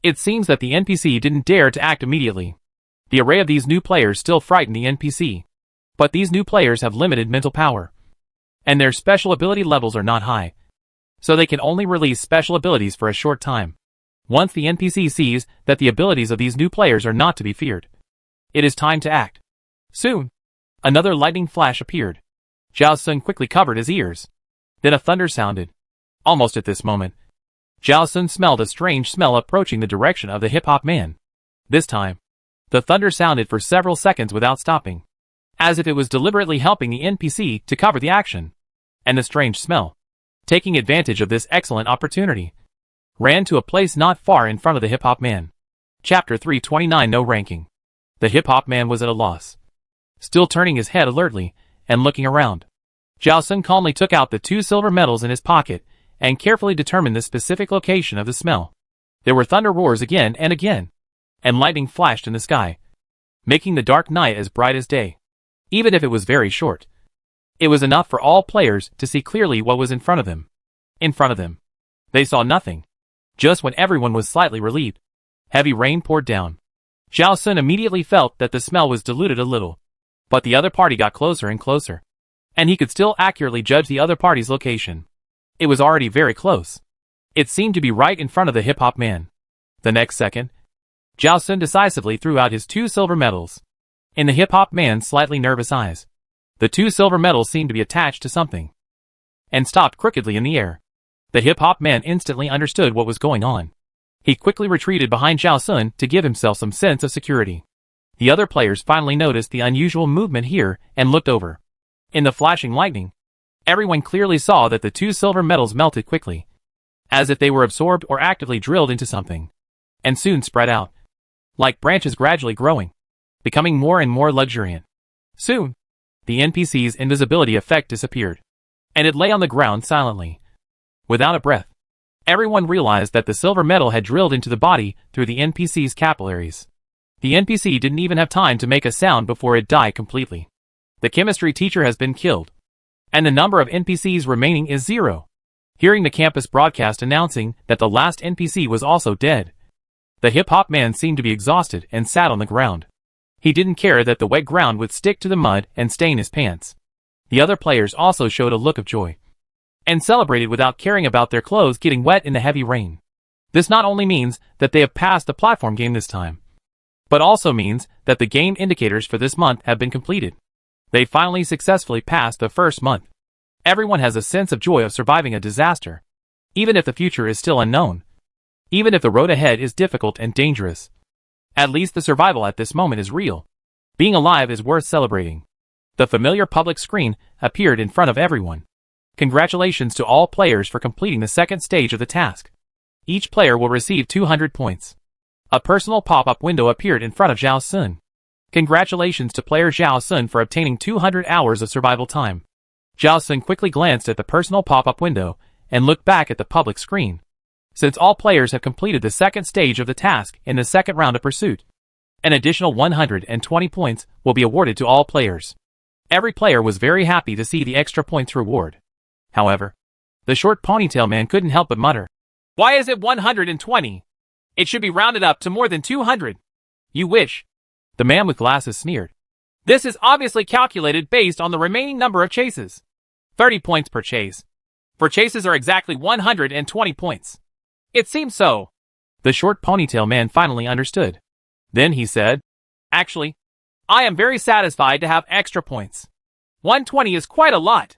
It seems that the NPC didn't dare to act immediately. The array of these new players still frightened the NPC, but these new players have limited mental power, and their special ability levels are not high, so they can only release special abilities for a short time. Once the NPC sees that the abilities of these new players are not to be feared, it is time to act. Soon, another lightning flash appeared. Zhao Sun quickly covered his ears. Then a thunder sounded. Almost at this moment, Zhao Sun smelled a strange smell approaching the direction of the hip-hop man. This time, the thunder sounded for several seconds without stopping, as if it was deliberately helping the NPC to cover the action. And the strange smell, taking advantage of this excellent opportunity, ran to a place not far in front of the hip-hop man. Chapter 329 No Ranking. The hip-hop man was at a loss, still turning his head alertly and looking around. Zhao Sun calmly took out the 2 silver medals in his pocket and carefully determined the specific location of the smell. There were thunder roars again, and lightning flashed in the sky, making the dark night as bright as day. Even if it was very short, it was enough for all players to see clearly what was in front of them. In front of them, they saw nothing. Just when everyone was slightly relieved, heavy rain poured down. Zhao Sun immediately felt that the smell was diluted a little, but the other party got closer and closer, and he could still accurately judge the other party's location. It was already very close. It seemed to be right in front of the hip-hop man. The next second, Zhao Sun decisively threw out his 2 silver medals. In the hip-hop man's slightly nervous eyes, the 2 silver medals seemed to be attached to something, and stopped crookedly in the air. The hip-hop man instantly understood what was going on. He quickly retreated behind Zhao Sun to give himself some sense of security. The other players finally noticed the unusual movement here and looked over. In the flashing lightning, everyone clearly saw that the 2 silver medals melted quickly, as if they were absorbed or actively drilled into something, and soon spread out, like branches gradually growing, becoming more and more luxuriant. Soon, the NPC's invisibility effect disappeared, and it lay on the ground silently. Without a breath, everyone realized that the silver metal had drilled into the body through the NPC's capillaries. The NPC didn't even have time to make a sound before it died completely. The chemistry teacher has been killed, and the number of NPCs remaining is 0. hearing the campus broadcast announcing that the last NPC was also dead. The hip-hop man seemed to be exhausted and sat on the ground. He didn't care that the wet ground would stick to the mud and stain his pants. The other players also showed a look of joy and celebrated without caring about their clothes getting wet in the heavy rain. This not only means that they have passed the platform game this time, but also means that the game indicators for this month have been completed. They finally successfully passed the first month. Everyone has a sense of joy of surviving a disaster, even if the future is still unknown. Even if the road ahead is difficult and dangerous. At least the survival at this moment is real. Being alive is worth celebrating. The familiar public screen appeared in front of everyone. Congratulations to all players for completing the second stage of the task. Each player will receive 200 points. A personal pop-up window appeared in front of Zhao Sun. Congratulations to player Zhao Sun for obtaining 200 hours of survival time. Zhao Sun quickly glanced at the personal pop-up window and looked back at the public screen. Since all players have completed the second stage of the task in the second round of pursuit, an additional 120 points will be awarded to all players. Every player was very happy to see the extra points reward. However, the short ponytail man couldn't help but mutter, "Why is it 120? It should be rounded up to more than 200. You wish." The man with glasses sneered. "This is obviously calculated based on the remaining number of chases. 30 points per chase. For chases are exactly 120 points. It seems so." The short ponytail man finally understood. Then he said, "Actually, I am very satisfied to have extra points. 120 is quite a lot."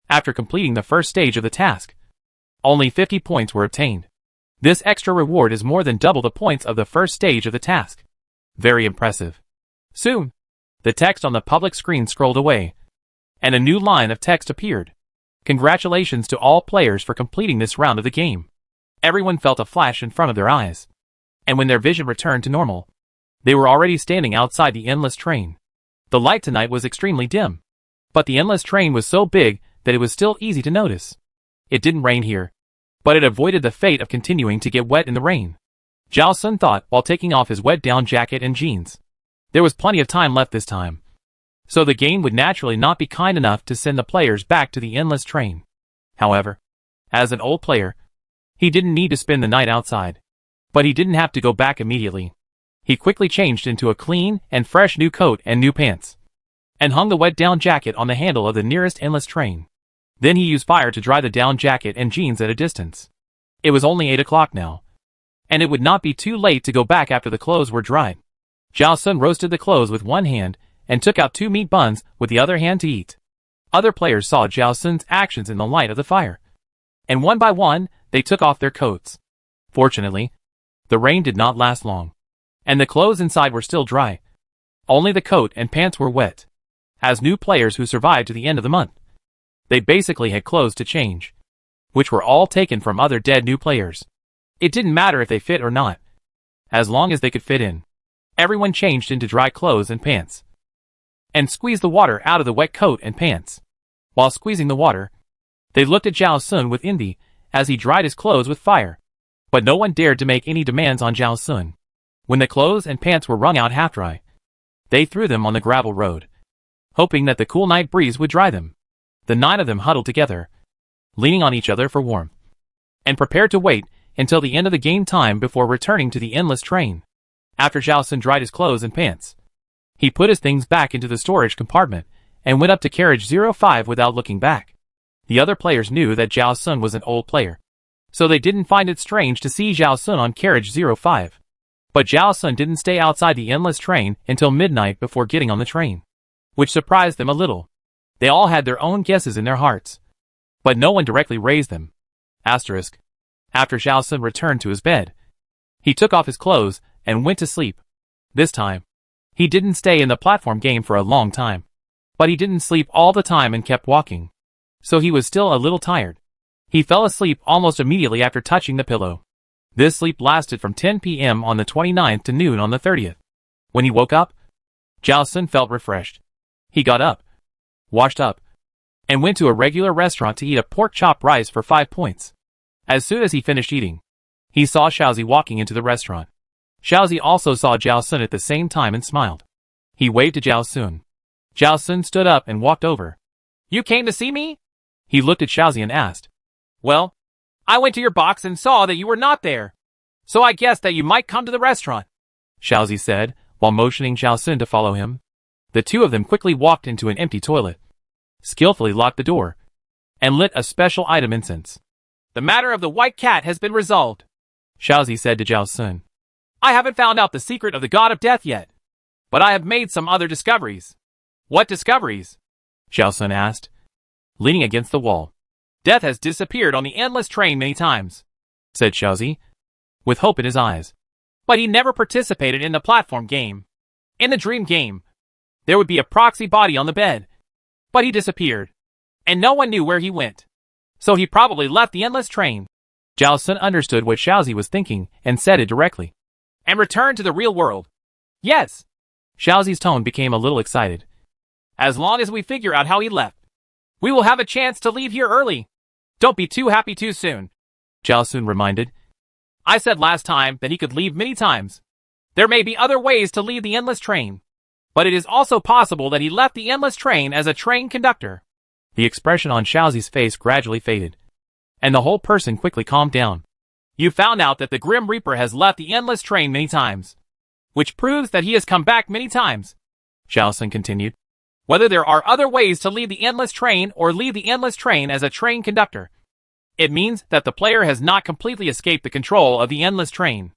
After completing the first stage of the task, only 50 points were obtained. This extra reward is more than double the points of the first stage of the task. Very impressive. Soon, the text on the public screen scrolled away, and a new line of text appeared. Congratulations to all players for completing this round of the game. Everyone felt a flash in front of their eyes, and when their vision returned to normal, they were already standing outside the endless train. The light tonight was extremely dim, but the endless train was so big that it was still easy to notice. It didn't rain here, but it avoided the fate of continuing to get wet in the rain. Zhao Sun thought while taking off his wet down jacket and jeans. There was plenty of time left this time, so the game would naturally not be kind enough to send the players back to the endless train. However, as an old player, he didn't need to spend the night outside. But he didn't have to go back immediately. He quickly changed into a clean and fresh new coat and new pants, and hung the wet down jacket on the handle of the nearest endless train. Then he used fire to dry the down jacket and jeans at a distance. It was only 8 o'clock now, and it would not be too late to go back after the clothes were dried. Zhao Sun roasted the clothes with one hand and took out 2 meat buns with the other hand to eat. Other players saw Zhao Sun's actions in the light of the fire, and one by one, they took off their coats. Fortunately, the rain did not last long, and the clothes inside were still dry. Only the coat and pants were wet. As new players who survived to the end of the month, they basically had clothes to change, which were all taken from other dead new players. It didn't matter if they fit or not, as long as they could fit in. Everyone changed into dry clothes and pants, and squeezed the water out of the wet coat and pants. While squeezing the water, they looked at Zhao Sun with envy as he dried his clothes with fire. But no one dared to make any demands on Zhao Sun. When the clothes and pants were wrung out half dry, they threw them on the gravel road, hoping that the cool night breeze would dry them. The 9 of them huddled together, leaning on each other for warmth, and prepared to wait until the end of the game time before returning to the endless train. After Zhao Sun dried his clothes and pants, he put his things back into the storage compartment and went up to carriage 05 without looking back. The other players knew that Zhao Sun was an old player, so they didn't find it strange to see Zhao Sun on carriage 05. But Zhao Sun didn't stay outside the endless train until midnight before getting on the train, which surprised them a little. They all had their own guesses in their hearts, but no one directly raised them. Asterisk. After Zhao Sun returned to his bed, he took off his clothes and went to sleep. This time, he didn't stay in the platform game for a long time, but he didn't sleep all the time and kept walking, so he was still a little tired. He fell asleep almost immediately after touching the pillow. This sleep lasted from 10 p.m. on the 29th to noon on the 30th. When he woke up, Zhao Sun felt refreshed. He got up, washed up, and went to a regular restaurant to eat a pork chop rice for 5 points. As soon as he finished eating, he saw Xiaozi walking into the restaurant. Xiaozi also saw Zhao Sun at the same time and smiled. He waved to Zhao Sun. Zhao Sun stood up and walked over. "You came to see me?" He looked at Xiaozi and asked. "Well, I went to your box and saw that you were not there. So I guessed that you might come to the restaurant, Xiaozi said, while motioning Zhao Sun to follow him. The two of them quickly walked into an empty toilet, skillfully locked the door, and lit a special item incense. The matter of the white cat has been resolved, Xiaozi said to Zhao Sun. I haven't found out the secret of the god of death yet, but I have made some other discoveries. What discoveries? Zhao Sun asked, leaning against the wall. Death has disappeared on the endless train many times, said Xiaozi, with hope in his eyes. But he never participated in the platform game. In the dream game, there would be a proxy body on the bed. But he disappeared, and no one knew where he went. So he probably left the endless train. Zhao Sun understood what Xiaozi was thinking and said it directly. And returned to the real world. Yes. Xiaozi's tone became a little excited. As long as we figure out how he left, we will have a chance to leave here early. Don't be too happy too soon, Zhao Sun reminded. I said last time that he could leave many times. There may be other ways to leave the endless train, but it is also possible that he left the endless train as a train conductor. The expression on Xiaozi's face gradually faded, and the whole person quickly calmed down. You found out that the Grim Reaper has left the endless train many times, which proves that he has come back many times, Zhao Sun continued. Whether there are other ways to leave the endless train or leave the endless train as a train conductor, it means that the player has not completely escaped the control of the endless train.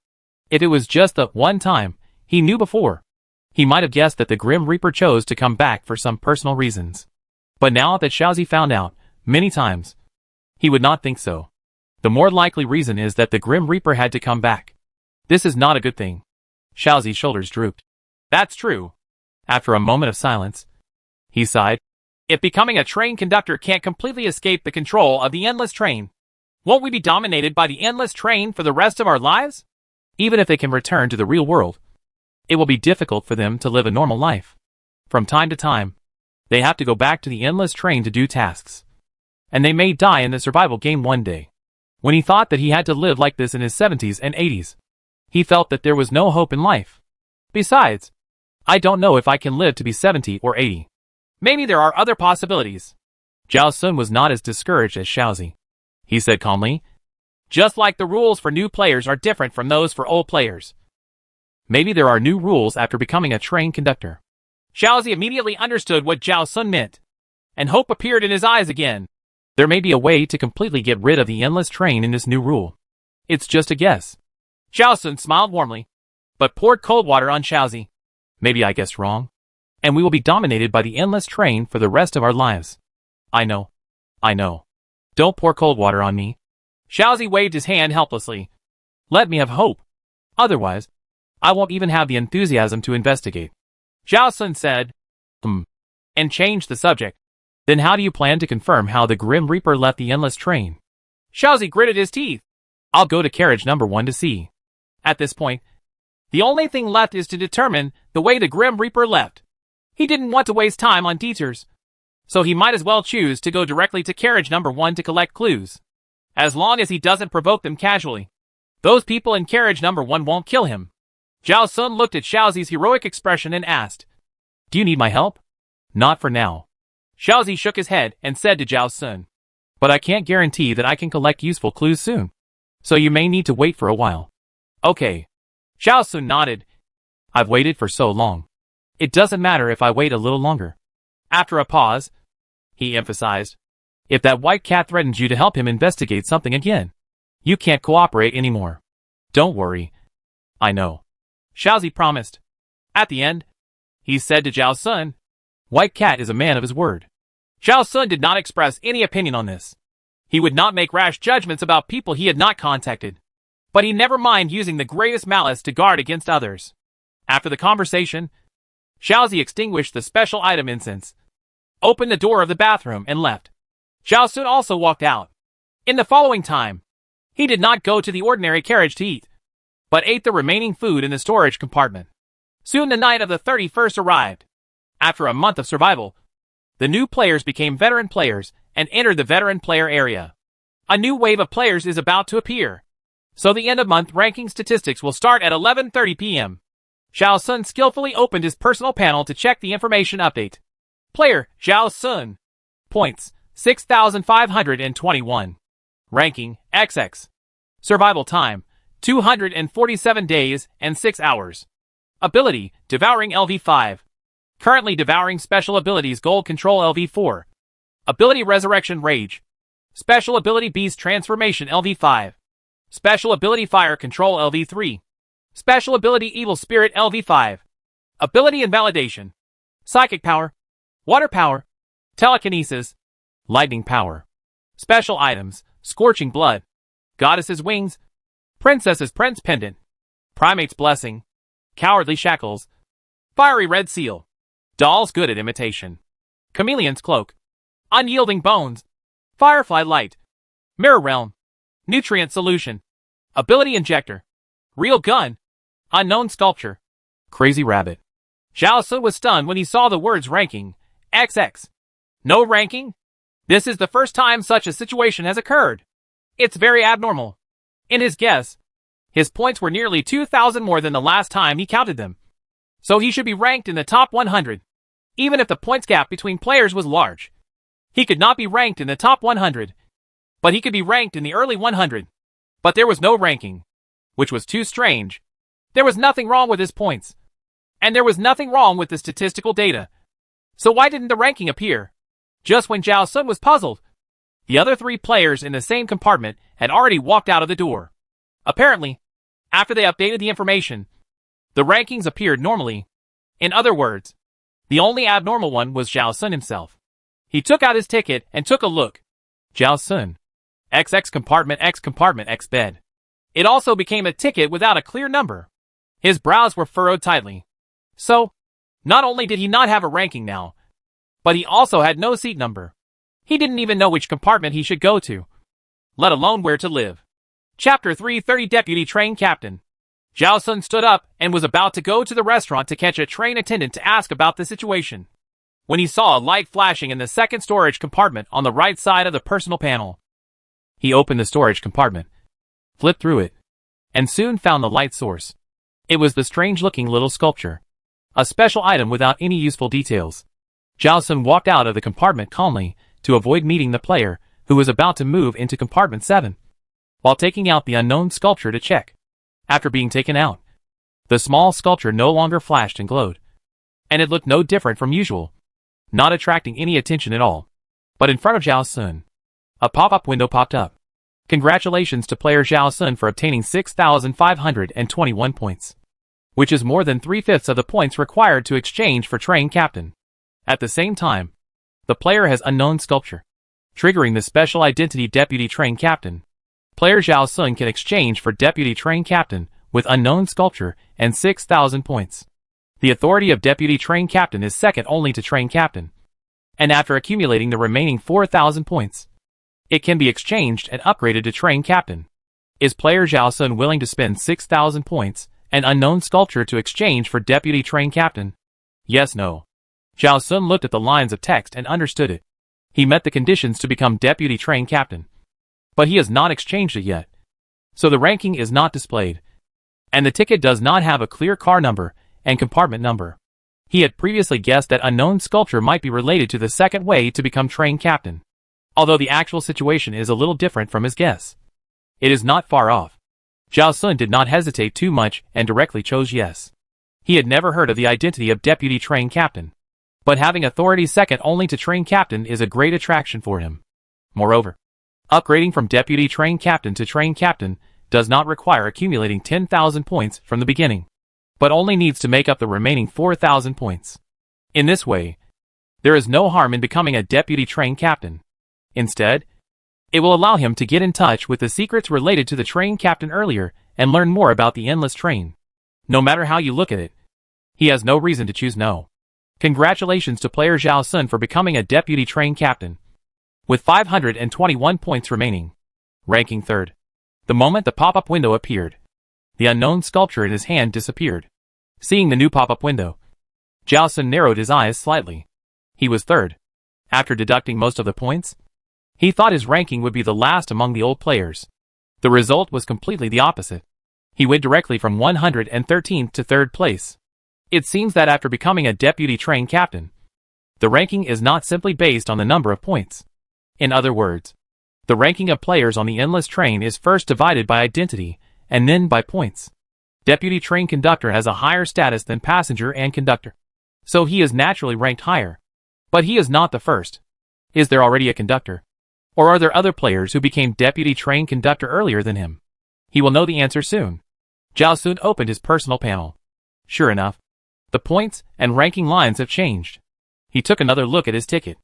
If it was just the one time he knew before, he might have guessed that the Grim Reaper chose to come back for some personal reasons. But now that Xiaozi found out many times, he would not think so. The more likely reason is that the Grim Reaper had to come back. This is not a good thing. Xiaozi's shoulders drooped. That's true. After a moment of silence, he sighed. If becoming a train conductor can't completely escape the control of the endless train, won't we be dominated by the endless train for the rest of our lives? Even if they can return to the real world, it will be difficult for them to live a normal life. From time to time, they have to go back to the endless train to do tasks. And they may die in the survival game one day. When he thought that he had to live like this in his 70s and 80s, he felt that there was no hope in life. Besides, I don't know if I can live to be 70 or 80. Maybe there are other possibilities. Zhao Sun was not as discouraged as Xiaozi. He said calmly, just like the rules for new players are different from those for old players. Maybe there are new rules after becoming a train conductor. Xiaozi immediately understood what Zhao Sun meant, and hope appeared in his eyes again. There may be a way to completely get rid of the endless train in this new rule. It's just a guess. Zhao Sun smiled warmly, but poured cold water on Xiaozi. Maybe I guessed wrong, and we will be dominated by the endless train for the rest of our lives. I know. Don't pour cold water on me. Xiaozi waved his hand helplessly. Let me have hope. Otherwise, I won't even have the enthusiasm to investigate. Zhao Sun said, and changed the subject. Then how do you plan to confirm how the Grim Reaper left the endless train? Xiaozi gritted his teeth. I'll go to carriage number 1 to see. At this point, the only thing left is to determine the way the Grim Reaper left. He didn't want to waste time on detours, so he might as well choose to go directly to carriage number 1 to collect clues. As long as he doesn't provoke them casually, those people in carriage number 1 won't kill him. Zhao Sun looked at Xiaozi's heroic expression and asked, Do you need my help? Not for now. Xiaozi shook his head and said to Zhao Sun, But I can't guarantee that I can collect useful clues soon, so you may need to wait for a while. Okay. Zhao Sun nodded. I've waited for so long. It doesn't matter if I wait a little longer. After a pause, he emphasized, If that white cat threatens you to help him investigate something again, you can't cooperate anymore. Don't worry. I know. Xiaozi promised. At the end, he said to Zhao Sun, White Cat is a man of his word. Zhao Sun did not express any opinion on this. He would not make rash judgments about people he had not contacted, but he never minded using the greatest malice to guard against others. After the conversation, Xiaozi extinguished the special item incense, opened the door of the bathroom and left. Zhao Sun also walked out. In the following time, he did not go to the ordinary carriage to eat, but ate the remaining food in the storage compartment. Soon the night of the 31st arrived. After a month of survival, the new players became veteran players and entered the veteran player area. A new wave of players is about to appear, so the end-of-month ranking statistics will start at 11:30 p.m. Zhao Sun skillfully opened his personal panel to check the information update. Player, Zhao Sun. Points, 6,521. Ranking, XX. Survival time, 247 days and 6 hours. Ability, Devouring LV5. Currently devouring special abilities Gold Control LV4. Ability Resurrection Rage. Special ability Beast Transformation LV5. Special ability Fire Control LV3. Special ability Evil Spirit LV5. Ability Invalidation. Psychic Power. Water Power. Telekinesis. Lightning Power. Special items, Scorching Blood. Goddess's Wings. Princess's Prince Pendant. Primate's Blessing. Cowardly Shackles. Fiery Red Seal. Doll's Good at Imitation. Chameleon's Cloak. Unyielding Bones. Firefly Light. Mirror Realm. Nutrient Solution. Ability Injector. Real Gun. Unknown Sculpture. Crazy Rabbit. Zhao Sun was stunned when he saw the words ranking, XX. No ranking? This is the first time such a situation has occurred. It's very abnormal. In his guess, his points were nearly 2,000 more than the last time he counted them. So he should be ranked in the top 100. Even if the points gap between players was large. He could not be ranked in the top 100. But he could be ranked in the early 100. But there was no ranking. Which was too strange. There was nothing wrong with his points. And there was nothing wrong with the statistical data. So why didn't the ranking appear? Just when Zhao Sun was puzzled. The other 3 players in the same compartment had already walked out of the door. Apparently, after they updated the information, the rankings appeared normally. In other words, the only abnormal one was Zhao Sun himself. He took out his ticket and took a look. Zhao Sun. XX compartment X bed. It also became a ticket without a clear number. His brows were furrowed tightly. So, not only did he not have a ranking now, but he also had no seat number. He didn't even know which compartment he should go to, let alone where to live. Chapter 330 Deputy Train Captain. Zhao Sun stood up and was about to go to the restaurant to catch a train attendant to ask about the situation, when he saw a light flashing in the second storage compartment on the right side of the personal panel. He opened the storage compartment, flipped through it, and soon found the light source. It was the strange-looking little sculpture, a special item without any useful details. Zhao Sun walked out of the compartment calmly to avoid meeting the player who was about to move into compartment 7, while taking out the unknown sculpture to check. After being taken out, the small sculpture no longer flashed and glowed, and it looked no different from usual, not attracting any attention at all. But in front of Zhao Sun, a pop-up window popped up. Congratulations to player Zhao Sun for obtaining 6,521 points, which is more than 3/5 of the points required to exchange for Train Captain. At the same time, the player has unknown sculpture, triggering the special identity Deputy Train Captain. Player Zhao Sun can exchange for Deputy Train Captain with unknown sculpture and 6,000 points. The authority of Deputy Train Captain is second only to Train Captain, and after accumulating the remaining 4,000 points, it can be exchanged and upgraded to Train Captain. Is player Zhao Sun willing to spend 6,000 points and unknown sculpture to exchange for Deputy Train Captain? Yes, no. Zhao Sun looked at the lines of text and understood it. He met the conditions to become Deputy Train Captain, but he has not exchanged it yet, so the ranking is not displayed, and the ticket does not have a clear car number and compartment number. He had previously guessed that unknown sculpture might be related to the second way to become Train Captain, although the actual situation is a little different from his guess. It is not far off. Zhao Sun did not hesitate too much and directly chose yes. He had never heard of the identity of Deputy Train Captain, but having authority second only to Train Captain is a great attraction for him. Moreover, upgrading from Deputy Train Captain to Train Captain does not require accumulating 10,000 points from the beginning, but only needs to make up the remaining 4,000 points. In this way, there is no harm in becoming a Deputy Train Captain. Instead, it will allow him to get in touch with the secrets related to the Train Captain earlier and learn more about the endless train. No matter how you look at it, he has no reason to choose no. Congratulations to player Zhao Sun for becoming a Deputy Train Captain, with 521 points remaining, ranking third. The moment the pop-up window appeared, the unknown sculpture in his hand disappeared. Seeing the new pop-up window, Zhao Sun narrowed his eyes slightly. He was third. After deducting most of the points, he thought his ranking would be the last among the old players. The result was completely the opposite. He went directly from 113th to third place. It seems that after becoming a Deputy Train Captain, the ranking is not simply based on the number of points. In other words, The ranking of players on the endless train is first divided by identity, and then by points. Deputy train conductor has a higher status than passenger and conductor, so he is naturally ranked higher. But he is not the first. Is there already a conductor? Or are there other players who became deputy train conductor earlier than him? He will know the answer soon. Zhao Sun opened his personal panel. Sure enough, the points and ranking lines have changed. He took another look at his ticket.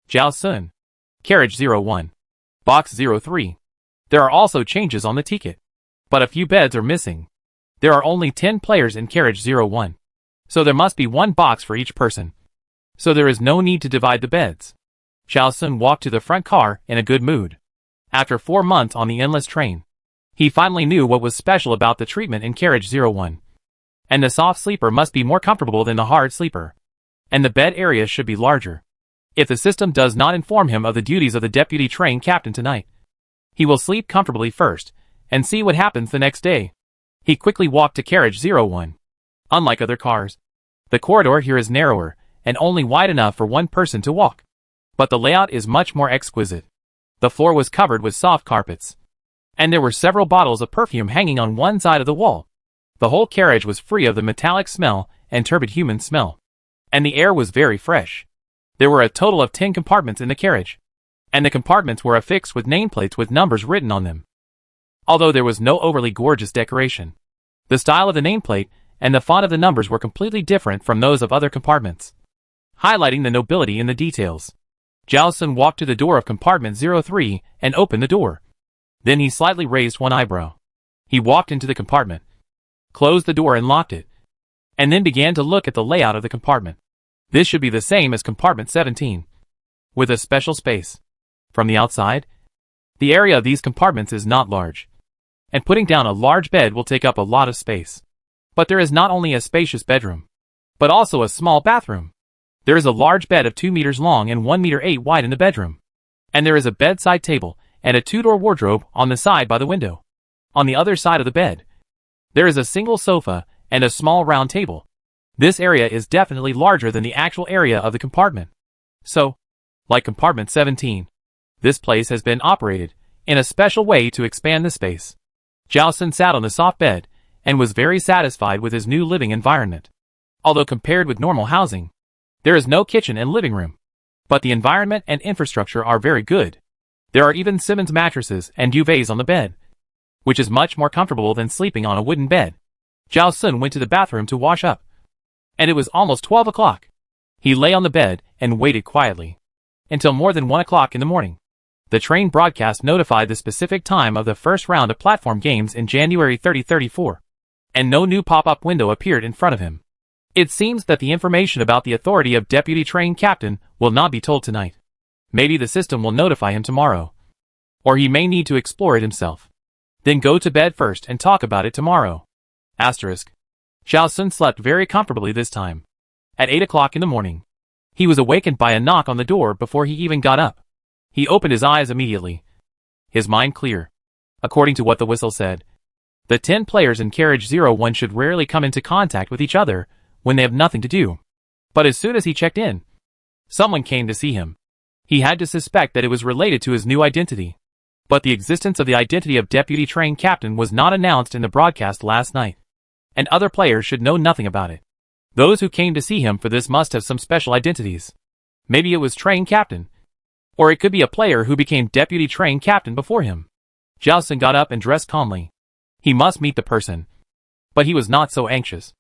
Zhao Sun. Carriage 01. Box 03. There are also changes on the ticket, but a few beds are missing. There are only 10 players in carriage 01, so there must be one box for each person. So there is no need to divide the beds. Zhao Sun walked to the front car in a good mood. After 4 months on the endless train, he finally knew what was special about the treatment in carriage 01. And the soft sleeper must be more comfortable than the hard sleeper. And the bed area should be larger. If the system does not inform him of the duties of the deputy train captain tonight, he will sleep comfortably first, and see what happens the next day. He quickly walked to carriage 01. Unlike other cars, the corridor here is narrower, and only wide enough for one person to walk. But the layout is much more exquisite. The floor was covered with soft carpets, and there were several bottles of perfume hanging on one side of the wall. The whole carriage was free of the metallic smell and turbid human smell, and the air was very fresh. There were a total of 10 compartments in the carriage, and the compartments were affixed with nameplates with numbers written on them. Although there was no overly gorgeous decoration, the style of the nameplate and the font of the numbers were completely different from those of other compartments, highlighting the nobility in the details. Zhao Sun walked to the door of compartment 03 and opened the door. Then he slightly raised one eyebrow. He walked into the compartment, closed the door and locked it, and then began to look at the layout of the compartment. This should be the same as compartment 17, with a special space. From the outside, the area of these compartments is not large, and putting down a large bed will take up a lot of space. But there is not only a spacious bedroom, but also a small bathroom. There is a large bed of 2 meters long and 1 meter 8 wide in the bedroom, and there is a bedside table and a 2-door wardrobe on the side by the window. On the other side of the bed, there is a single sofa and a small round table. This area is definitely larger than the actual area of the compartment. So, like compartment 17, this place has been operated in a special way to expand the space. Zhao Sun sat on the soft bed and was very satisfied with his new living environment. Although compared with normal housing, there is no kitchen and living room, but the environment and infrastructure are very good. There are even Simmons mattresses and duvets on the bed, which is much more comfortable than sleeping on a wooden bed. Zhao Sun went to the bathroom to wash up, and it was almost 12 o'clock. He lay on the bed and waited quietly until more than 1 o'clock in the morning. The train broadcast notified the specific time of the first round of platform games in January 3034, and no new pop-up window appeared in front of him. It seems that the information about the authority of deputy train captain will not be told tonight. Maybe the system will notify him tomorrow, or he may need to explore it himself. Then go to bed first and talk about it tomorrow. Asterisk. Zhao Sun slept very comfortably this time. At 8 o'clock in the morning, he was awakened by a knock on the door before he even got up. He opened his eyes immediately, his mind clear. According to what the whistle said, the 10 players in carriage 01 should rarely come into contact with each other when they have nothing to do. But as soon as he checked in, someone came to see him. He had to suspect that it was related to his new identity. But the existence of the identity of deputy train captain was not announced in the broadcast last night, and other players should know nothing about it. Those who came to see him for this must have some special identities. Maybe it was train captain, or it could be a player who became deputy train captain before him. Zhao Sun got up and dressed calmly. He must meet the person. But he was not so anxious,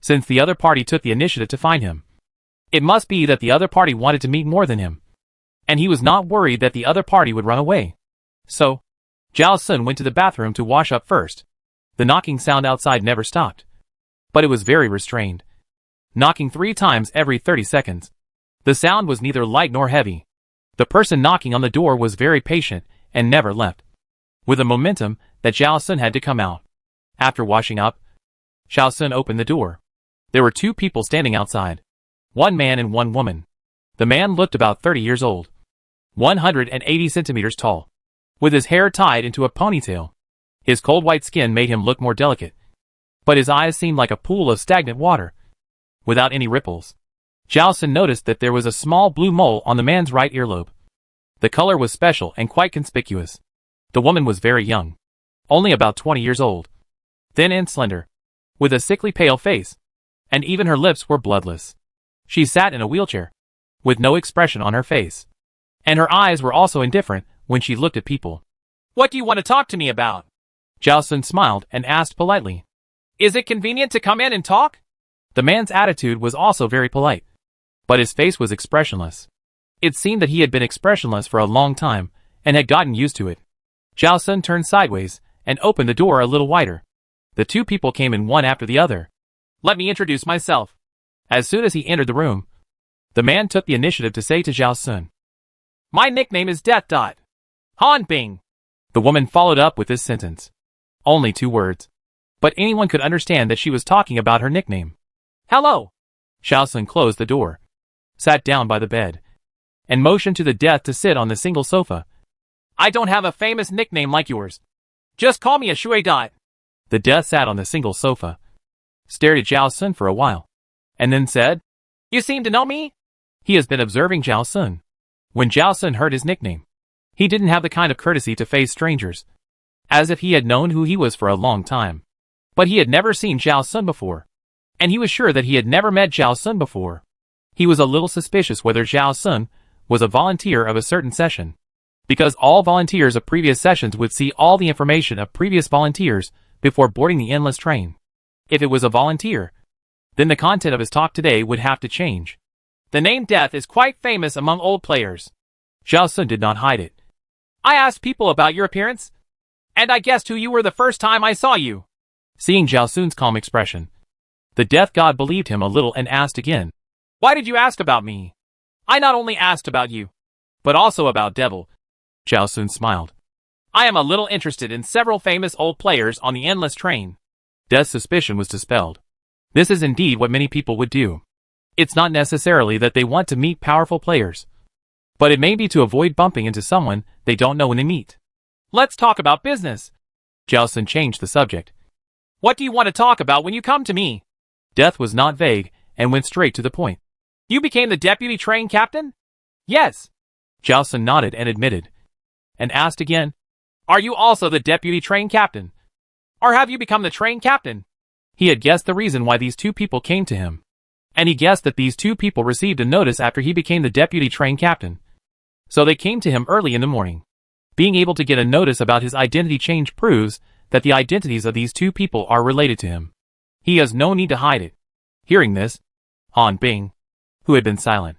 since the other party took the initiative to find him. It must be that the other party wanted to meet more than him, and he was not worried that the other party would run away. So, Zhao Sun went to the bathroom to wash up first. The knocking sound outside never stopped, but it was very restrained, knocking 3 times every 30 seconds. The sound was neither light nor heavy. The person knocking on the door was very patient and never left, with a momentum that Zhao Sun had to come out. After washing up, Zhao Sun opened the door. There were 2 people standing outside, 1 man and 1 woman. The man looked about 30 years old, 180 centimeters tall, with his hair tied into a ponytail. His cold white skin made him look more delicate, but his eyes seemed like a pool of stagnant water, without any ripples. Zhao Sun noticed that there was a small blue mole on the man's right earlobe. The color was special and quite conspicuous. The woman was very young, only about 20 years old, thin and slender, with a sickly pale face, and even her lips were bloodless. She sat in a wheelchair, with no expression on her face, and her eyes were also indifferent when she looked at people. "What do you want to talk to me about?" Zhao Sun smiled and asked politely. "Is it convenient to come in and talk?" The man's attitude was also very polite, but his face was expressionless. It seemed that he had been expressionless for a long time and had gotten used to it. Zhao Sun turned sideways and opened the door a little wider. The two people came in one after the other. "Let me introduce myself." As soon as he entered the room, the man took the initiative to say to Zhao Sun, "My nickname is Death. Han Bing." The woman followed up with this sentence. Only 2 words, but anyone could understand that she was talking about her nickname. "Hello." Zhao Sun closed the door, sat down by the bed, and motioned to the Death to sit on the single sofa. "I don't have a famous nickname like yours. Just call me a Shui. The Death sat on the single sofa, stared at Zhao Sun for a while, and then said, "You seem to know me?" He has been observing Zhao Sun. When Zhao Sun heard his nickname, he didn't have the kind of courtesy to face strangers, as if he had known who he was for a long time. But he had never seen Zhao Sun before, and he was sure that he had never met Zhao Sun before. He was a little suspicious whether Zhao Sun was a volunteer of a certain session, because all volunteers of previous sessions would see all the information of previous volunteers before boarding the endless train. If it was a volunteer, then the content of his talk today would have to change. "The name Death is quite famous among old players." Zhao Sun did not hide it. "I asked people about your appearance, and I guessed who you were the first time I saw you." Seeing Zhao Sun's calm expression, the Death God believed him a little and asked again, "Why did you ask about me?" "I not only asked about you, but also about Devil." Zhao Sun smiled. "I am a little interested in several famous old players on the endless train." Death's suspicion was dispelled. This is indeed what many people would do. It's not necessarily that they want to meet powerful players, but it may be to avoid bumping into someone they don't know when they meet. "Let's talk about business." Zhao Sun changed the subject. "What do you want to talk about when you come to me?" Death was not vague and went straight to the point. "You became the deputy train captain?" "Yes." Zhao Sun nodded and admitted, and asked again, "Are you also the deputy train captain? Or have you become the train captain?" He had guessed the reason why these 2 people came to him, and he guessed that these 2 people received a notice after he became the deputy train captain. So they came to him early in the morning. Being able to get a notice about his identity change proves that the identities of these 2 people are related to him. He has no need to hide it. Hearing this, Han Bing, who had been silent,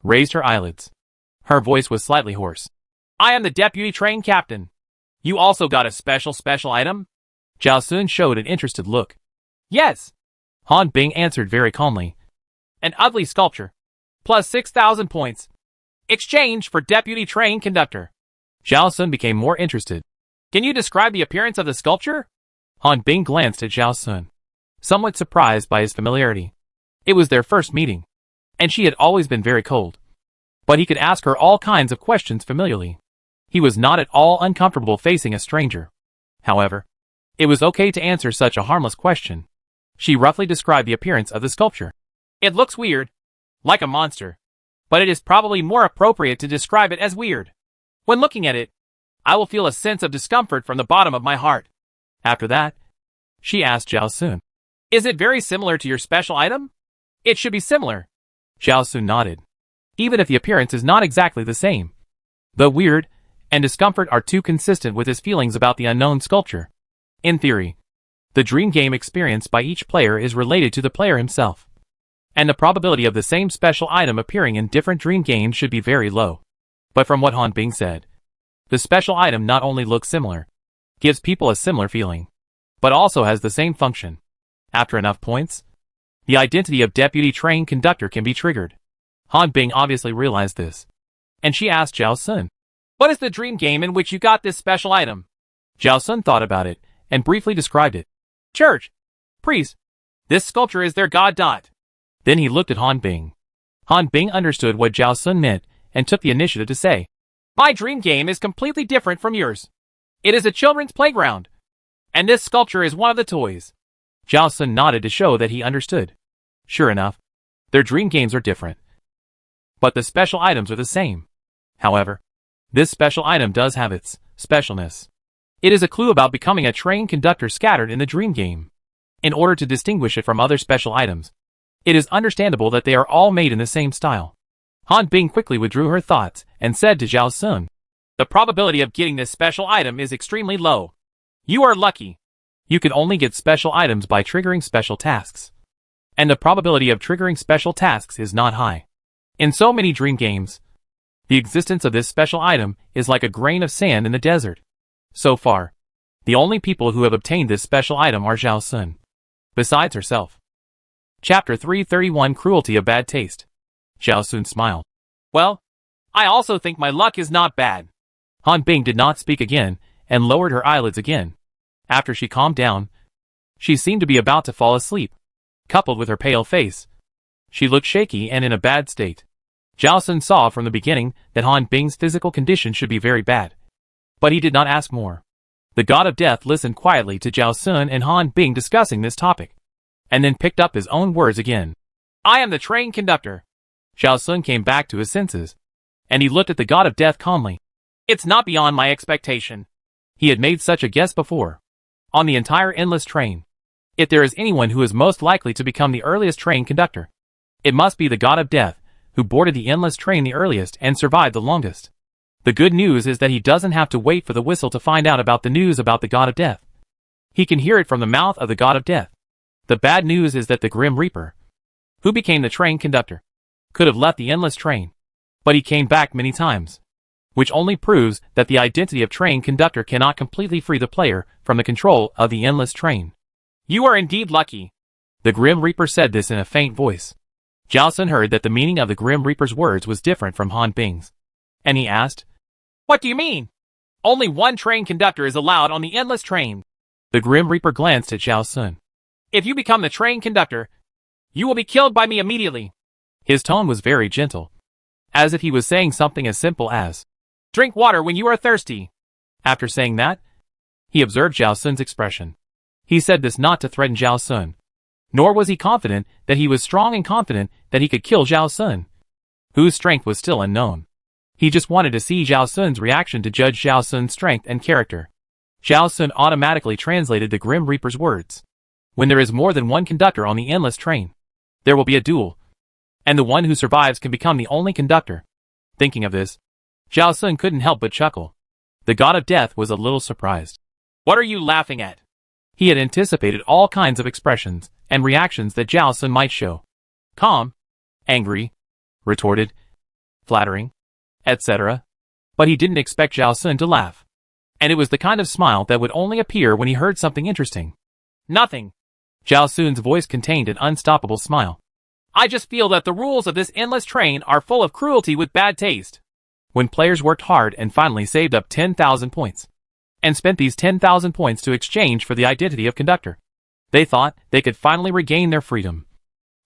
raised her eyelids. Her voice was slightly hoarse. "I am the deputy train captain. You also got a special item?" Zhao Sun showed an interested look. "Yes." Han Bing answered very calmly. "An ugly sculpture. Plus 6,000 points. Exchange for deputy train conductor." Zhao Sun became more interested. "Can you describe the appearance of the sculpture?" Han Bing glanced at Zhao Sun, somewhat surprised by his familiarity. It was their first meeting, and she had always been very cold. But he could ask her all kinds of questions familiarly. He was not at all uncomfortable facing a stranger. However, it was okay to answer such a harmless question. She roughly described the appearance of the sculpture. "It looks weird, like a monster, but it is probably more appropriate to describe it as weird. When looking at it, I will feel a sense of discomfort from the bottom of my heart." After that, she asked Zhao Sun, "Is it very similar to your special item?" "It should be similar." Zhao Sun nodded. Even if the appearance is not exactly the same, the weird and discomfort are too consistent with his feelings about the unknown sculpture. In theory, the dream game experienced by each player is related to the player himself, and the probability of the same special item appearing in different dream games should be very low. But from what Han Bing said, the special item not only looks similar, gives people a similar feeling, but also has the same function. After enough points, the identity of deputy train conductor can be triggered. Han Bing obviously realized this, and she asked Zhao Sun, "What is the dream game in which you got this special item?" Zhao Sun thought about it and briefly described it. "Church. Priest. This sculpture is their god. Then he looked at Han Bing. Han Bing understood what Zhao Sun meant and took the initiative to say, "My dream game is completely different from yours. It is a children's playground, and this sculpture is one of the toys." Zhao Sun nodded to show that he understood. Sure enough, their dream games are different, but the special items are the same. However, This special item does have its specialness. It is a clue about becoming a train conductor scattered in the dream game. In order to distinguish it from other special items, it is understandable that they are all made in the same style. Han Bing quickly withdrew her thoughts and said to Zhao Sun, "The probability of getting this special item is extremely low. You are lucky. You can only get special items by triggering special tasks. And the probability of triggering special tasks is not high. In so many dream games, the existence of this special item is like a grain of sand in the desert. So far, the only people who have obtained this special item are Zhao Sun, besides herself." Chapter 331 Cruelty of Bad Taste. Zhao Sun smiled. "Well, I also think my luck is not bad." Han Bing did not speak again and lowered her eyelids again. After she calmed down, she seemed to be about to fall asleep. Coupled with her pale face, she looked shaky and in a bad state. Zhao Sun saw from the beginning that Han Bing's physical condition should be very bad. But he did not ask more. The God of Death listened quietly to Zhao Sun and Han Bing discussing this topic, and then picked up his own words again. "I am the train conductor." Zhao Sun came back to his senses, and he looked at the God of Death calmly. "It's not beyond my expectation." He had made such a guess before. On the entire endless train, if there is anyone who is most likely to become the earliest train conductor, it must be the God of Death, who boarded the endless train the earliest and survived the longest. The good news is that he doesn't have to wait for the whistle to find out about the news about the God of Death. He can hear it from the mouth of the God of Death. The bad news is that the Grim Reaper, who became the train conductor, could have left the endless train, but he came back many times, which only proves that the identity of train conductor cannot completely free the player from the control of the endless train. "You are indeed lucky." The Grim Reaper said this in a faint voice. Zhao Sun heard that the meaning of the Grim Reaper's words was different from Han Bing's, and he asked, "What do you mean?" "Only one train conductor is allowed on the endless train." The Grim Reaper glanced at Zhao Sun. "If you become the train conductor, you will be killed by me immediately." His tone was very gentle, as if he was saying something as simple as, "Drink water when you are thirsty." After saying that, he observed Zhao Sun's expression. He said this not to threaten Zhao Sun, nor was he confident that he was strong and confident that he could kill Zhao Sun, whose strength was still unknown. He just wanted to see Zhao Sun's reaction to judge Zhao Sun's strength and character. Zhao Sun automatically translated the Grim Reaper's words. When there is more than one conductor on the endless train, there will be a duel, and the one who survives can become the only conductor. Thinking of this, Zhao Sun couldn't help but chuckle. The God of Death was a little surprised. "What are you laughing at?" He had anticipated all kinds of expressions and reactions that Zhao Sun might show. Calm, angry, retorted, flattering, etc. But he didn't expect Zhao Sun to laugh. And it was the kind of smile that would only appear when he heard something interesting. "Nothing." Zhao Sun's voice contained an unstoppable smile. "I just feel that the rules of this endless train are full of cruelty with bad taste." When players worked hard and finally saved up 10,000 points, and spent these 10,000 points to exchange for the identity of conductor, they thought they could finally regain their freedom.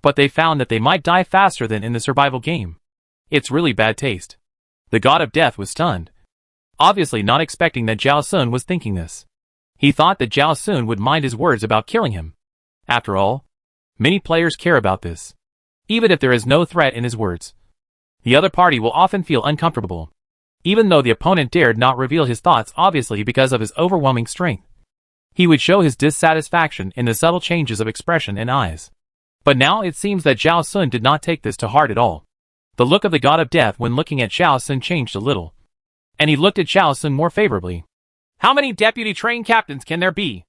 But they found that they might die faster than in the survival game. It's really bad taste. The God of Death was stunned, obviously not expecting that Zhao Sun was thinking this. He thought that Zhao Sun would mind his words about killing him. After all, many players care about this. Even if there is no threat in his words, the other party will often feel uncomfortable, even though the opponent dared not reveal his thoughts obviously because of his overwhelming strength. He would show his dissatisfaction in the subtle changes of expression and eyes. But now it seems that Zhao Sun did not take this to heart at all. The look of the God of Death when looking at Zhao Sun changed a little, and he looked at Zhao Sun more favorably. "How many deputy train captains can there be?"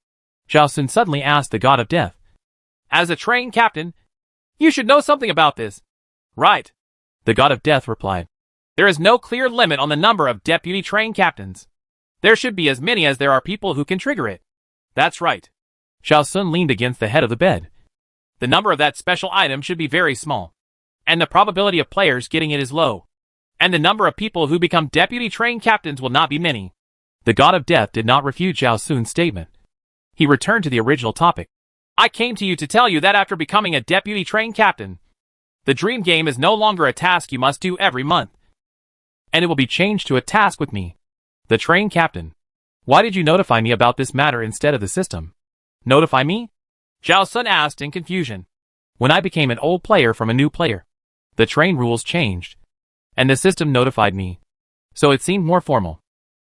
Zhao Sun suddenly asked the God of Death. "As a train captain, you should know something about this." "Right," the God of Death replied. "There is no clear limit on the number of deputy train captains. There should be as many as there are people who can trigger it." "That's right." Zhao Sun leaned against the head of the bed. "The number of that special item should be very small, and the probability of players getting it is low. And the number of people who become deputy train captains will not be many." The God of Death did not refute Zhao Sun's statement. He returned to the original topic. "I came to you to tell you that after becoming a deputy train captain, the dream game is no longer a task you must do every month, and it will be changed to a task with me, the train captain. Why did you notify me about this matter instead of the system?" "Notify me?" Zhao Sun asked in confusion. "When I became an old player from a new player, the train rules changed, and the system notified me. So it seemed more formal.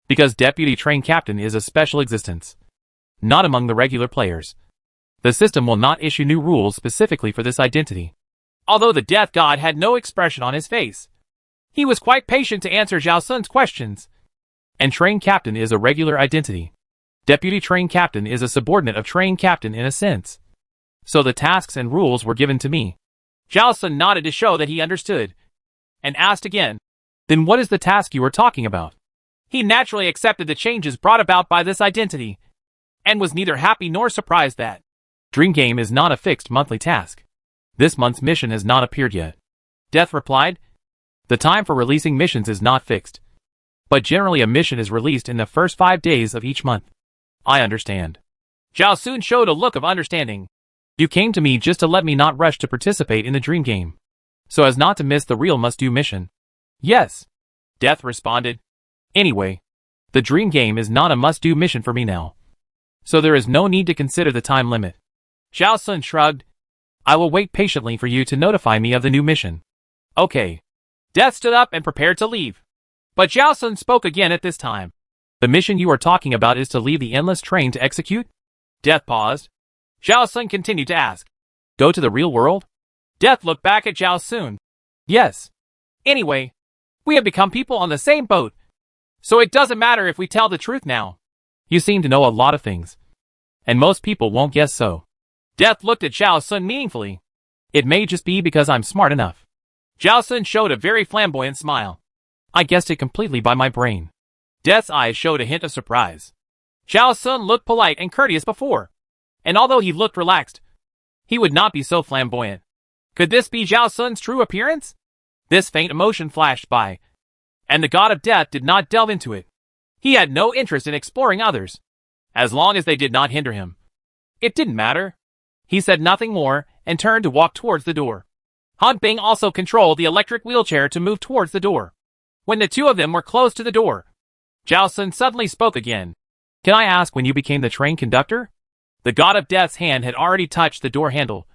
Because Deputy Train Captain is a special existence. Not among the regular players. The system will not issue new rules specifically for this identity. Although the Death God had no expression on his face, he was quite patient to answer Zhao Sun's questions. And Train Captain is a regular identity. Deputy Train Captain is a subordinate of Train Captain in a sense. So the tasks and rules were given to me. Zhao Sun nodded to show that he understood, and asked again, "Then what is the task you were talking about?" He naturally accepted the changes brought about by this identity, and was neither happy nor surprised that Dream Game is not a fixed monthly task. This month's mission has not appeared yet. Death replied, "The time for releasing missions is not fixed. But generally a mission is released in the first 5 days of each month." "I understand." Zhao Sun showed a look of understanding. "You came to me just to let me not rush to participate in the Dream Game, so as not to miss the real must-do mission." "Yes," Death responded. "Anyway, the Dream Game is not a must-do mission for me now, so there is no need to consider the time limit." Zhao Sun shrugged. "I will wait patiently for you to notify me of the new mission." "Okay." Death stood up and prepared to leave. But Zhao Sun spoke again at this time. "The mission you are talking about is to leave the endless train to execute?" Death paused. Zhao Sun continued to ask, "Go to the real world?" Death looked back at Zhao Sun. "Yes. Anyway, we have become people on the same boat, so it doesn't matter if we tell the truth now. You seem to know a lot of things, and most people won't guess so." Death looked at Zhao Sun meaningfully. "It may just be because I'm smart enough." Zhao Sun showed a very flamboyant smile. "I guessed it completely by my brain." Death's eyes showed a hint of surprise. Zhao Sun looked polite and courteous before, and although he looked relaxed, he would not be so flamboyant. Could this be Zhao Sun's true appearance? This faint emotion flashed by, and the God of Death did not delve into it. He had no interest in exploring others, as long as they did not hinder him. It didn't matter. He said nothing more and turned to walk towards the door. Han Bing also controlled the electric wheelchair to move towards the door. When the two of them were close to the door, Zhao Sun suddenly spoke again. "Can I ask when you became the train conductor?" The God of Death's hand had already touched the door handle,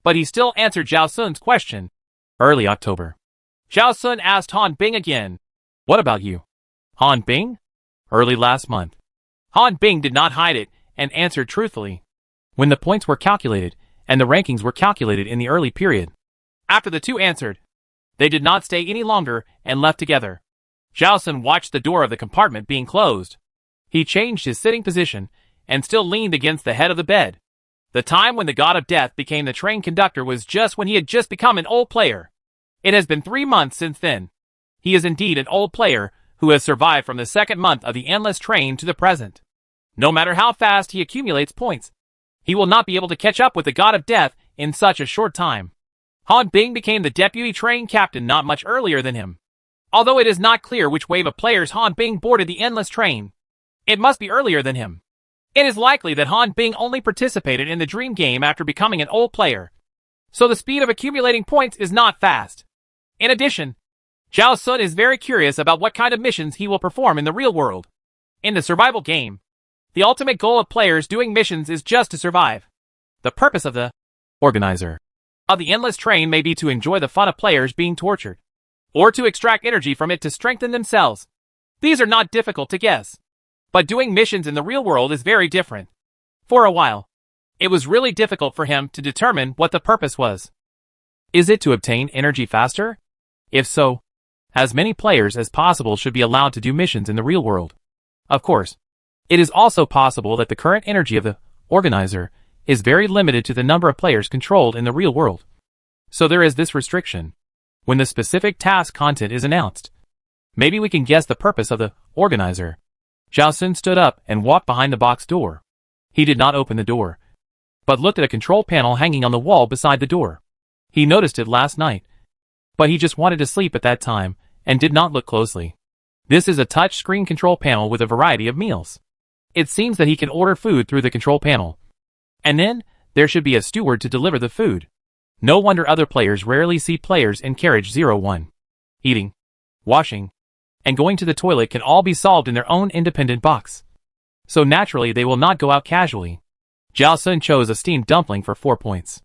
but he still answered Zhao Sun's question. "Early October." Zhao Sun asked Han Bing again. "What about you?" "Han Bing?" "Early last month." Han Bing did not hide it and answered truthfully. When the points were calculated, and the rankings were calculated in the early period. After the two answered, they did not stay any longer and left together. Zhao Sun watched the door of the compartment being closed. He changed his sitting position and still leaned against the head of the bed. The time when the God of Death became the train conductor was just when he had just become an old player. It has been 3 months since then. He is indeed an old player who has survived from the second month of the endless train to the present. No matter how fast he accumulates points, he will not be able to catch up with the God of Death in such a short time. Han Bing became the deputy train captain not much earlier than him. Although it is not clear which wave of players Han Bing boarded the endless train, it must be earlier than him. It is likely that Han Bing only participated in the Dream Game after becoming an old player, so the speed of accumulating points is not fast. In addition, Zhao Sun is very curious about what kind of missions he will perform in the real world. In the survival game, the ultimate goal of players doing missions is just to survive. The purpose of the organizer of the endless train may be to enjoy the fun of players being tortured, or to extract energy from it to strengthen themselves. These are not difficult to guess. But doing missions in the real world is very different. For a while, it was really difficult for him to determine what the purpose was. Is it to obtain energy faster? If so, as many players as possible should be allowed to do missions in the real world. Of course, it is also possible that the current energy of the organizer is very limited to the number of players controlled in the real world. So there is this restriction. When the specific task content is announced, maybe we can guess the purpose of the organizer. Zhao Sun stood up and walked behind the box door. He did not open the door, but looked at a control panel hanging on the wall beside the door. He noticed it last night, but he just wanted to sleep at that time and did not look closely. This is a touch screen control panel with a variety of meals. It seems that he can order food through the control panel, and then there should be a steward to deliver the food. No wonder other players rarely see players in carriage 01. Eating, washing, and going to the toilet can all be solved in their own independent box. So naturally they will not go out casually. Zhao Sun chose a steamed dumpling for 4 points.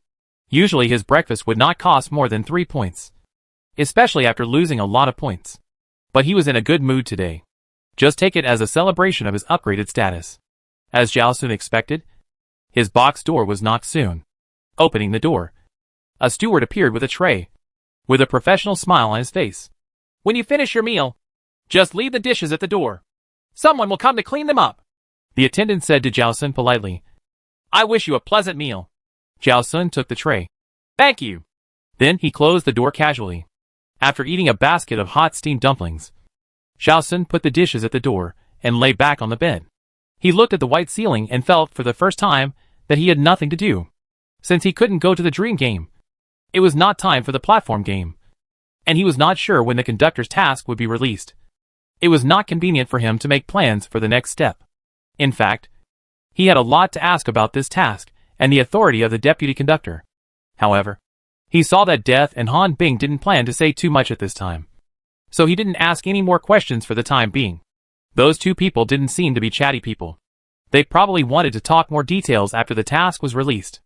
Usually his breakfast would not cost more than 3 points, especially after losing a lot of points. But he was in a good mood today. Just take it as a celebration of his upgraded status. As Zhao Sun expected, his box door was knocked soon. Opening the door, a steward appeared with a tray, with a professional smile on his face. When you finish your meal, just leave the dishes at the door. Someone will come to clean them up. The attendant said to Zhao Sun politely. I wish you a pleasant meal. Zhao Sun took the tray. Thank you. Then he closed the door casually. After eating a basket of hot steamed dumplings, Zhao Sun put the dishes at the door and lay back on the bed. He looked at the white ceiling and felt for the first time that he had nothing to do. Since he couldn't go to the dream game, it was not time for the platform game. And he was not sure when the conductor's task would be released. It was not convenient for him to make plans for the next step. In fact, he had a lot to ask about this task and the authority of the deputy conductor. However, he saw that Death and Han Bing didn't plan to say too much at this time. So he didn't ask any more questions for the time being. Those two people didn't seem to be chatty people. They probably wanted to talk more details after the task was released.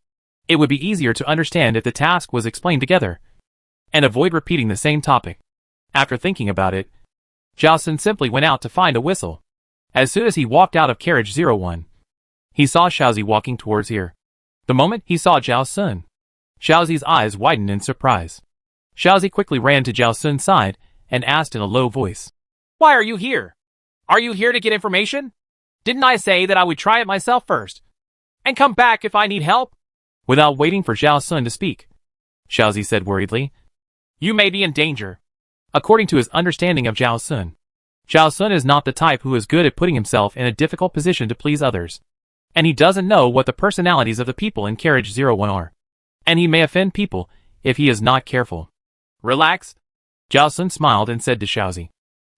It would be easier to understand if the task was explained together, and avoid repeating the same topic. After thinking about it, Zhao Sun simply went out to find a whistle. As soon as he walked out of carriage 01, he saw Xiaozi walking towards here. The moment he saw Zhao Sun, Xiaozi's eyes widened in surprise. Xiaozi quickly ran to Zhao Sun's side and asked in a low voice, Why are you here? Are you here to get information? Didn't I say that I would try it myself first, and come back if I need help? Without waiting for Zhao Sun to speak, Xiaozi said worriedly, You may be in danger. According to his understanding of Zhao Sun is not the type who is good at putting himself in a difficult position to please others. And he doesn't know what the personalities of the people in carriage 01 are. And he may offend people if he is not careful. Relax. Zhao Sun smiled and said to Xiaozi,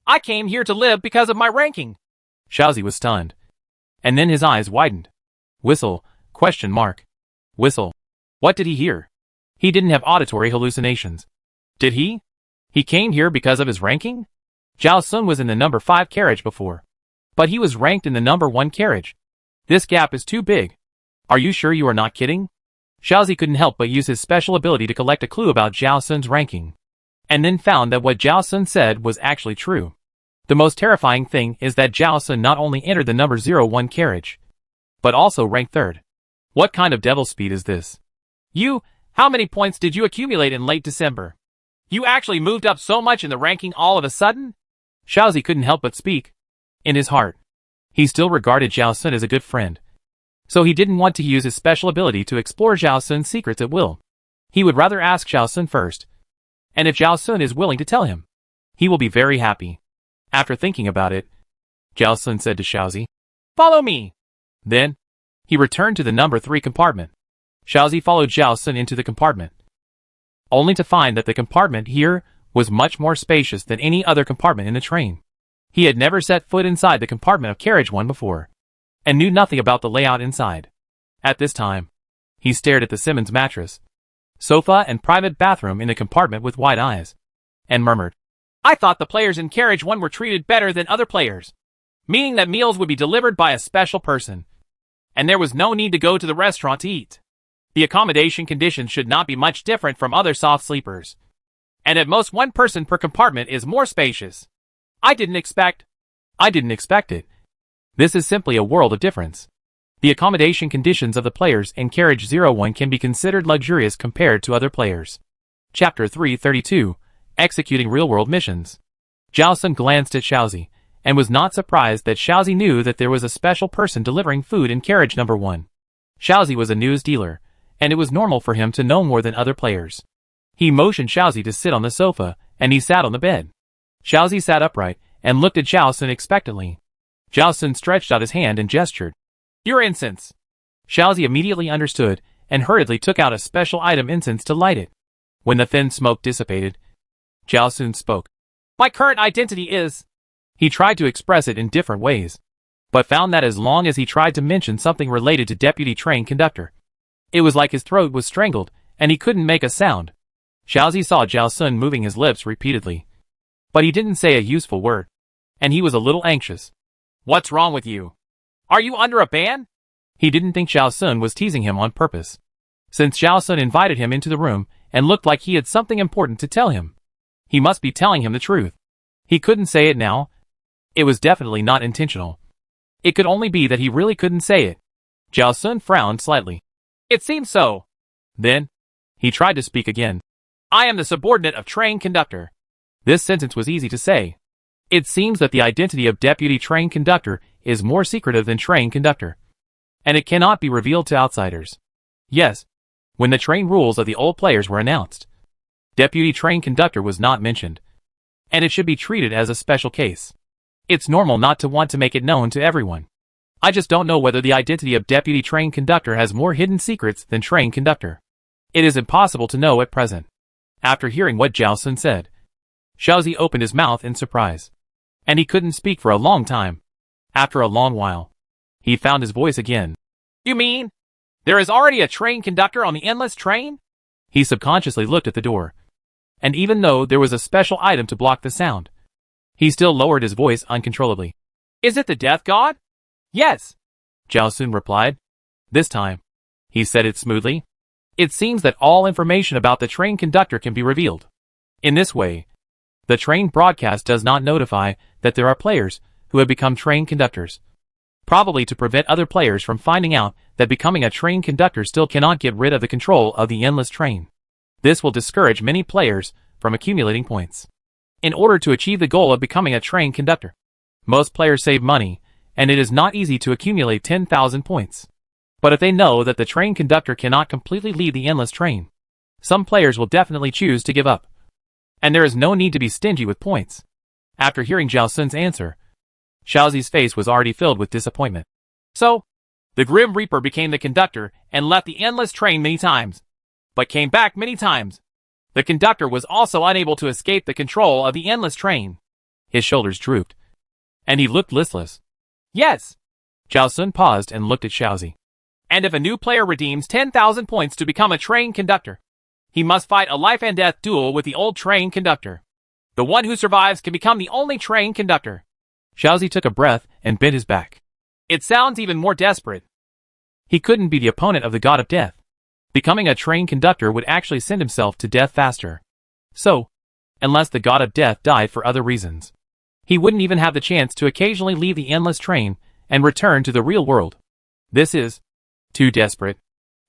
I came here to live because of my ranking. Xiaozi was stunned. And then his eyes widened. Whistle, ? Whistle. What did he hear? He didn't have auditory hallucinations. Did he? He came here because of his ranking? Zhao Sun was in the number 5 carriage before. But he was ranked in the number 1 carriage. This gap is too big. Are you sure you are not kidding? Xiaozi couldn't help but use his special ability to collect a clue about Zhao Sun's ranking. And then found that what Zhao Sun said was actually true. The most terrifying thing is that Zhao Sun not only entered the number 01 carriage, but also ranked 3rd. What kind of devil speed is this? How many points did you accumulate in late December? You actually moved up so much in the ranking all of a sudden? Xiaozi couldn't help but speak. In his heart, he still regarded Zhao Sun as a good friend. So he didn't want to use his special ability to explore Zhao Sun's secrets at will. He would rather ask Zhao Sun first. And if Zhao Sun is willing to tell him, he will be very happy. After thinking about it, Zhao Sun said to Xiaozi, Follow me. Then, he returned to the number 3 compartment. Xiaozi followed Zhao Sun into the compartment, only to find that the compartment here was much more spacious than any other compartment in the train. He had never set foot inside the compartment of carriage 1 before, and knew nothing about the layout inside. At this time, he stared at the Simmons mattress, sofa and private bathroom in the compartment with wide eyes, and murmured, I thought the players in carriage 1 were treated better than other players, meaning that meals would be delivered by a special person, and there was no need to go to the restaurant to eat. The accommodation conditions should not be much different from other soft sleepers, and at most 1 person per compartment is more spacious. I didn't expect it. This is simply a world of difference. The accommodation conditions of the players in carriage 01 can be considered luxurious compared to other players. Chapter 332, Executing Real-World Missions. Zhao Sun glanced at Xiaozi, and was not surprised that Xiaozi knew that there was a special person delivering food in carriage number 1. Xiaozi was a news dealer, and it was normal for him to know more than other players. He motioned Xiaozi to sit on the sofa, and he sat on the bed. Xiaozi sat upright, and looked at Zhao Sun expectantly. Zhao Sun stretched out his hand and gestured. Your incense. Xiaozi immediately understood, and hurriedly took out a special item incense to light it. When the thin smoke dissipated, Zhao Sun spoke. My current identity is... He tried to express it in different ways, but found that as long as he tried to mention something related to deputy train conductor, it was like his throat was strangled, and he couldn't make a sound. Xiaozi saw Zhao Sun moving his lips repeatedly, but he didn't say a useful word, and he was a little anxious. What's wrong with you? Are you under a ban? He didn't think Zhao Sun was teasing him on purpose, since Zhao Sun invited him into the room and looked like he had something important to tell him. He must be telling him the truth. He couldn't say it now. It was definitely not intentional. It could only be that he really couldn't say it. Zhao Sun frowned slightly. It seems so. Then, he tried to speak again. I am the subordinate of train conductor. This sentence was easy to say. It seems that the identity of deputy train conductor is more secretive than train conductor, and it cannot be revealed to outsiders. Yes, when the train rules of the old players were announced, deputy train conductor was not mentioned, and it should be treated as a special case. It's normal not to want to make it known to everyone. I just don't know whether the identity of deputy train conductor has more hidden secrets than train conductor. It is impossible to know at present. After hearing what Zhao Sun said, Xiaozi opened his mouth in surprise, and he couldn't speak for a long time. After a long while, he found his voice again. You mean, there is already a train conductor on the endless train? He subconsciously looked at the door, and even though there was a special item to block the sound, he still lowered his voice uncontrollably. Is it the death god? Yes, Zhao Sun replied. This time, he said it smoothly. It seems that all information about the train conductor can be revealed. In this way, the train broadcast does not notify that there are players who have become train conductors, probably to prevent other players from finding out that becoming a train conductor still cannot get rid of the control of the endless train. This will discourage many players from accumulating points. In order to achieve the goal of becoming a train conductor, most players save money, and it is not easy to accumulate 10,000 points. But if they know that the train conductor cannot completely lead the endless train, some players will definitely choose to give up. And there is no need to be stingy with points. After hearing Zhao Sun's answer, Xiaozi's face was already filled with disappointment. So, the Grim Reaper became the conductor and left the endless train many times, but came back many times. The conductor was also unable to escape the control of the endless train. His shoulders drooped, and he looked listless. Yes. Zhao Sun paused and looked at Xiaozi. And if a new player redeems 10,000 points to become a train conductor, he must fight a life and death duel with the old train conductor. The one who survives can become the only train conductor. Xiaozi took a breath and bent his back. It sounds even more desperate. He couldn't be the opponent of the god of death. Becoming a train conductor would actually send himself to death faster. So, unless the god of death died for other reasons, he wouldn't even have the chance to occasionally leave the endless train and return to the real world. This is too desperate.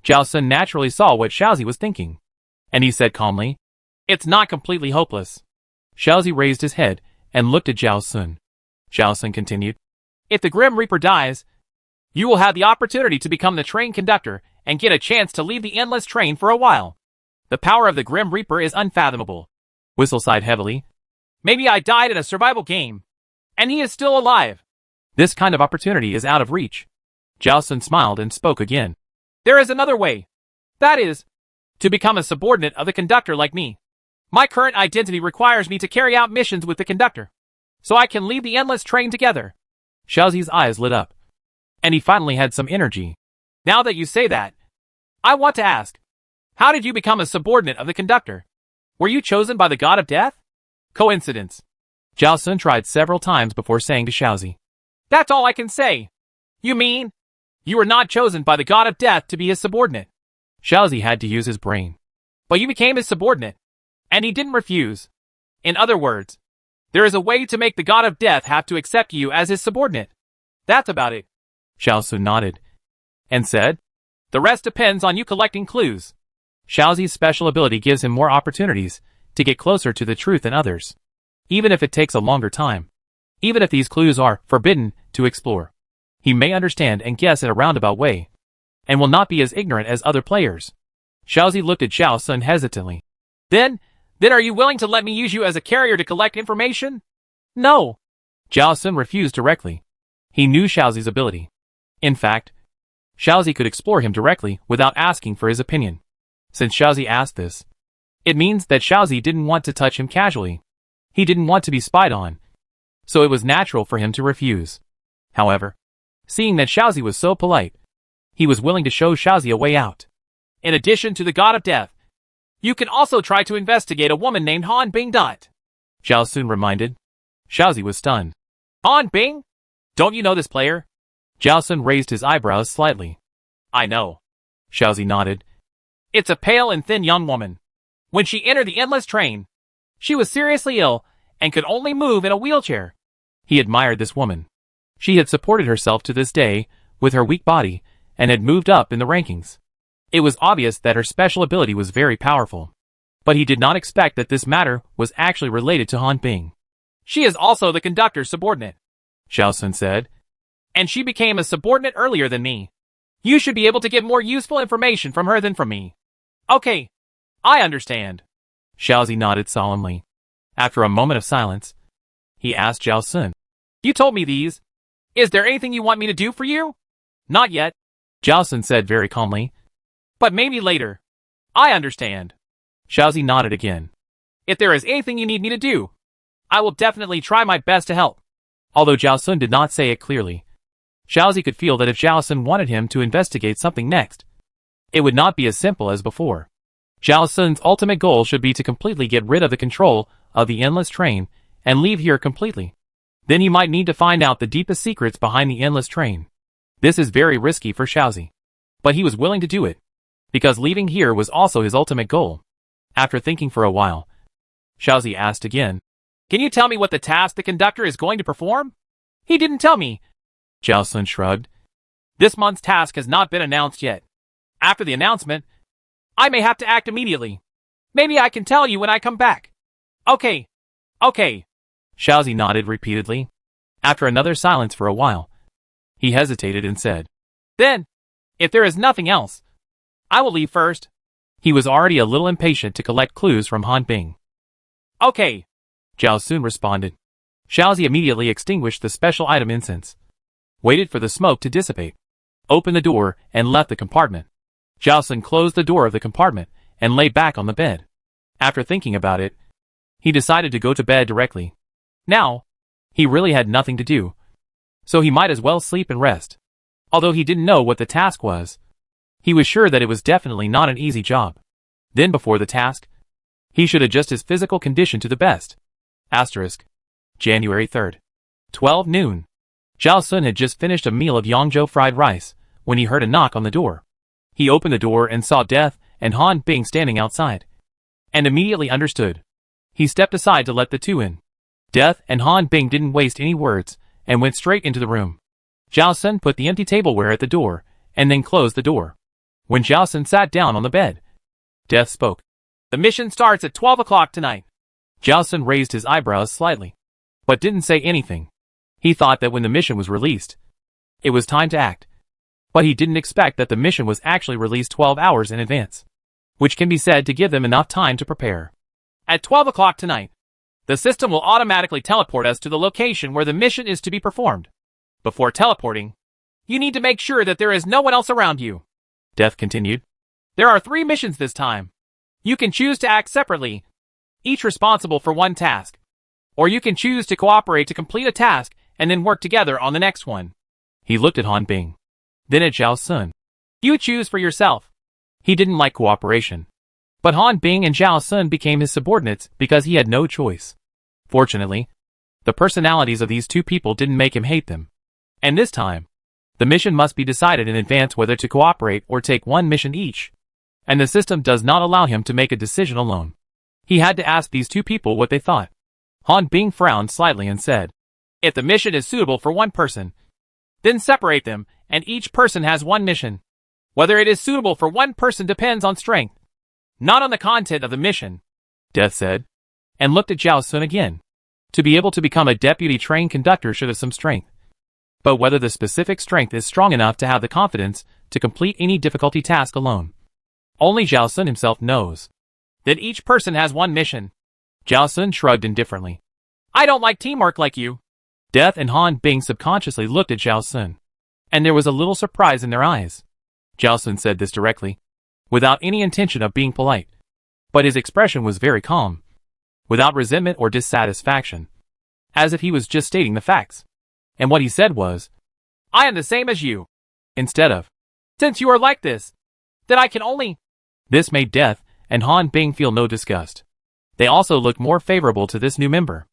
Zhao Sun naturally saw what Xiaozi was thinking, and he said calmly, It's not completely hopeless. Xiaozi raised his head and looked at Zhao Sun. Zhao Sun continued, If the Grim Reaper dies, you will have the opportunity to become the train conductor and get a chance to leave the endless train for a while. The power of the Grim Reaper is unfathomable. Whistle sighed heavily. Maybe I died in a survival game, and he is still alive. This kind of opportunity is out of reach. Zhao Sun smiled and spoke again. There is another way. That is, to become a subordinate of the conductor like me. My current identity requires me to carry out missions with the conductor, so I can leave the endless train together. Xiaozi's eyes lit up, and he finally had some energy. Now that you say that, I want to ask, how did you become a subordinate of the conductor? Were you chosen by the god of death? Coincidence. Zhao Sun tried several times before saying to Xiaozi, That's all I can say. You mean, you were not chosen by the god of death to be his subordinate? Xiaozi had to use his brain. But you became his subordinate, and he didn't refuse. In other words, there is a way to make the god of death have to accept you as his subordinate. That's about it. Zhao Sun nodded, and said, The rest depends on you collecting clues. Xiaozi's special ability gives him more opportunities to get closer to the truth than others, even if it takes a longer time. Even if these clues are forbidden to explore, he may understand and guess in a roundabout way, and will not be as ignorant as other players. Xiaozi looked at Zhao Sun hesitantly. Then are you willing to let me use you as a carrier to collect information? No. Zhao Sun refused directly. He knew Xiaozi's ability. In fact, Xiaozi could explore him directly without asking for his opinion. Since Xiaozi asked this, it means that Xiaozi didn't want to touch him casually. He didn't want to be spied on, so it was natural for him to refuse. However, seeing that Xiaozi was so polite, he was willing to show Xiaozi a way out. In addition to the god of death, you can also try to investigate a woman named Han Bing. Zhao Sun reminded. Xiaozi was stunned. Han Bing? Don't you know this player? Zhao Sun raised his eyebrows slightly. I know. Xiaozi nodded. It's a pale and thin young woman. When she entered the endless train, she was seriously ill, and could only move in a wheelchair. He admired this woman. She had supported herself to this day with her weak body and had moved up in the rankings. It was obvious that her special ability was very powerful. But he did not expect that this matter was actually related to Han Bing. She is also the conductor's subordinate, Zhao Sun said. And she became a subordinate earlier than me. You should be able to get more useful information from her than from me. Okay, I understand. Xiaozi nodded solemnly. After a moment of silence, he asked Zhao Sun, You told me these. Is there anything you want me to do for you? Not yet, Zhao Sun said very calmly. But maybe later. I understand. Xiaozi nodded again. If there is anything you need me to do, I will definitely try my best to help. Although Zhao Sun did not say it clearly, Xiaozi could feel that if Zhao Sun wanted him to investigate something next, it would not be as simple as before. Zhao Sun's ultimate goal should be to completely get rid of the control of the endless train and leave here completely. Then he might need to find out the deepest secrets behind the endless train. This is very risky for Xiaozi, but he was willing to do it, because leaving here was also his ultimate goal. After thinking for a while, Xiaozi asked again, Can you tell me what the task the conductor is going to perform? He didn't tell me. Zhao Sun shrugged. This month's task has not been announced yet. After the announcement, I may have to act immediately. Maybe I can tell you when I come back. Okay. Xiaozi nodded repeatedly. After another silence for a while, he hesitated and said, Then, if there is nothing else, I will leave first. He was already a little impatient to collect clues from Han Bing. Okay, Zhao Sun responded. Xiaozi immediately extinguished the special item incense, waited for the smoke to dissipate, opened the door, and left the compartment. Zhao Sun closed the door of the compartment and lay back on the bed. After thinking about it, he decided to go to bed directly. Now, he really had nothing to do, so he might as well sleep and rest. Although he didn't know what the task was, he was sure that it was definitely not an easy job. Then before the task, he should adjust his physical condition to the best. January 3rd. 12 noon. Zhao Sun had just finished a meal of Yangzhou fried rice when he heard a knock on the door. He opened the door and saw Death and Han Bing standing outside, and immediately understood. He stepped aside to let the two in. Death and Han Bing didn't waste any words and went straight into the room. Zhao Sun put the empty tableware at the door and then closed the door. When Zhao Sun sat down on the bed, Death spoke. The mission starts at 12 o'clock tonight. Zhao Sun raised his eyebrows slightly, but didn't say anything. He thought that when the mission was released, it was time to act. But he didn't expect that the mission was actually released 12 hours in advance, which can be said to give them enough time to prepare. At 12 o'clock tonight, the system will automatically teleport us to the location where the mission is to be performed. Before teleporting, you need to make sure that there is no one else around you. Death continued. There are 3 missions this time. You can choose to act separately, each responsible for one task. Or you can choose to cooperate to complete a task and then work together on the next one. He looked at Han Bing, then at Zhao Sun. You choose for yourself. He didn't like cooperation, but Han Bing and Zhao Sun became his subordinates because he had no choice. Fortunately, the personalities of these two people didn't make him hate them. And this time, the mission must be decided in advance whether to cooperate or take one mission each, and the system does not allow him to make a decision alone. He had to ask these two people what they thought. Han Bing frowned slightly and said, If the mission is suitable for one person, then separate them, and each person has one mission. Whether it is suitable for one person depends on strength, not on the content of the mission, Death said, and looked at Zhao Sun again. To be able to become a deputy train conductor should have some strength. But whether the specific strength is strong enough to have the confidence to complete any difficulty task alone, only Zhao Sun himself knows. That each person has one mission. Zhao Sun shrugged indifferently. I don't like teamwork like you. Death and Han Bing subconsciously looked at Zhao Sun, and there was a little surprise in their eyes. Zhao Sun said this directly, without any intention of being polite. But his expression was very calm, without resentment or dissatisfaction, as if he was just stating the facts. And what he said was, I am the same as you. Instead of, since you are like this, then I can only... This made Death and Han Bing feel no disgust. They also looked more favorable to this new member.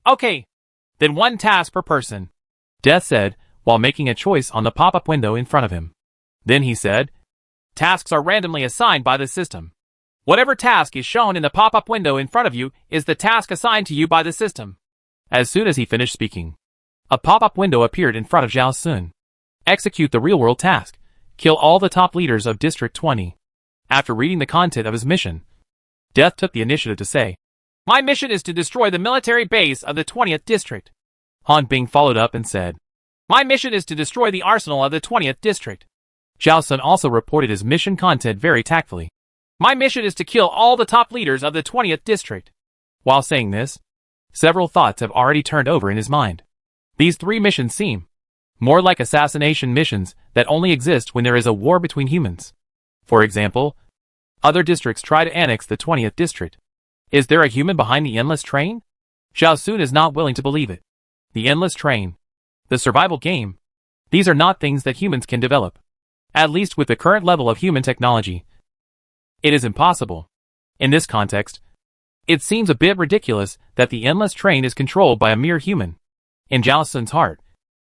Okay, then one task per person, Death said, while making a choice on the pop-up window in front of him. Then he said, tasks are randomly assigned by the system. Whatever task is shown in the pop-up window in front of you is the task assigned to you by the system. As soon as he finished speaking, a pop-up window appeared in front of Zhao Sun. Execute the real-world task. Kill all the top leaders of District 20. After reading the content of his mission, Death took the initiative to say, "My mission is to destroy the military base of the 20th District." Han Bing followed up and said, "My mission is to destroy the arsenal of the 20th District." Zhao Sun also reported his mission content very tactfully. "My mission is to kill all the top leaders of the 20th District." While saying this, several thoughts have already turned over in his mind. These 3 missions seem more like assassination missions that only exist when there is a war between humans. For example, other districts try to annex the 20th District. Is there a human behind the endless train? Zhao Sun is not willing to believe it. The endless train, the survival game, these are not things that humans can develop. At least with the current level of human technology, it is impossible. In this context, it seems a bit ridiculous that the endless train is controlled by a mere human. In Zhao Sun's heart,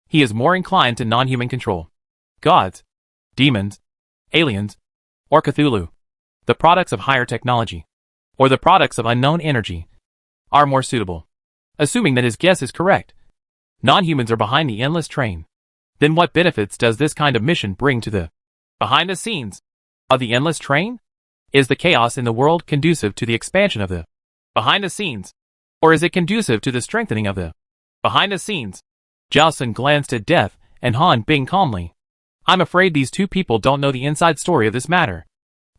he is more inclined to non-human control. Gods, demons, aliens, or Cthulhu, the products of higher technology, or the products of unknown energy, are more suitable. Assuming that his guess is correct, non-humans are behind the endless train. Then what benefits does this kind of mission bring to the behind the scenes of the endless train? Is the chaos in the world conducive to the expansion of the behind the scenes, or is it conducive to the strengthening of the behind the scenes? Zhao Sun glanced at Death and Han Bing calmly. "I'm afraid these 2 people don't know the inside story of this matter.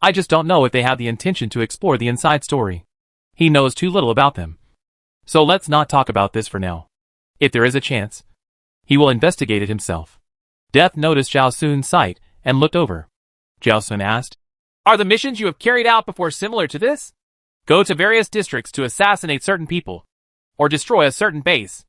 I just don't know if they have the intention to explore the inside story. He knows too little about them. So let's not talk about this for now. If there is a chance, he will investigate it himself." Death noticed Zhao Sun's sight and looked over. Zhao Sun asked, "Are the missions you have carried out before similar to this? Go to various districts to assassinate certain people, or destroy a certain base.